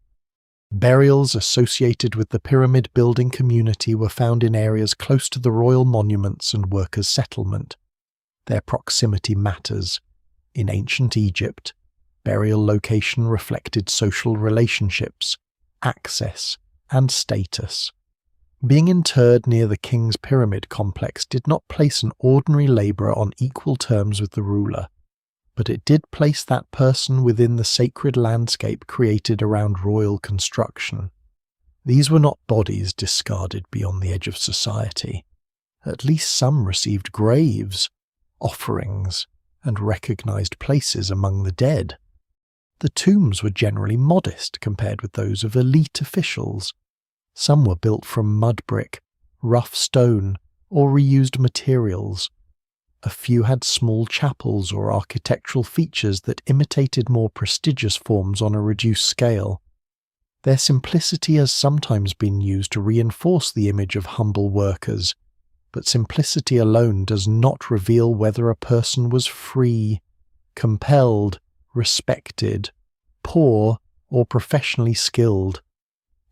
[SPEAKER 1] Burials associated with the pyramid-building community were found in areas close to the royal monuments and workers' settlement. Their proximity matters. In ancient Egypt, burial location reflected social relationships, access, and status. Being interred near the king's pyramid complex did not place an ordinary labourer on equal terms with the ruler, but it did place that person within the sacred landscape created around royal construction. These were not bodies discarded beyond the edge of society. At least some received graves, offerings, and recognised places among the dead. The tombs were generally modest compared with those of elite officials. Some were built from mud brick, rough stone, or reused materials. A few had small chapels or architectural features that imitated more prestigious forms on a reduced scale. Their simplicity has sometimes been used to reinforce the image of humble workers, but simplicity alone does not reveal whether a person was free, compelled, respected, poor, or professionally skilled.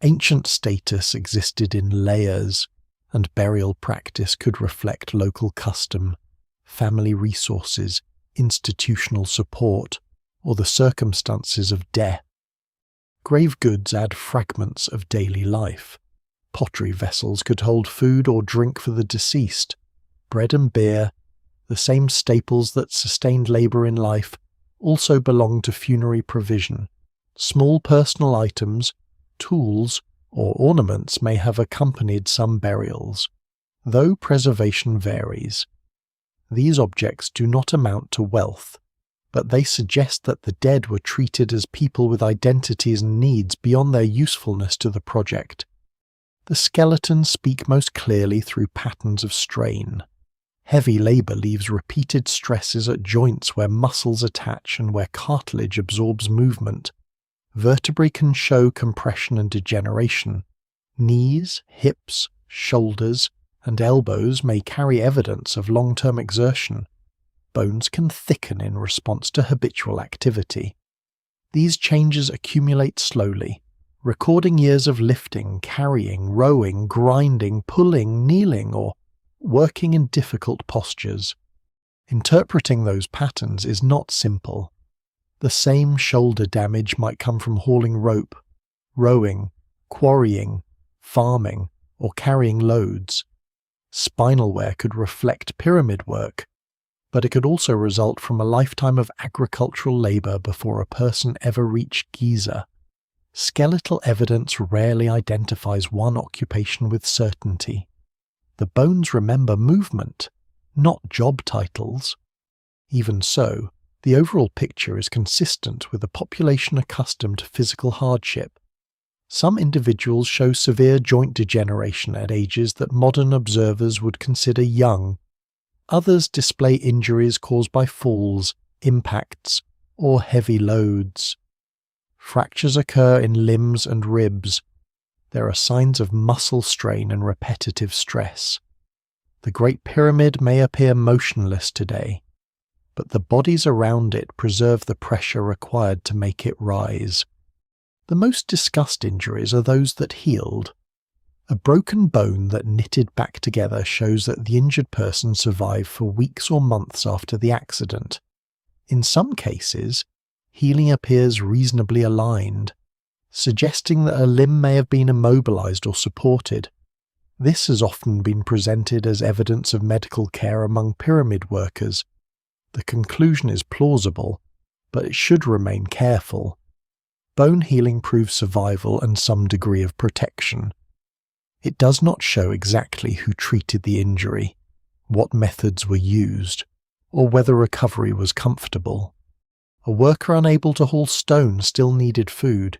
[SPEAKER 1] Ancient status existed in layers, and burial practice could reflect local custom, family resources, institutional support, or the circumstances of death. Grave goods add fragments of daily life. Pottery vessels could hold food or drink for the deceased. Bread and beer, the same staples that sustained labour in life, also belonged to funerary provision. Small personal items, tools, or ornaments may have accompanied some burials, though preservation varies. These objects do not amount to wealth, but they suggest that the dead were treated as people with identities and needs beyond their usefulness to the project. The skeletons speak most clearly through patterns of strain. Heavy labour leaves repeated stresses at joints where muscles attach and where cartilage absorbs movement. Vertebrae can show compression and degeneration. Knees, hips, shoulders, and elbows may carry evidence of long-term exertion. Bones can thicken in response to habitual activity. These changes accumulate slowly, recording years of lifting, carrying, rowing, grinding, pulling, kneeling, or working in difficult postures. Interpreting those patterns is not simple. The same shoulder damage might come from hauling rope, rowing, quarrying, farming, or carrying loads. Spinal wear could reflect pyramid work, but it could also result from a lifetime of agricultural labour before a person ever reached Giza. Skeletal evidence rarely identifies one occupation with certainty. The bones remember movement, not job titles. Even so, the overall picture is consistent with a population accustomed to physical hardship. Some individuals show severe joint degeneration at ages that modern observers would consider young. Others display injuries caused by falls, impacts, or heavy loads. Fractures occur in limbs and ribs. There are signs of muscle strain and repetitive stress. The Great Pyramid may appear motionless today, but the bodies around it preserve the pressure required to make it rise. The most discussed injuries are those that healed. A broken bone that knitted back together shows that the injured person survived for weeks or months after the accident. In some cases, healing appears reasonably aligned, suggesting that a limb may have been immobilized or supported. This has often been presented as evidence of medical care among pyramid workers. The conclusion is plausible, but it should remain careful. Bone healing proves survival and some degree of protection. It does not show exactly who treated the injury, what methods were used, or whether recovery was comfortable. A worker unable to haul stone still needed food.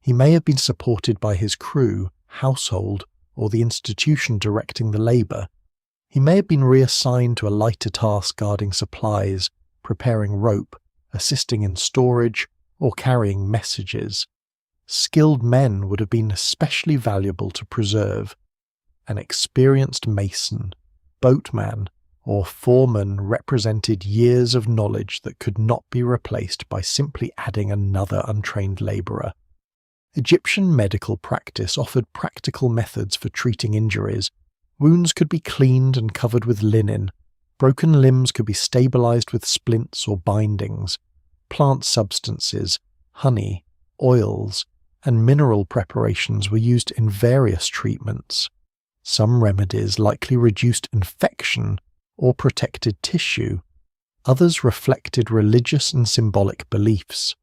[SPEAKER 1] He may have been supported by his crew, household, or the institution directing the labour. He may have been reassigned to a lighter task guarding supplies, preparing rope, assisting in storage, or carrying messages. Skilled men would have been especially valuable to preserve. An experienced mason, boatman, or foreman represented years of knowledge that could not be replaced by simply adding another untrained labourer. Egyptian medical practice offered practical methods for treating injuries. Wounds could be cleaned and covered with linen. Broken limbs could be stabilized with splints or bindings. Plant substances, honey, oils, and mineral preparations were used in various treatments. Some remedies likely reduced infection or protected tissue. Others reflected religious and symbolic beliefs.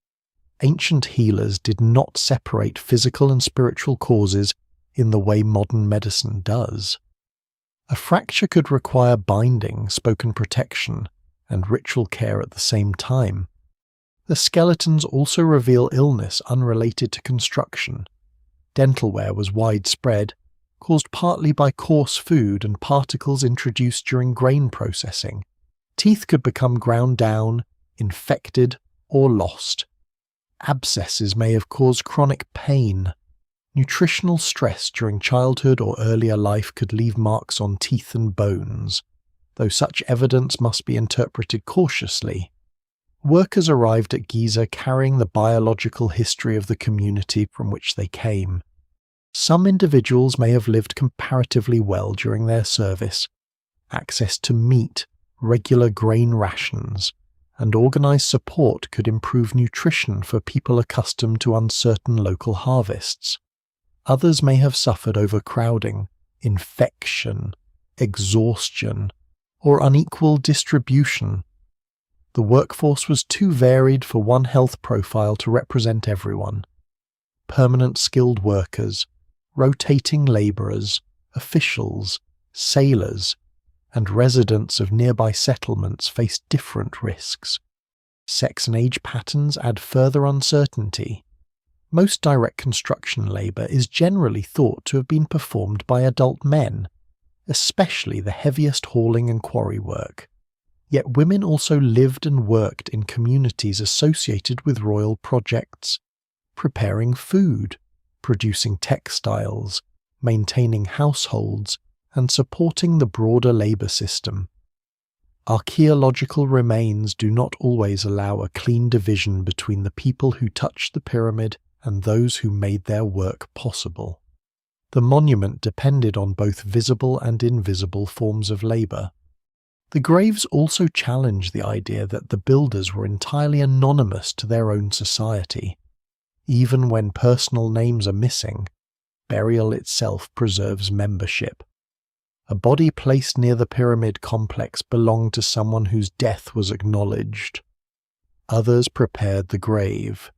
[SPEAKER 1] Ancient healers did not separate physical and spiritual causes in the way modern medicine does. A fracture could require binding, spoken protection, and ritual care at the same time. The skeletons also reveal illness unrelated to construction. Dental wear was widespread, caused partly by coarse food and particles introduced during grain processing. Teeth could become ground down, infected, or lost. Abscesses may have caused chronic pain. Nutritional stress during childhood or earlier life could leave marks on teeth and bones, though such evidence must be interpreted cautiously. Workers arrived at Giza carrying the biological history of the community from which they came. Some individuals may have lived comparatively well during their service. Access to meat, regular grain rations, and organized support could improve nutrition for people accustomed to uncertain local harvests. Others may have suffered overcrowding, infection, exhaustion, or unequal distribution. The workforce was too varied for one health profile to represent everyone. Permanent skilled workers, rotating labourers, officials, sailors, and residents of nearby settlements face different risks. Sex and age patterns add further uncertainty. Most direct construction labour is generally thought to have been performed by adult men, especially the heaviest hauling and quarry work. Yet women also lived and worked in communities associated with royal projects, preparing food, producing textiles, maintaining households, and supporting the broader labour system. Archaeological remains do not always allow a clean division between the people who touched the pyramid and those who made their work possible. The monument depended on both visible and invisible forms of labour. The graves also challenge the idea that the builders were entirely anonymous to their own society. Even when personal names are missing, burial itself preserves membership. A body placed near the pyramid complex belonged to someone whose death was acknowledged. Others prepared the grave,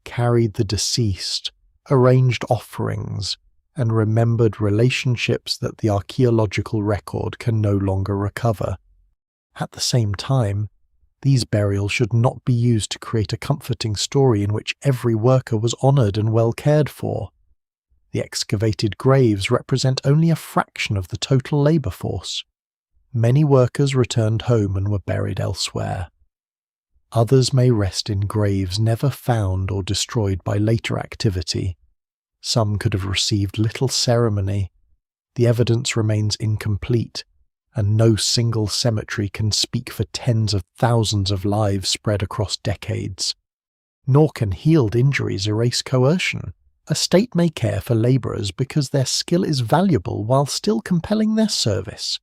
[SPEAKER 1] carried the deceased, arranged offerings, and remembered relationships that the archaeological record can no longer recover. At the same time, these burials should not be used to create a comforting story in which every worker was honoured and well cared for. The excavated graves represent only a fraction of the total labour force. Many workers returned home and were buried elsewhere. Others may rest in graves never found or destroyed by later activity. Some could have received little ceremony. The evidence remains incomplete, and no single cemetery can speak for tens of thousands of lives spread across decades. Nor can healed injuries erase coercion. A state may care for labourers because their skill is valuable while still compelling their service.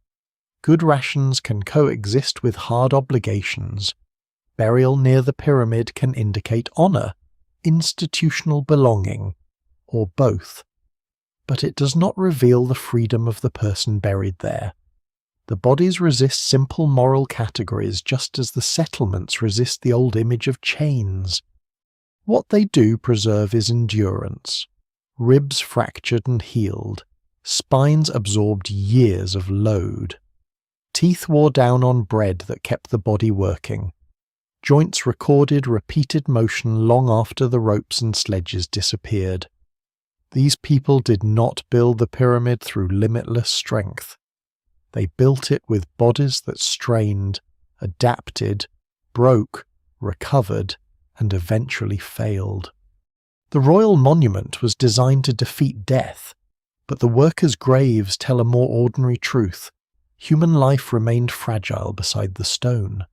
[SPEAKER 1] Good rations can coexist with hard obligations. Burial near the pyramid can indicate honour, institutional belonging, or both. But it does not reveal the freedom of the person buried there. The bodies resist simple moral categories just as the settlements resist the old image of chains. What they do preserve is endurance. Ribs fractured and healed. Spines absorbed years of load. Teeth wore down on bread that kept the body working. Joints recorded repeated motion long after the ropes and sledges disappeared. These people did not build the pyramid through limitless strength. They built it with bodies that strained, adapted, broke, recovered, and eventually failed. The royal monument was designed to defeat death, but the workers' graves tell a more ordinary truth. Human life remained fragile beside the stone.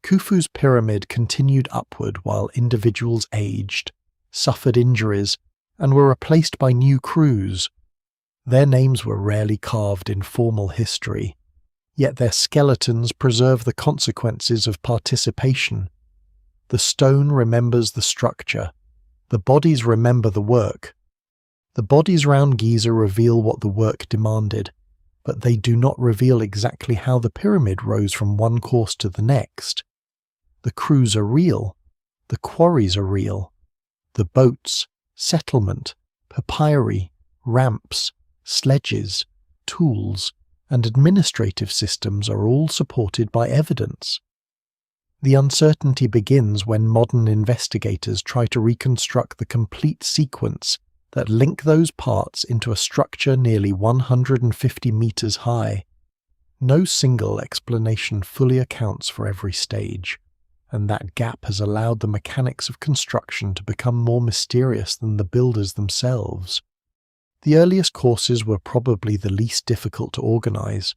[SPEAKER 1] Khufu's pyramid continued upward while individuals aged, suffered injuries, and were replaced by new crews. Their names were rarely carved in formal history, yet their skeletons preserve the consequences of participation. The stone remembers the structure. The bodies remember the work. The bodies round Giza reveal what the work demanded, but they do not reveal exactly how the pyramid rose from one course to the next. The crews are real. The quarries are real. The boats, settlement, papyri, ramps, sledges, tools, and administrative systems are all supported by evidence. The uncertainty begins when modern investigators try to reconstruct the complete sequence that link those parts into a structure nearly 150 meters high. No single explanation fully accounts for every stage, and that gap has allowed the mechanics of construction to become more mysterious than the builders themselves. The earliest courses were probably the least difficult to organize.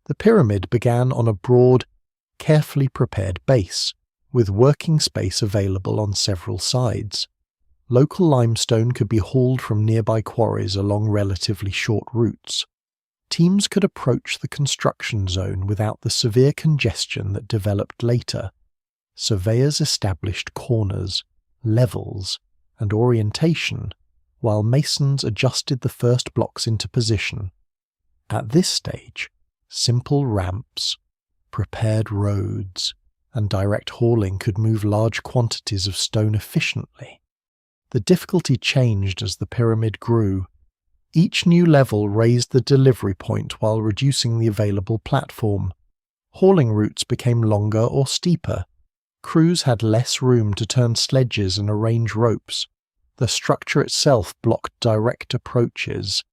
[SPEAKER 1] The pyramid began on a broad, carefully prepared base, with working space available on several sides. Local limestone could be hauled from nearby quarries along relatively short routes. Teams could approach the construction zone without the severe congestion that developed later. Surveyors established corners, levels, and orientation, while masons adjusted the first blocks into position. At this stage, simple ramps, prepared roads, and direct hauling could move large quantities of stone efficiently. The difficulty changed as the pyramid grew. Each new level raised the delivery point while reducing the available platform. Hauling routes became longer or steeper. Crews had less room to turn sledges and arrange ropes. The structure itself blocked direct approaches.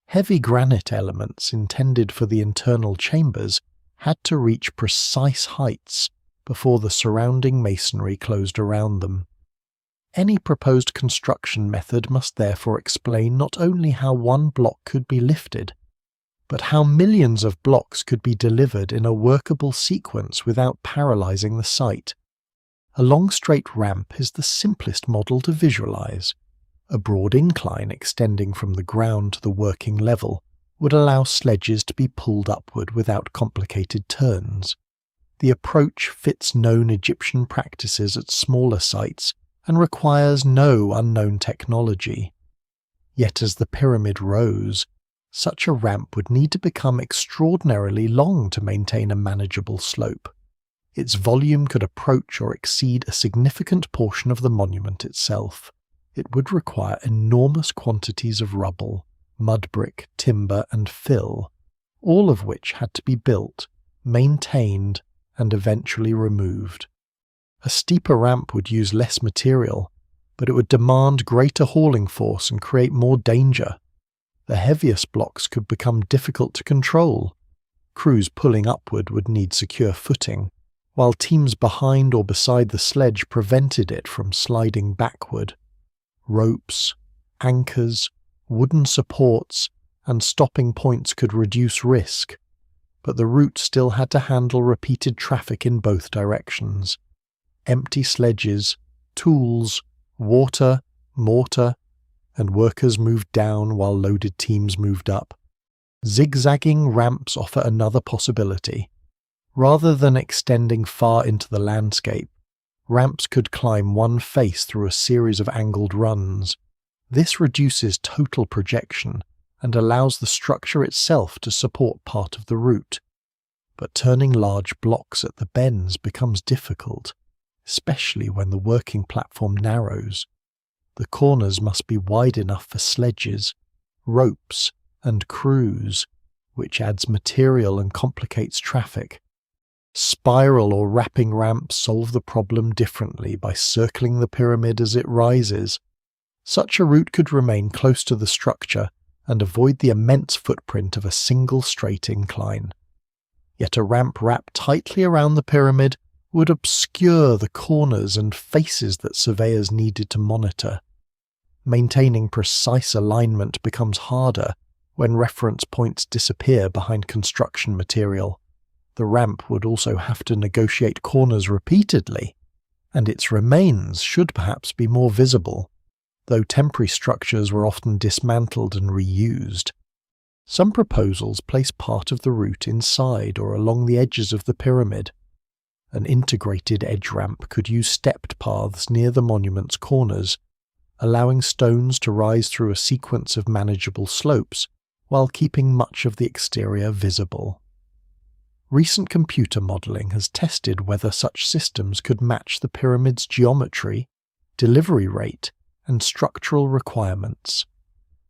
[SPEAKER 1] Heavy granite elements intended for the internal chambers had to reach precise heights before the surrounding masonry closed around them. Any proposed construction method must therefore explain not only how one block could be lifted, but how millions of blocks could be delivered in a workable sequence without paralyzing the site. A long straight ramp is the simplest model to visualize. A broad incline extending from the ground to the working level would allow sledges to be pulled upward without complicated turns. The approach fits known Egyptian practices at smaller sites and requires no unknown technology. Yet as the pyramid rose, such a ramp would need to become extraordinarily long to maintain a manageable slope. Its volume could approach or exceed a significant portion of the monument itself. It would require enormous quantities of rubble, mud brick, timber, and fill, all of which had to be built, maintained, and eventually removed. A steeper ramp would use less material, but it would demand greater hauling force and create more danger. The heaviest blocks could become difficult to control. Crews pulling upward would need secure footing, while teams behind or beside the sledge prevented it from sliding backward. Ropes, anchors, wooden supports, and stopping points could reduce risk, but the route still had to handle repeated traffic in both directions. Empty sledges, tools, water, mortar, and workers moved down while loaded teams moved up. Zigzagging ramps offer another possibility. Rather than extending far into the landscape, ramps could climb one face through a series of angled runs. This reduces total projection and allows the structure itself to support part of the route. But turning large blocks at the bends becomes difficult, especially when the working platform narrows. The corners must be wide enough for sledges, ropes, and crews, which adds material and complicates traffic. Spiral or wrapping ramps solve the problem differently by circling the pyramid as it rises. Such a route could remain close to the structure and avoid the immense footprint of a single straight incline. Yet a ramp wrapped tightly around the pyramid would obscure the corners and faces that surveyors needed to monitor. Maintaining precise alignment becomes harder when reference points disappear behind construction material. The ramp would also have to negotiate corners repeatedly, and its remains should perhaps be more visible, though temporary structures were often dismantled and reused. Some proposals place part of the route inside or along the edges of the pyramid. An integrated edge ramp could use stepped paths near the monument's corners, allowing stones to rise through a sequence of manageable slopes while keeping much of the exterior visible. Recent computer modelling has tested whether such systems could match the pyramid's geometry, delivery rate, and structural requirements.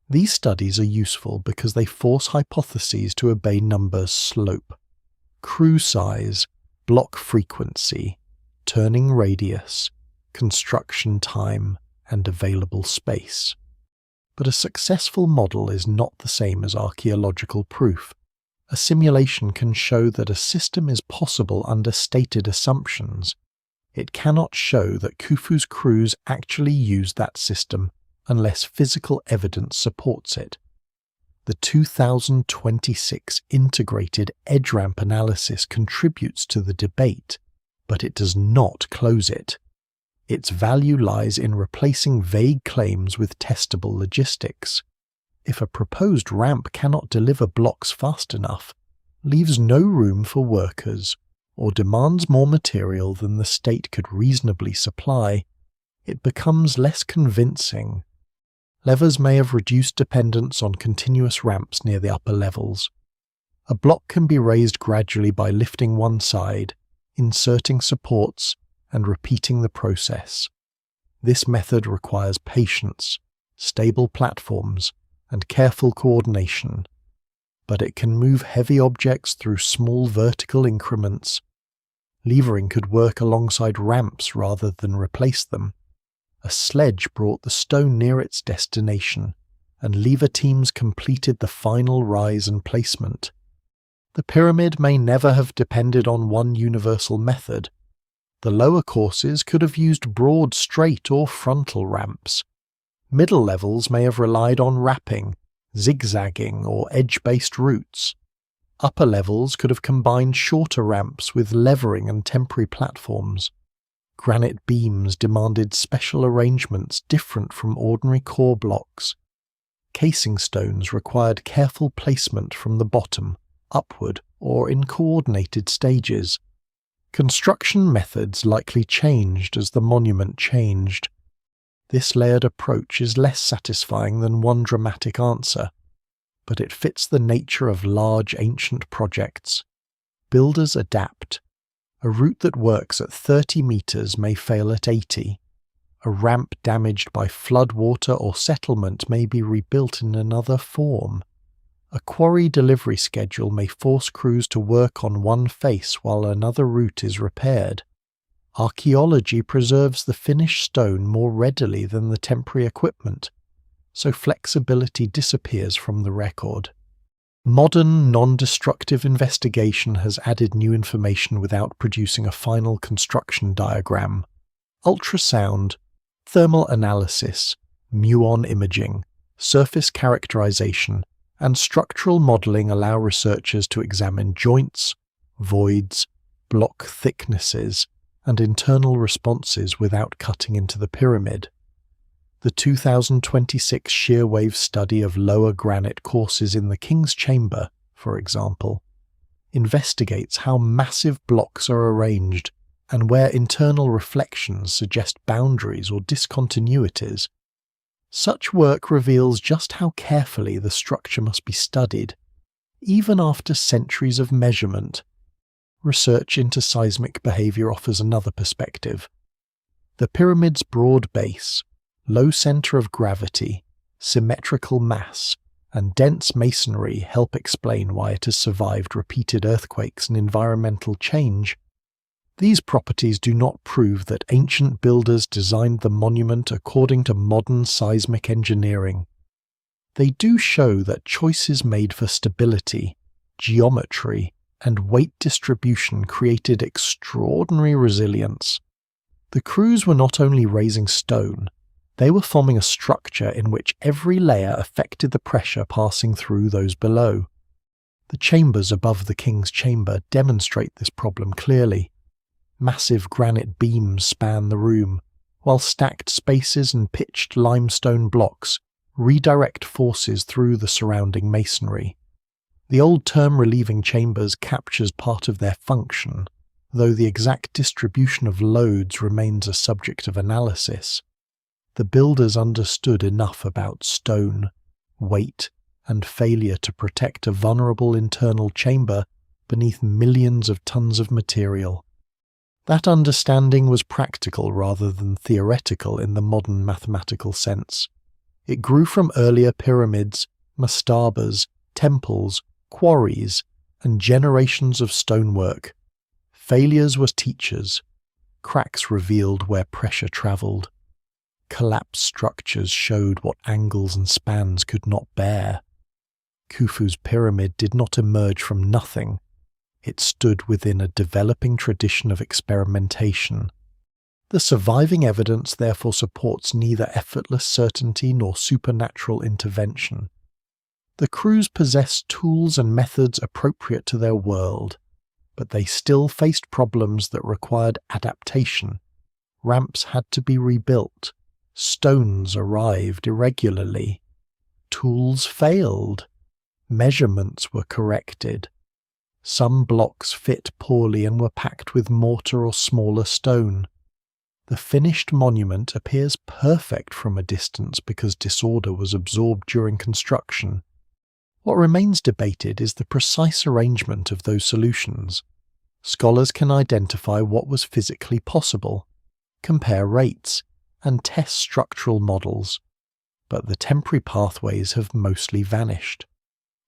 [SPEAKER 1] These studies are useful because they force hypotheses to obey numbers slope, crew size, block frequency, turning radius, construction time, and available space. But a successful model is not the same as archaeological proof. A simulation can show that a system is possible under stated assumptions. It cannot show that Khufu's crews actually used that system unless physical evidence supports it. The 2026 integrated edge ramp analysis contributes to the debate, but it does not close it. Its value lies in replacing vague claims with testable logistics. If a proposed ramp cannot deliver blocks fast enough, leaves no room for workers, or demands more material than the state could reasonably supply, it becomes less convincing. Levers may have reduced dependence on continuous ramps near the upper levels. A block can be raised gradually by lifting one side, inserting supports, and repeating the process. This method requires patience, stable platforms, and careful coordination, but it can move heavy objects through small vertical increments. Levering could work alongside ramps rather than replace them. A sledge brought the stone near its destination, and lever teams completed the final rise and placement. The pyramid may never have depended on one universal method. The lower courses could have used broad, straight or frontal ramps. Middle levels may have relied on wrapping, zigzagging or edge-based routes. Upper levels could have combined shorter ramps with levering and temporary platforms. Granite beams demanded special arrangements different from ordinary core blocks. Casing stones required careful placement from the bottom, upward, or in coordinated stages. Construction methods likely changed as the monument changed. This layered approach is less satisfying than one dramatic answer, but it fits the nature of large ancient projects. Builders adapt. A route that works at 30 meters may fail at 80. A ramp damaged by flood water or settlement may be rebuilt in another form. A quarry delivery schedule may force crews to work on one face while another route is repaired. Archaeology preserves the finished stone more readily than the temporary equipment, so flexibility disappears from the record. Modern, non-destructive investigation has added new information without producing a final construction diagram. Ultrasound, thermal analysis, muon imaging, surface characterization, and structural modeling allow researchers to examine joints, voids, block thicknesses, and internal responses without cutting into the pyramid. The 2026 shear-wave study of lower granite courses in the King's Chamber, for example, investigates how massive blocks are arranged and where internal reflections suggest boundaries or discontinuities. Such work reveals just how carefully the structure must be studied, even after centuries of measurement. Research into seismic behavior offers another perspective. The pyramid's broad base, low center of gravity, symmetrical mass, and dense masonry help explain why it has survived repeated earthquakes and environmental change. These properties do not prove that ancient builders designed the monument according to modern seismic engineering. They do show that choices made for stability, geometry, and weight distribution created extraordinary resilience. The crews were not only raising stone, they were forming a structure in which every layer affected the pressure passing through those below. The chambers above the King's Chamber demonstrate this problem clearly. Massive granite beams span the room, while stacked spaces and pitched limestone blocks redirect forces through the surrounding masonry. The old term relieving chambers captures part of their function, though the exact distribution of loads remains a subject of analysis. The builders understood enough about stone, weight, and failure to protect a vulnerable internal chamber beneath millions of tons of material. That understanding was practical rather than theoretical in the modern mathematical sense. It grew from earlier pyramids, mastabas, temples, quarries, and generations of stonework. Failures were teachers. Cracks revealed where pressure travelled. Collapsed structures showed what angles and spans could not bear. Khufu's pyramid did not emerge from nothing. It stood within a developing tradition of experimentation. The surviving evidence therefore supports neither effortless certainty nor supernatural intervention. The crews possessed tools and methods appropriate to their world, but they still faced problems that required adaptation. Ramps had to be rebuilt. Stones arrived irregularly. Tools failed. Measurements were corrected. Some blocks fit poorly and were packed with mortar or smaller stone. The finished monument appears perfect from a distance because disorder was absorbed during construction. What remains debated is the precise arrangement of those solutions. Scholars can identify what was physically possible, compare rates, and test structural models, but the temporary pathways have mostly vanished.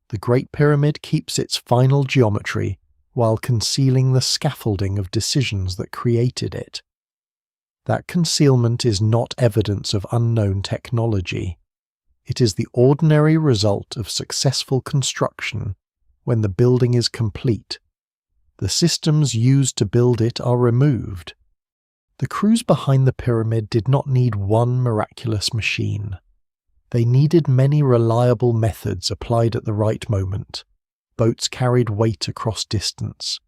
[SPEAKER 1] The Great Pyramid keeps its final geometry while concealing the scaffolding of decisions that created it. That concealment is not evidence of unknown technology. It is the ordinary result of successful construction when the building is complete. The systems used to build it are removed. The crews behind the pyramid did not need one miraculous machine. They needed many reliable methods applied at the right moment. Boats carried weight across distance.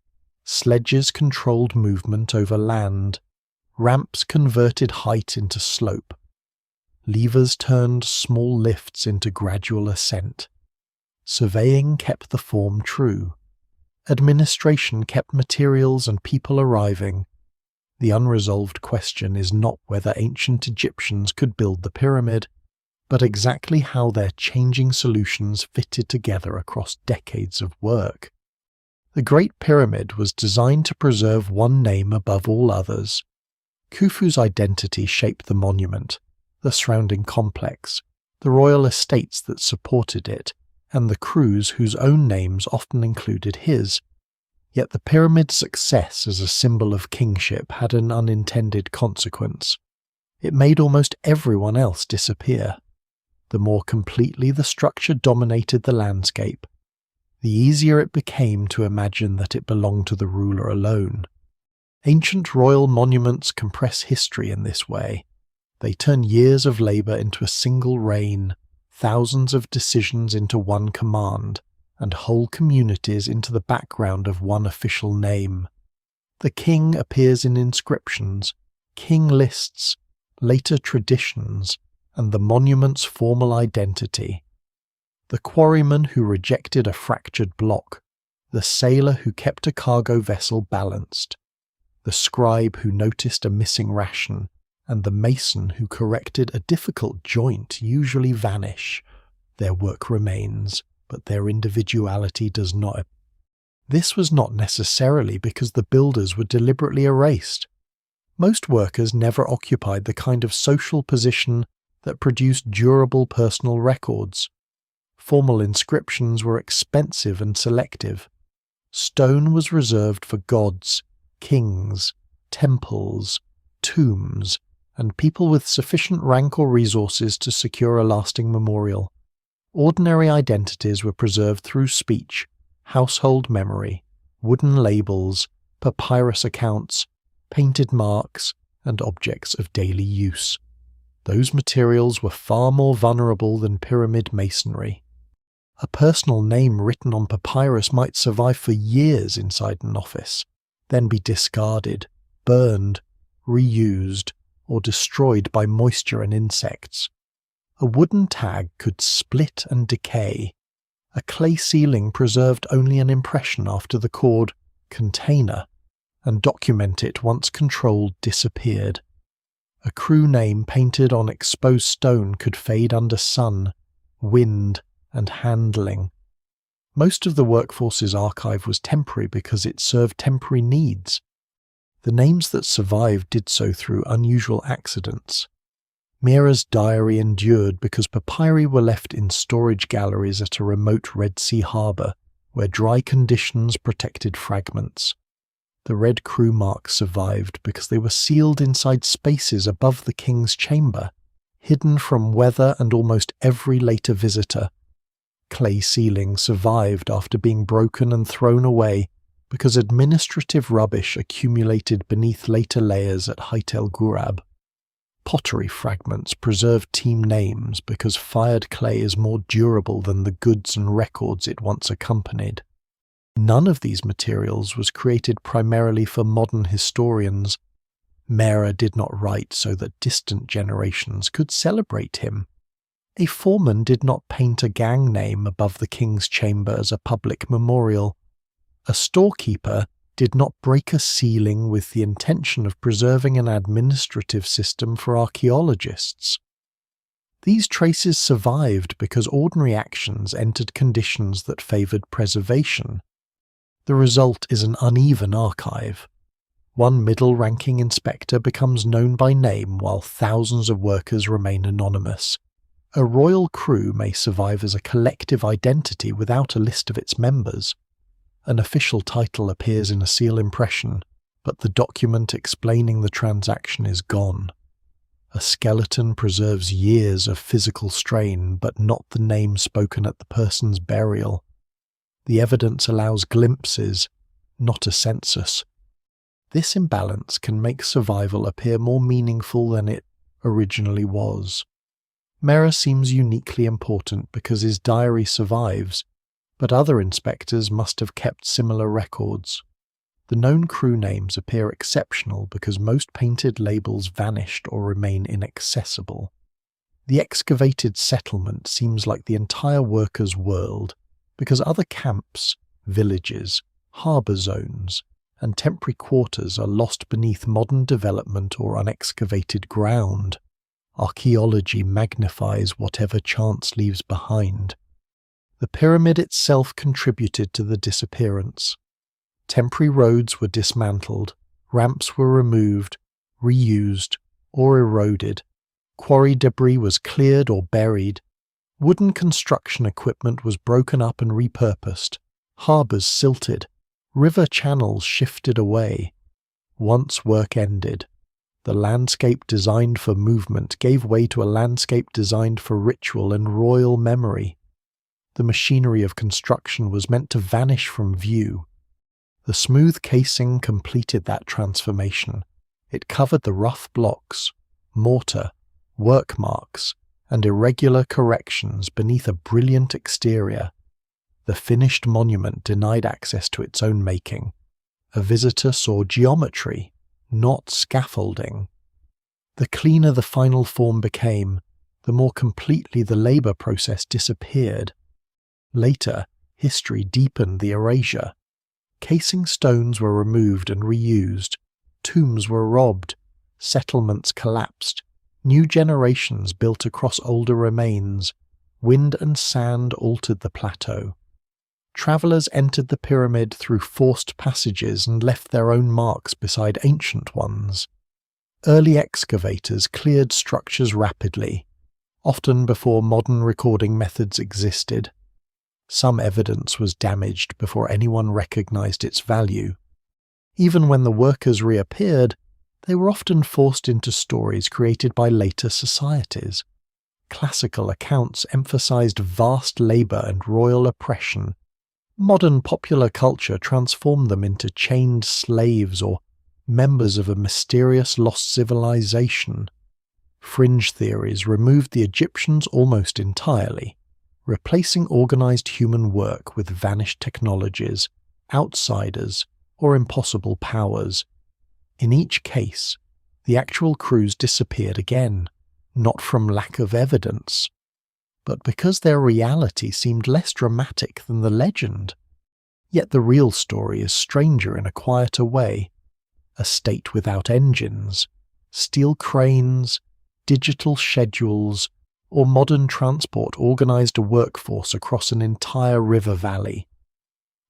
[SPEAKER 1] Sledges controlled movement over land. Ramps converted height into slope. Levers turned small lifts into gradual ascent. Surveying kept the form true. Administration kept materials and people arriving. The unresolved question is not whether ancient Egyptians could build the pyramid, but exactly how their changing solutions fitted together across decades of work. The Great Pyramid was designed to preserve one name above all others. Khufu's identity shaped the monument, the surrounding complex, the royal estates that supported it, and the crews whose own names often included his. Yet the pyramid's success as a symbol of kingship had an unintended consequence. It made almost everyone else disappear. The more completely the structure dominated the landscape, the easier it became to imagine that it belonged to the ruler alone. Ancient royal monuments compress history in this way. They turn years of labour into a single reign, thousands of decisions into one command, and whole communities into the background of one official name. The king appears in inscriptions, king lists, later traditions, and the monument's formal identity. The quarryman who rejected a fractured block, the sailor who kept a cargo vessel balanced, the scribe who noticed a missing ration, and the mason who corrected a difficult joint usually vanish. Their work remains, but their individuality does not. This was not necessarily because the builders were deliberately erased. Most workers never occupied the kind of social position that produced durable personal records. Formal inscriptions were expensive and selective. Stone was reserved for gods, kings, temples, tombs, and people with sufficient rank or resources to secure a lasting memorial. Ordinary identities were preserved through speech, household memory, wooden labels, papyrus accounts, painted marks, and objects of daily use. Those materials were far more vulnerable than pyramid masonry. A personal name written on papyrus might survive for years inside an office, then be discarded, burned, reused, or destroyed by moisture and insects. A wooden tag could split and decay. A clay sealing preserved only an impression after the cord container, and document it once controlled disappeared. A crew name painted on exposed stone could fade under sun, wind, and handling. Most of the workforce's archive was temporary because it served temporary needs. The names that survived did so through unusual accidents. Mira's diary endured because papyri were left in storage galleries at a remote Red Sea harbour, where dry conditions protected fragments. The red crew marks survived because they were sealed inside spaces above the king's chamber, hidden from weather and almost every later visitor. Clay sealing survived after being broken and thrown away because administrative rubbish accumulated beneath later layers at Heit el-Ghurab. Pottery fragments preserved team names because fired clay is more durable than the goods and records it once accompanied. None of these materials was created primarily for modern historians. Mera did not write so that distant generations could celebrate him. A foreman did not paint a gang name above the king's chamber as a public memorial. A storekeeper did not break a ceiling with the intention of preserving an administrative system for archaeologists. These traces survived because ordinary actions entered conditions that favoured preservation. The result is an uneven archive. One middle-ranking inspector becomes known by name while thousands of workers remain anonymous. A royal crew may survive as a collective identity without a list of its members. An official title appears in a seal impression, but the document explaining the transaction is gone. A skeleton preserves years of physical strain, but not the name spoken at the person's burial. The evidence allows glimpses, not a census. This imbalance can make survival appear more meaningful than it originally was. Mera seems uniquely important because his diary survives, but other inspectors must have kept similar records. The known crew names appear exceptional because most painted labels vanished or remain inaccessible. The excavated settlement seems like the entire workers' world, because other camps, villages, harbour zones, and temporary quarters are lost beneath modern development or unexcavated ground. Archaeology magnifies whatever chance leaves behind. The pyramid itself contributed to the disappearance. Temporary roads were dismantled, ramps were removed, reused, or eroded. Quarry debris was cleared or buried. Wooden construction equipment was broken up and repurposed. Harbours silted. River channels shifted away. Once work ended, the landscape designed for movement gave way to a landscape designed for ritual and royal memory. The machinery of construction was meant to vanish from view. The smooth casing completed that transformation. It covered the rough blocks, mortar, work marks, and irregular corrections beneath a brilliant exterior. The finished monument denied access to its own making. A visitor saw geometry, not scaffolding. The cleaner the final form became, the more completely the labour process disappeared. Later, history deepened the erasure. Casing stones were removed and reused. Tombs were robbed. Settlements collapsed. New generations built across older remains. Wind and sand altered the plateau. Travellers entered the pyramid through forced passages and left their own marks beside ancient ones. Early excavators cleared structures rapidly, often before modern recording methods existed. Some evidence was damaged before anyone recognized its value. Even when the workers reappeared, they were often forced into stories created by later societies. Classical accounts emphasized vast labor and royal oppression. Modern popular culture transformed them into chained slaves or members of a mysterious lost civilization. Fringe theories removed the Egyptians almost entirely, replacing organized human work with vanished technologies, outsiders, or impossible powers. In each case, the actual crews disappeared again, not from lack of evidence, but because their reality seemed less dramatic than the legend. Yet the real story is stranger in a quieter way. A state without engines, steel cranes, digital schedules, or modern transport organized a workforce across an entire river valley.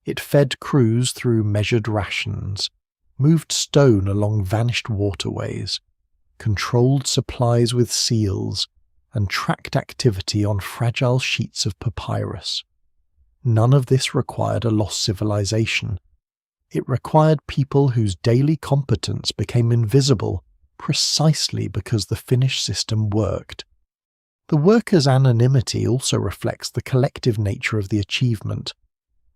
[SPEAKER 1] It fed crews through measured rations, moved stone along vanished waterways, controlled supplies with seals, and tracked activity on fragile sheets of papyrus. None of this required a lost civilization. It required people whose daily competence became invisible precisely because the finished system worked. The workers' anonymity also reflects the collective nature of the achievement.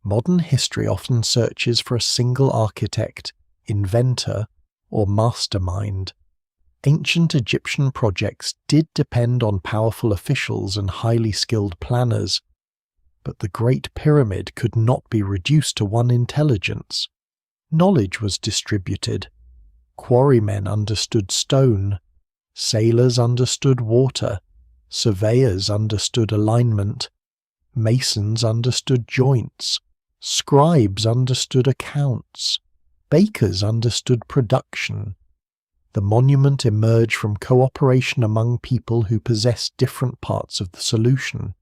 [SPEAKER 1] Modern history often searches for a single architect, inventor, or mastermind. Ancient Egyptian projects did depend on powerful officials and highly skilled planners, but the Great Pyramid could not be reduced to one intelligence. Knowledge was distributed. Quarrymen understood stone, sailors understood water, surveyors understood alignment, masons understood joints, scribes understood accounts, bakers understood production. The monument emerged from cooperation among people who possessed different parts of the solution.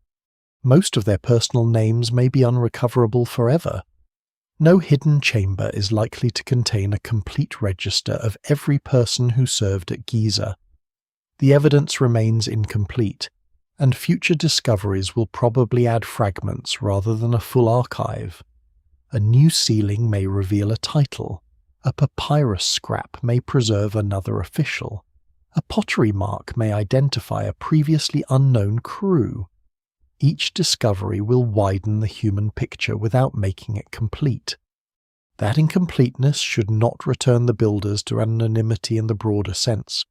[SPEAKER 1] Most of their personal names may be unrecoverable forever. No hidden chamber is likely to contain a complete register of every person who served at Giza. The evidence remains incomplete, and future discoveries will probably add fragments rather than a full archive. A new sealing may reveal a title, A papyrus scrap may preserve another official. A pottery mark may identify a previously unknown crew. Each discovery will widen the human picture without making it complete. That incompleteness should not return the builders to anonymity in the broader sense.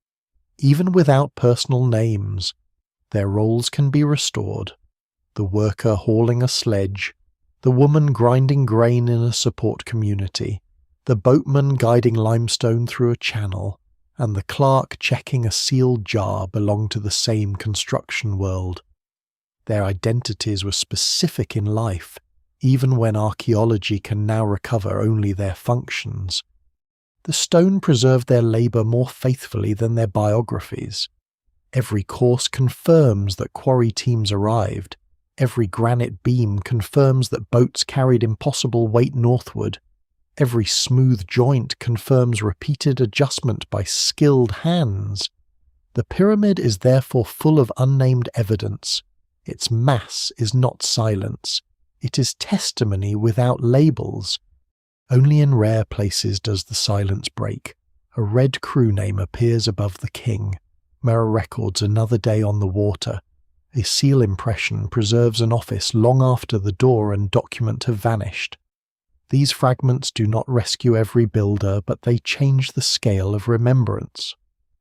[SPEAKER 1] Even without personal names, their roles can be restored. The worker hauling a sledge, the woman grinding grain in a support community, the boatman guiding limestone through a channel, and the clerk checking a sealed jar belong to the same construction world. Their identities were specific in life, even when archaeology can now recover only their functions. The stone preserved their labour more faithfully than their biographies. Every course confirms that quarry teams arrived. Every granite beam confirms that boats carried impossible weight northward. Every smooth joint confirms repeated adjustment by skilled hands. The pyramid is therefore full of unnamed evidence. Its mass is not silence. It is testimony without labels. Only in rare places does the silence break. A red crew name appears above the king. Mirror records another day on the water. A seal impression preserves an office long after the door and document have vanished. These fragments do not rescue every builder, but they change the scale of remembrance.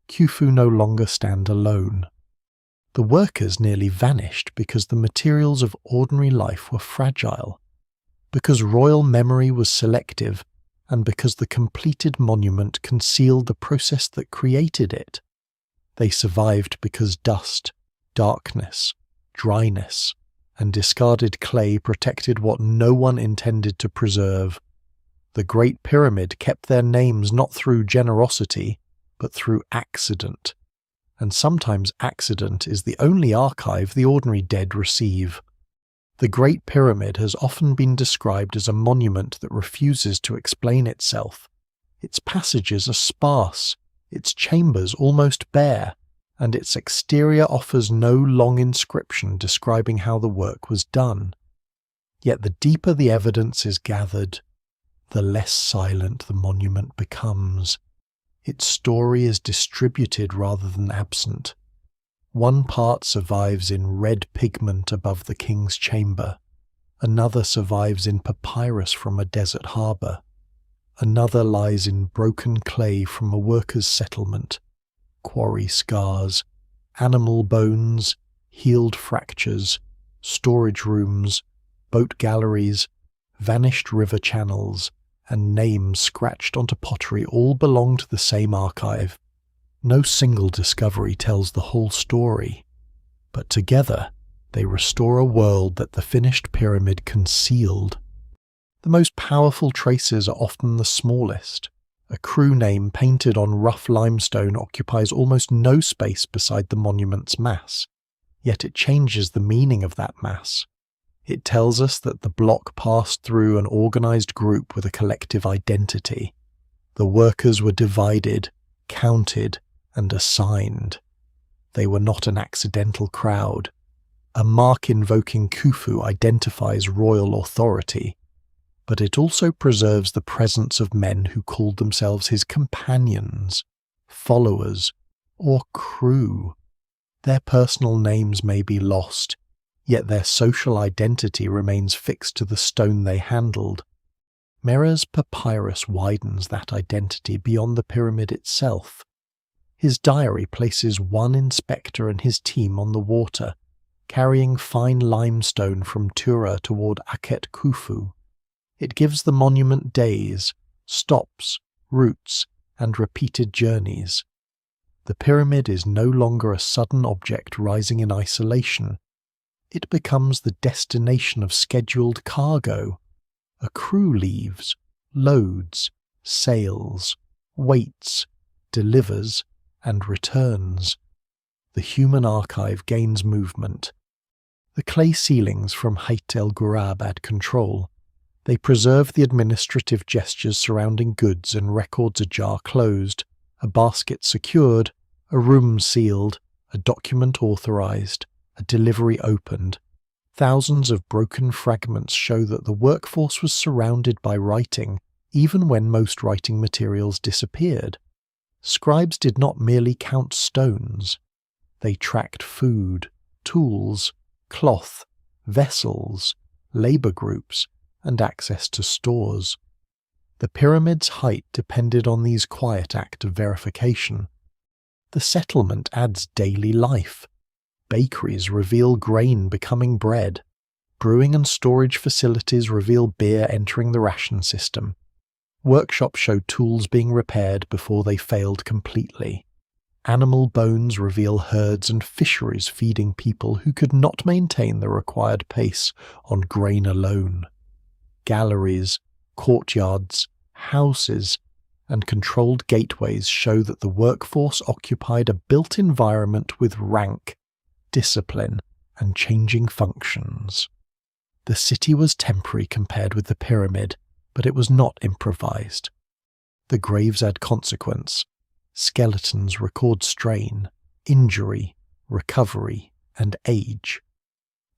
[SPEAKER 1] Khufu no longer stand alone. The workers nearly vanished because the materials of ordinary life were fragile, because royal memory was selective, and because the completed monument concealed the process that created it. They survived because dust, darkness, dryness, and discarded clay protected what no one intended to preserve. The Great Pyramid kept their names not through generosity, but through accident. And sometimes accident is the only archive the ordinary dead receive. The Great Pyramid has often been described as a monument that refuses to explain itself. Its passages are sparse, its chambers almost bare, and its exterior offers no long inscription describing how the work was done. Yet the deeper the evidence is gathered, the less silent the monument becomes. Its story is distributed rather than absent. One part survives in red pigment above the king's chamber. Another survives in papyrus from a desert harbour. Another lies in broken clay from a workers' settlement. Quarry scars, animal bones, healed fractures, storage rooms, boat galleries, vanished river channels, and names scratched onto pottery all belong to the same archive. No single discovery tells the whole story, but together they restore a world that the finished pyramid concealed. The most powerful traces are often the smallest. A crew name painted on rough limestone occupies almost no space beside the monument's mass, yet it changes the meaning of that mass. It tells us that the block passed through an organized group with a collective identity. The workers were divided, counted, and assigned. They were not an accidental crowd. A mark invoking Khufu identifies royal authority, but it also preserves the presence of men who called themselves his companions, followers, or crew. Their personal names may be lost, yet their social identity remains fixed to the stone they handled. Merah's papyrus widens that identity beyond the pyramid itself. His diary places one inspector and his team on the water, carrying fine limestone from Tura toward Khufu. It gives the monument days, stops, routes, and repeated journeys. The pyramid is no longer a sudden object rising in isolation. It becomes the destination of scheduled cargo. A crew leaves, loads, sails, waits, delivers, and returns. The human archive gains movement. The clay ceilings from Heit el-Ghurab add control. They preserve the administrative gestures surrounding goods and records a jar closed, a basket secured, a room sealed, a document authorized, a delivery opened. Thousands of broken fragments show that the workforce was surrounded by writing, even when most writing materials disappeared. Scribes did not merely count stones. They tracked food, tools, cloth, vessels, labor groups, and access to stores. The pyramid's height depended on these quiet acts of verification. The settlement adds daily life. Bakeries reveal grain becoming bread. Brewing and storage facilities reveal beer entering the ration system. Workshops show tools being repaired before they failed completely. Animal bones reveal herds and fisheries feeding people who could not maintain the required pace on grain alone. Galleries, courtyards, houses, and controlled gateways show that the workforce occupied a built environment with rank, discipline, and changing functions. The city was temporary compared with the pyramid, but it was not improvised. The graves add consequence. Skeletons record strain, injury, recovery, and age.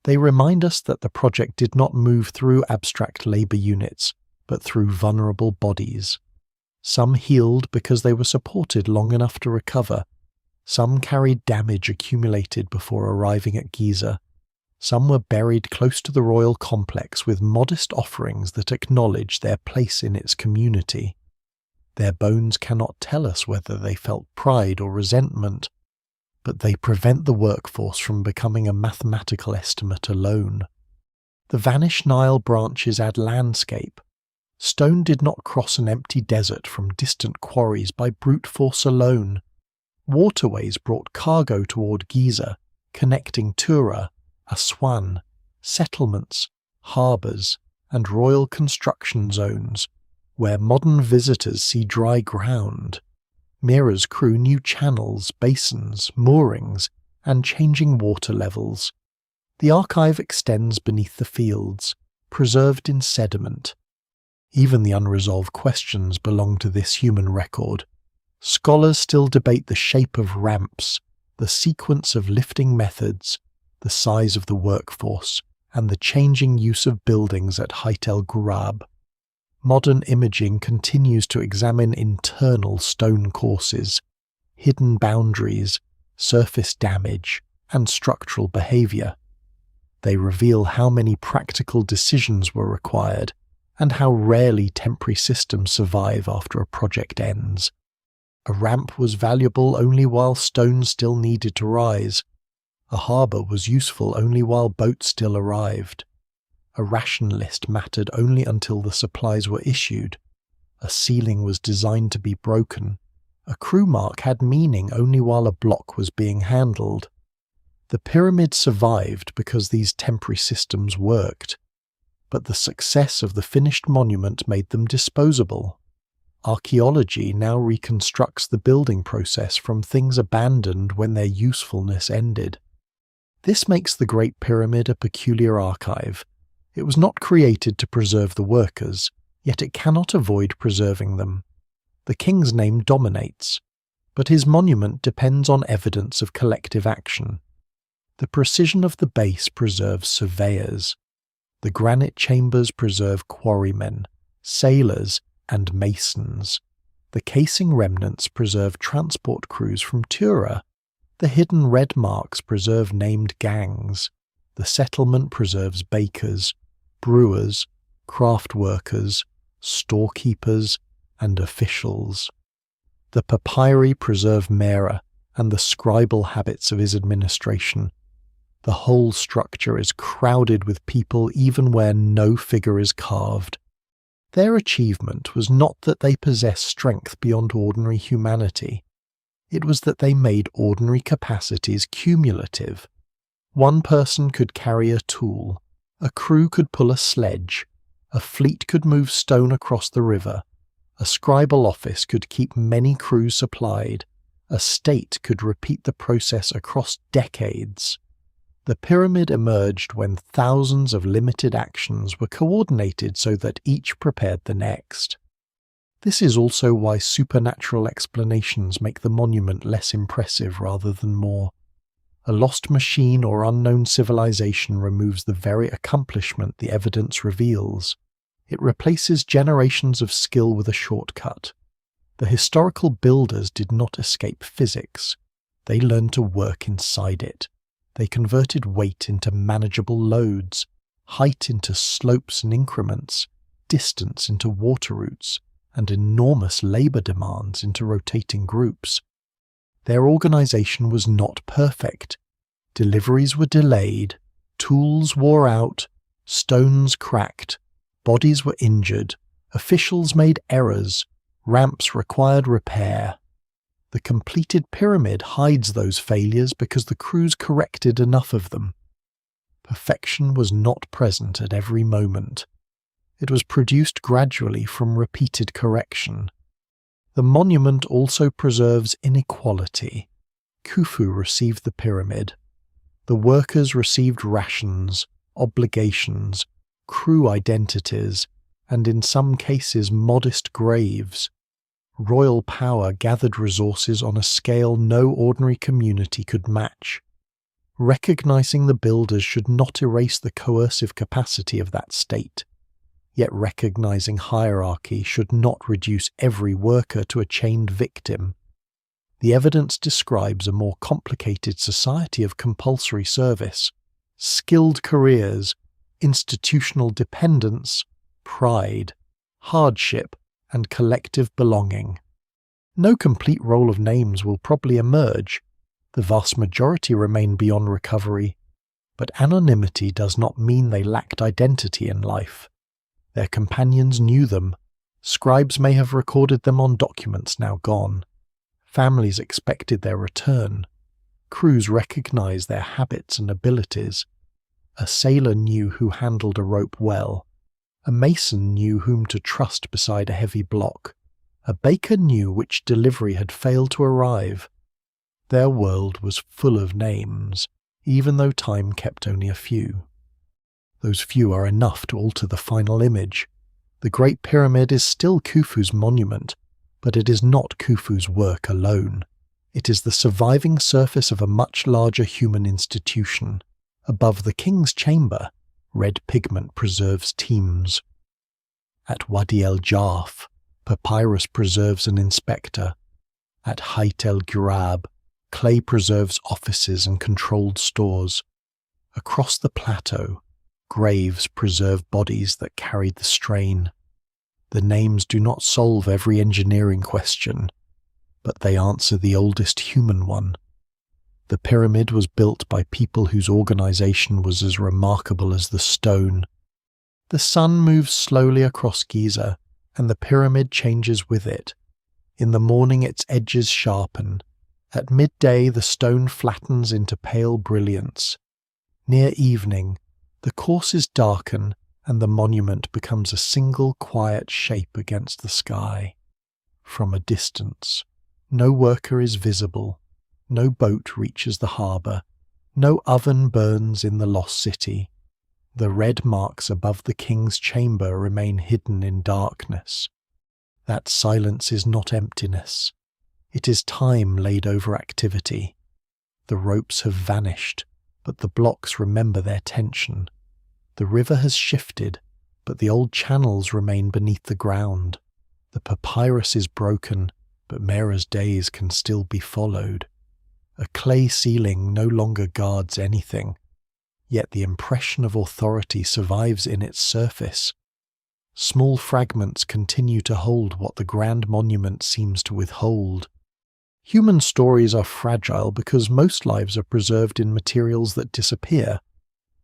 [SPEAKER 1] They remind us that the project did not move through abstract labor units, but through vulnerable bodies. Some healed because they were supported long enough to recover. Some carried damage accumulated before arriving at Giza. Some were buried close to the royal complex with modest offerings that acknowledge their place in its community. Their bones cannot tell us whether they felt pride or resentment, but they prevent the workforce from becoming a mathematical estimate alone. The vanished Nile branches add landscape. Stone did not cross an empty desert from distant quarries by brute force alone. Waterways brought cargo toward Giza, connecting Tura, Aswan, settlements, harbours, and royal construction zones, where modern visitors see dry ground. Mirrors crew new channels, basins, moorings, and changing water levels. The archive extends beneath the fields, preserved in sediment. Even the unresolved questions belong to this human record. Scholars still debate the shape of ramps, the sequence of lifting methods, the size of the workforce, and the changing use of buildings at Heit el-Ghurab. Modern imaging continues to examine internal stone courses, hidden boundaries, surface damage, and structural behavior. They reveal how many practical decisions were required, and how rarely temporary systems survive after a project ends. A ramp was valuable only while stone still needed to rise. A harbour was useful only while boats still arrived. A ration list mattered only until the supplies were issued. A ceiling was designed to be broken. A crew mark had meaning only while a block was being handled. The pyramid survived because these temporary systems worked, but the success of the finished monument made them disposable. Archaeology now reconstructs the building process from things abandoned when their usefulness ended. This makes the Great Pyramid a peculiar archive. It was not created to preserve the workers, yet it cannot avoid preserving them. The king's name dominates, but his monument depends on evidence of collective action. The precision of the base preserves surveyors. The granite chambers preserve quarrymen, sailors, and masons. The casing remnants preserve transport crews from Tura. The hidden red marks preserve named gangs. The settlement preserves bakers, brewers, craft workers, storekeepers, and officials. The papyri preserve Mera and the scribal habits of his administration. The whole structure is crowded with people even where no figure is carved. Their achievement was not that they possessed strength beyond ordinary humanity. It was that they made ordinary capacities cumulative. One person could carry a tool, a crew could pull a sledge, a fleet could move stone across the river, a scribal office could keep many crews supplied, a state could repeat the process across decades. The pyramid emerged when thousands of limited actions were coordinated so that each prepared the next. This is also why supernatural explanations make the monument less impressive rather than more. A lost machine or unknown civilization removes the very accomplishment the evidence reveals. It replaces generations of skill with a shortcut. The historical builders did not escape physics. They learned to work inside it. They converted weight into manageable loads, height into slopes and increments, distance into water routes, and enormous labour demands into rotating groups. Their organisation was not perfect. Deliveries were delayed, tools wore out, stones cracked, bodies were injured, officials made errors, ramps required repair. The completed pyramid hides those failures because the crews corrected enough of them. Perfection was not present at every moment. It was produced gradually from repeated correction. The monument also preserves inequality. Khufu received the pyramid. The workers received rations, obligations, crew identities, and in some cases modest graves. Royal power gathered resources on a scale no ordinary community could match. Recognizing the builders should not erase the coercive capacity of that state. Yet recognizing hierarchy should not reduce every worker to a chained victim. The evidence describes a more complicated society of compulsory service, skilled careers, institutional dependence, pride, hardship, and collective belonging. No complete roll of names will probably emerge. The vast majority remain beyond recovery. But anonymity does not mean they lacked identity in life. Their companions knew them. Scribes may have recorded them on documents now gone. Families expected their return. Crews recognized their habits and abilities. A sailor knew who handled a rope well. A mason knew whom to trust beside a heavy block. A baker knew which delivery had failed to arrive. Their world was full of names, even though time kept only a few. Those few are enough to alter the final image. The Great Pyramid is still Khufu's monument, but it is not Khufu's work alone. It is the surviving surface of a much larger human institution. Above the king's chamber, red pigment preserves teams. At Wadi el-Jarf, papyrus preserves an inspector. At Heit el-Ghurab, clay preserves offices and controlled stores. Across the plateau, graves preserve bodies that carried the strain. The names do not solve every engineering question, but they answer the oldest human one. The pyramid was built by people whose organization was as remarkable as the stone. The sun moves slowly across Giza, and the pyramid changes with it. In the morning its edges sharpen. At midday the stone flattens into pale brilliance. Near evening, the courses darken and the monument becomes a single quiet shape against the sky. From a distance, no worker is visible. No boat reaches the harbour. No oven burns in the lost city. The red marks above the king's chamber remain hidden in darkness. That silence is not emptiness. It is time laid over activity. The ropes have vanished, but the blocks remember their tension. The river has shifted, but the old channels remain beneath the ground. The papyrus is broken, but Mera's days can still be followed. A clay ceiling no longer guards anything, yet the impression of authority survives in its surface. Small fragments continue to hold what the grand monument seems to withhold. Human stories are fragile because most lives are preserved in materials that disappear.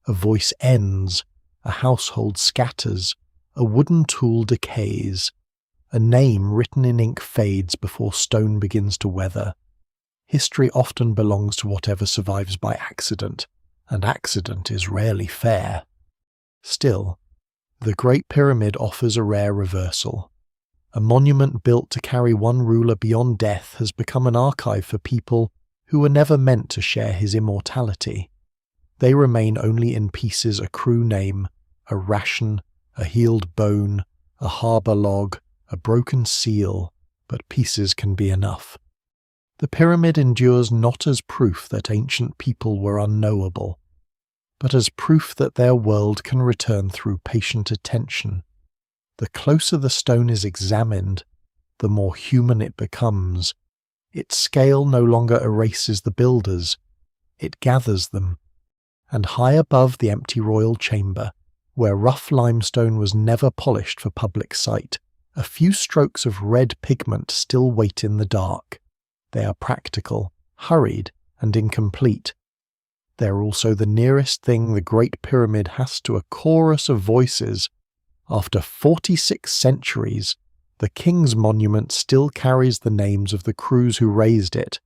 [SPEAKER 1] A voice ends, a household scatters, a wooden tool decays, a name written in ink fades before stone begins to weather. History often belongs to whatever survives by accident, and accident is rarely fair. Still, the Great Pyramid offers a rare reversal. A monument built to carry one ruler beyond death has become an archive for people who were never meant to share his immortality. They remain only in pieces: a crew name, a ration, a healed bone, a harbour log, a broken seal, but pieces can be enough. The pyramid endures not as proof that ancient people were unknowable, but as proof that their world can return through patient attention. The closer the stone is examined, the more human it becomes. Its scale no longer erases the builders, it gathers them. And high above the empty royal chamber, where rough limestone was never polished for public sight, a few strokes of red pigment still wait in the dark. They are practical, hurried, and incomplete. They're also the nearest thing the Great Pyramid has to a chorus of voices. After 46 centuries, the King's Monument still carries the names of the crews who raised it,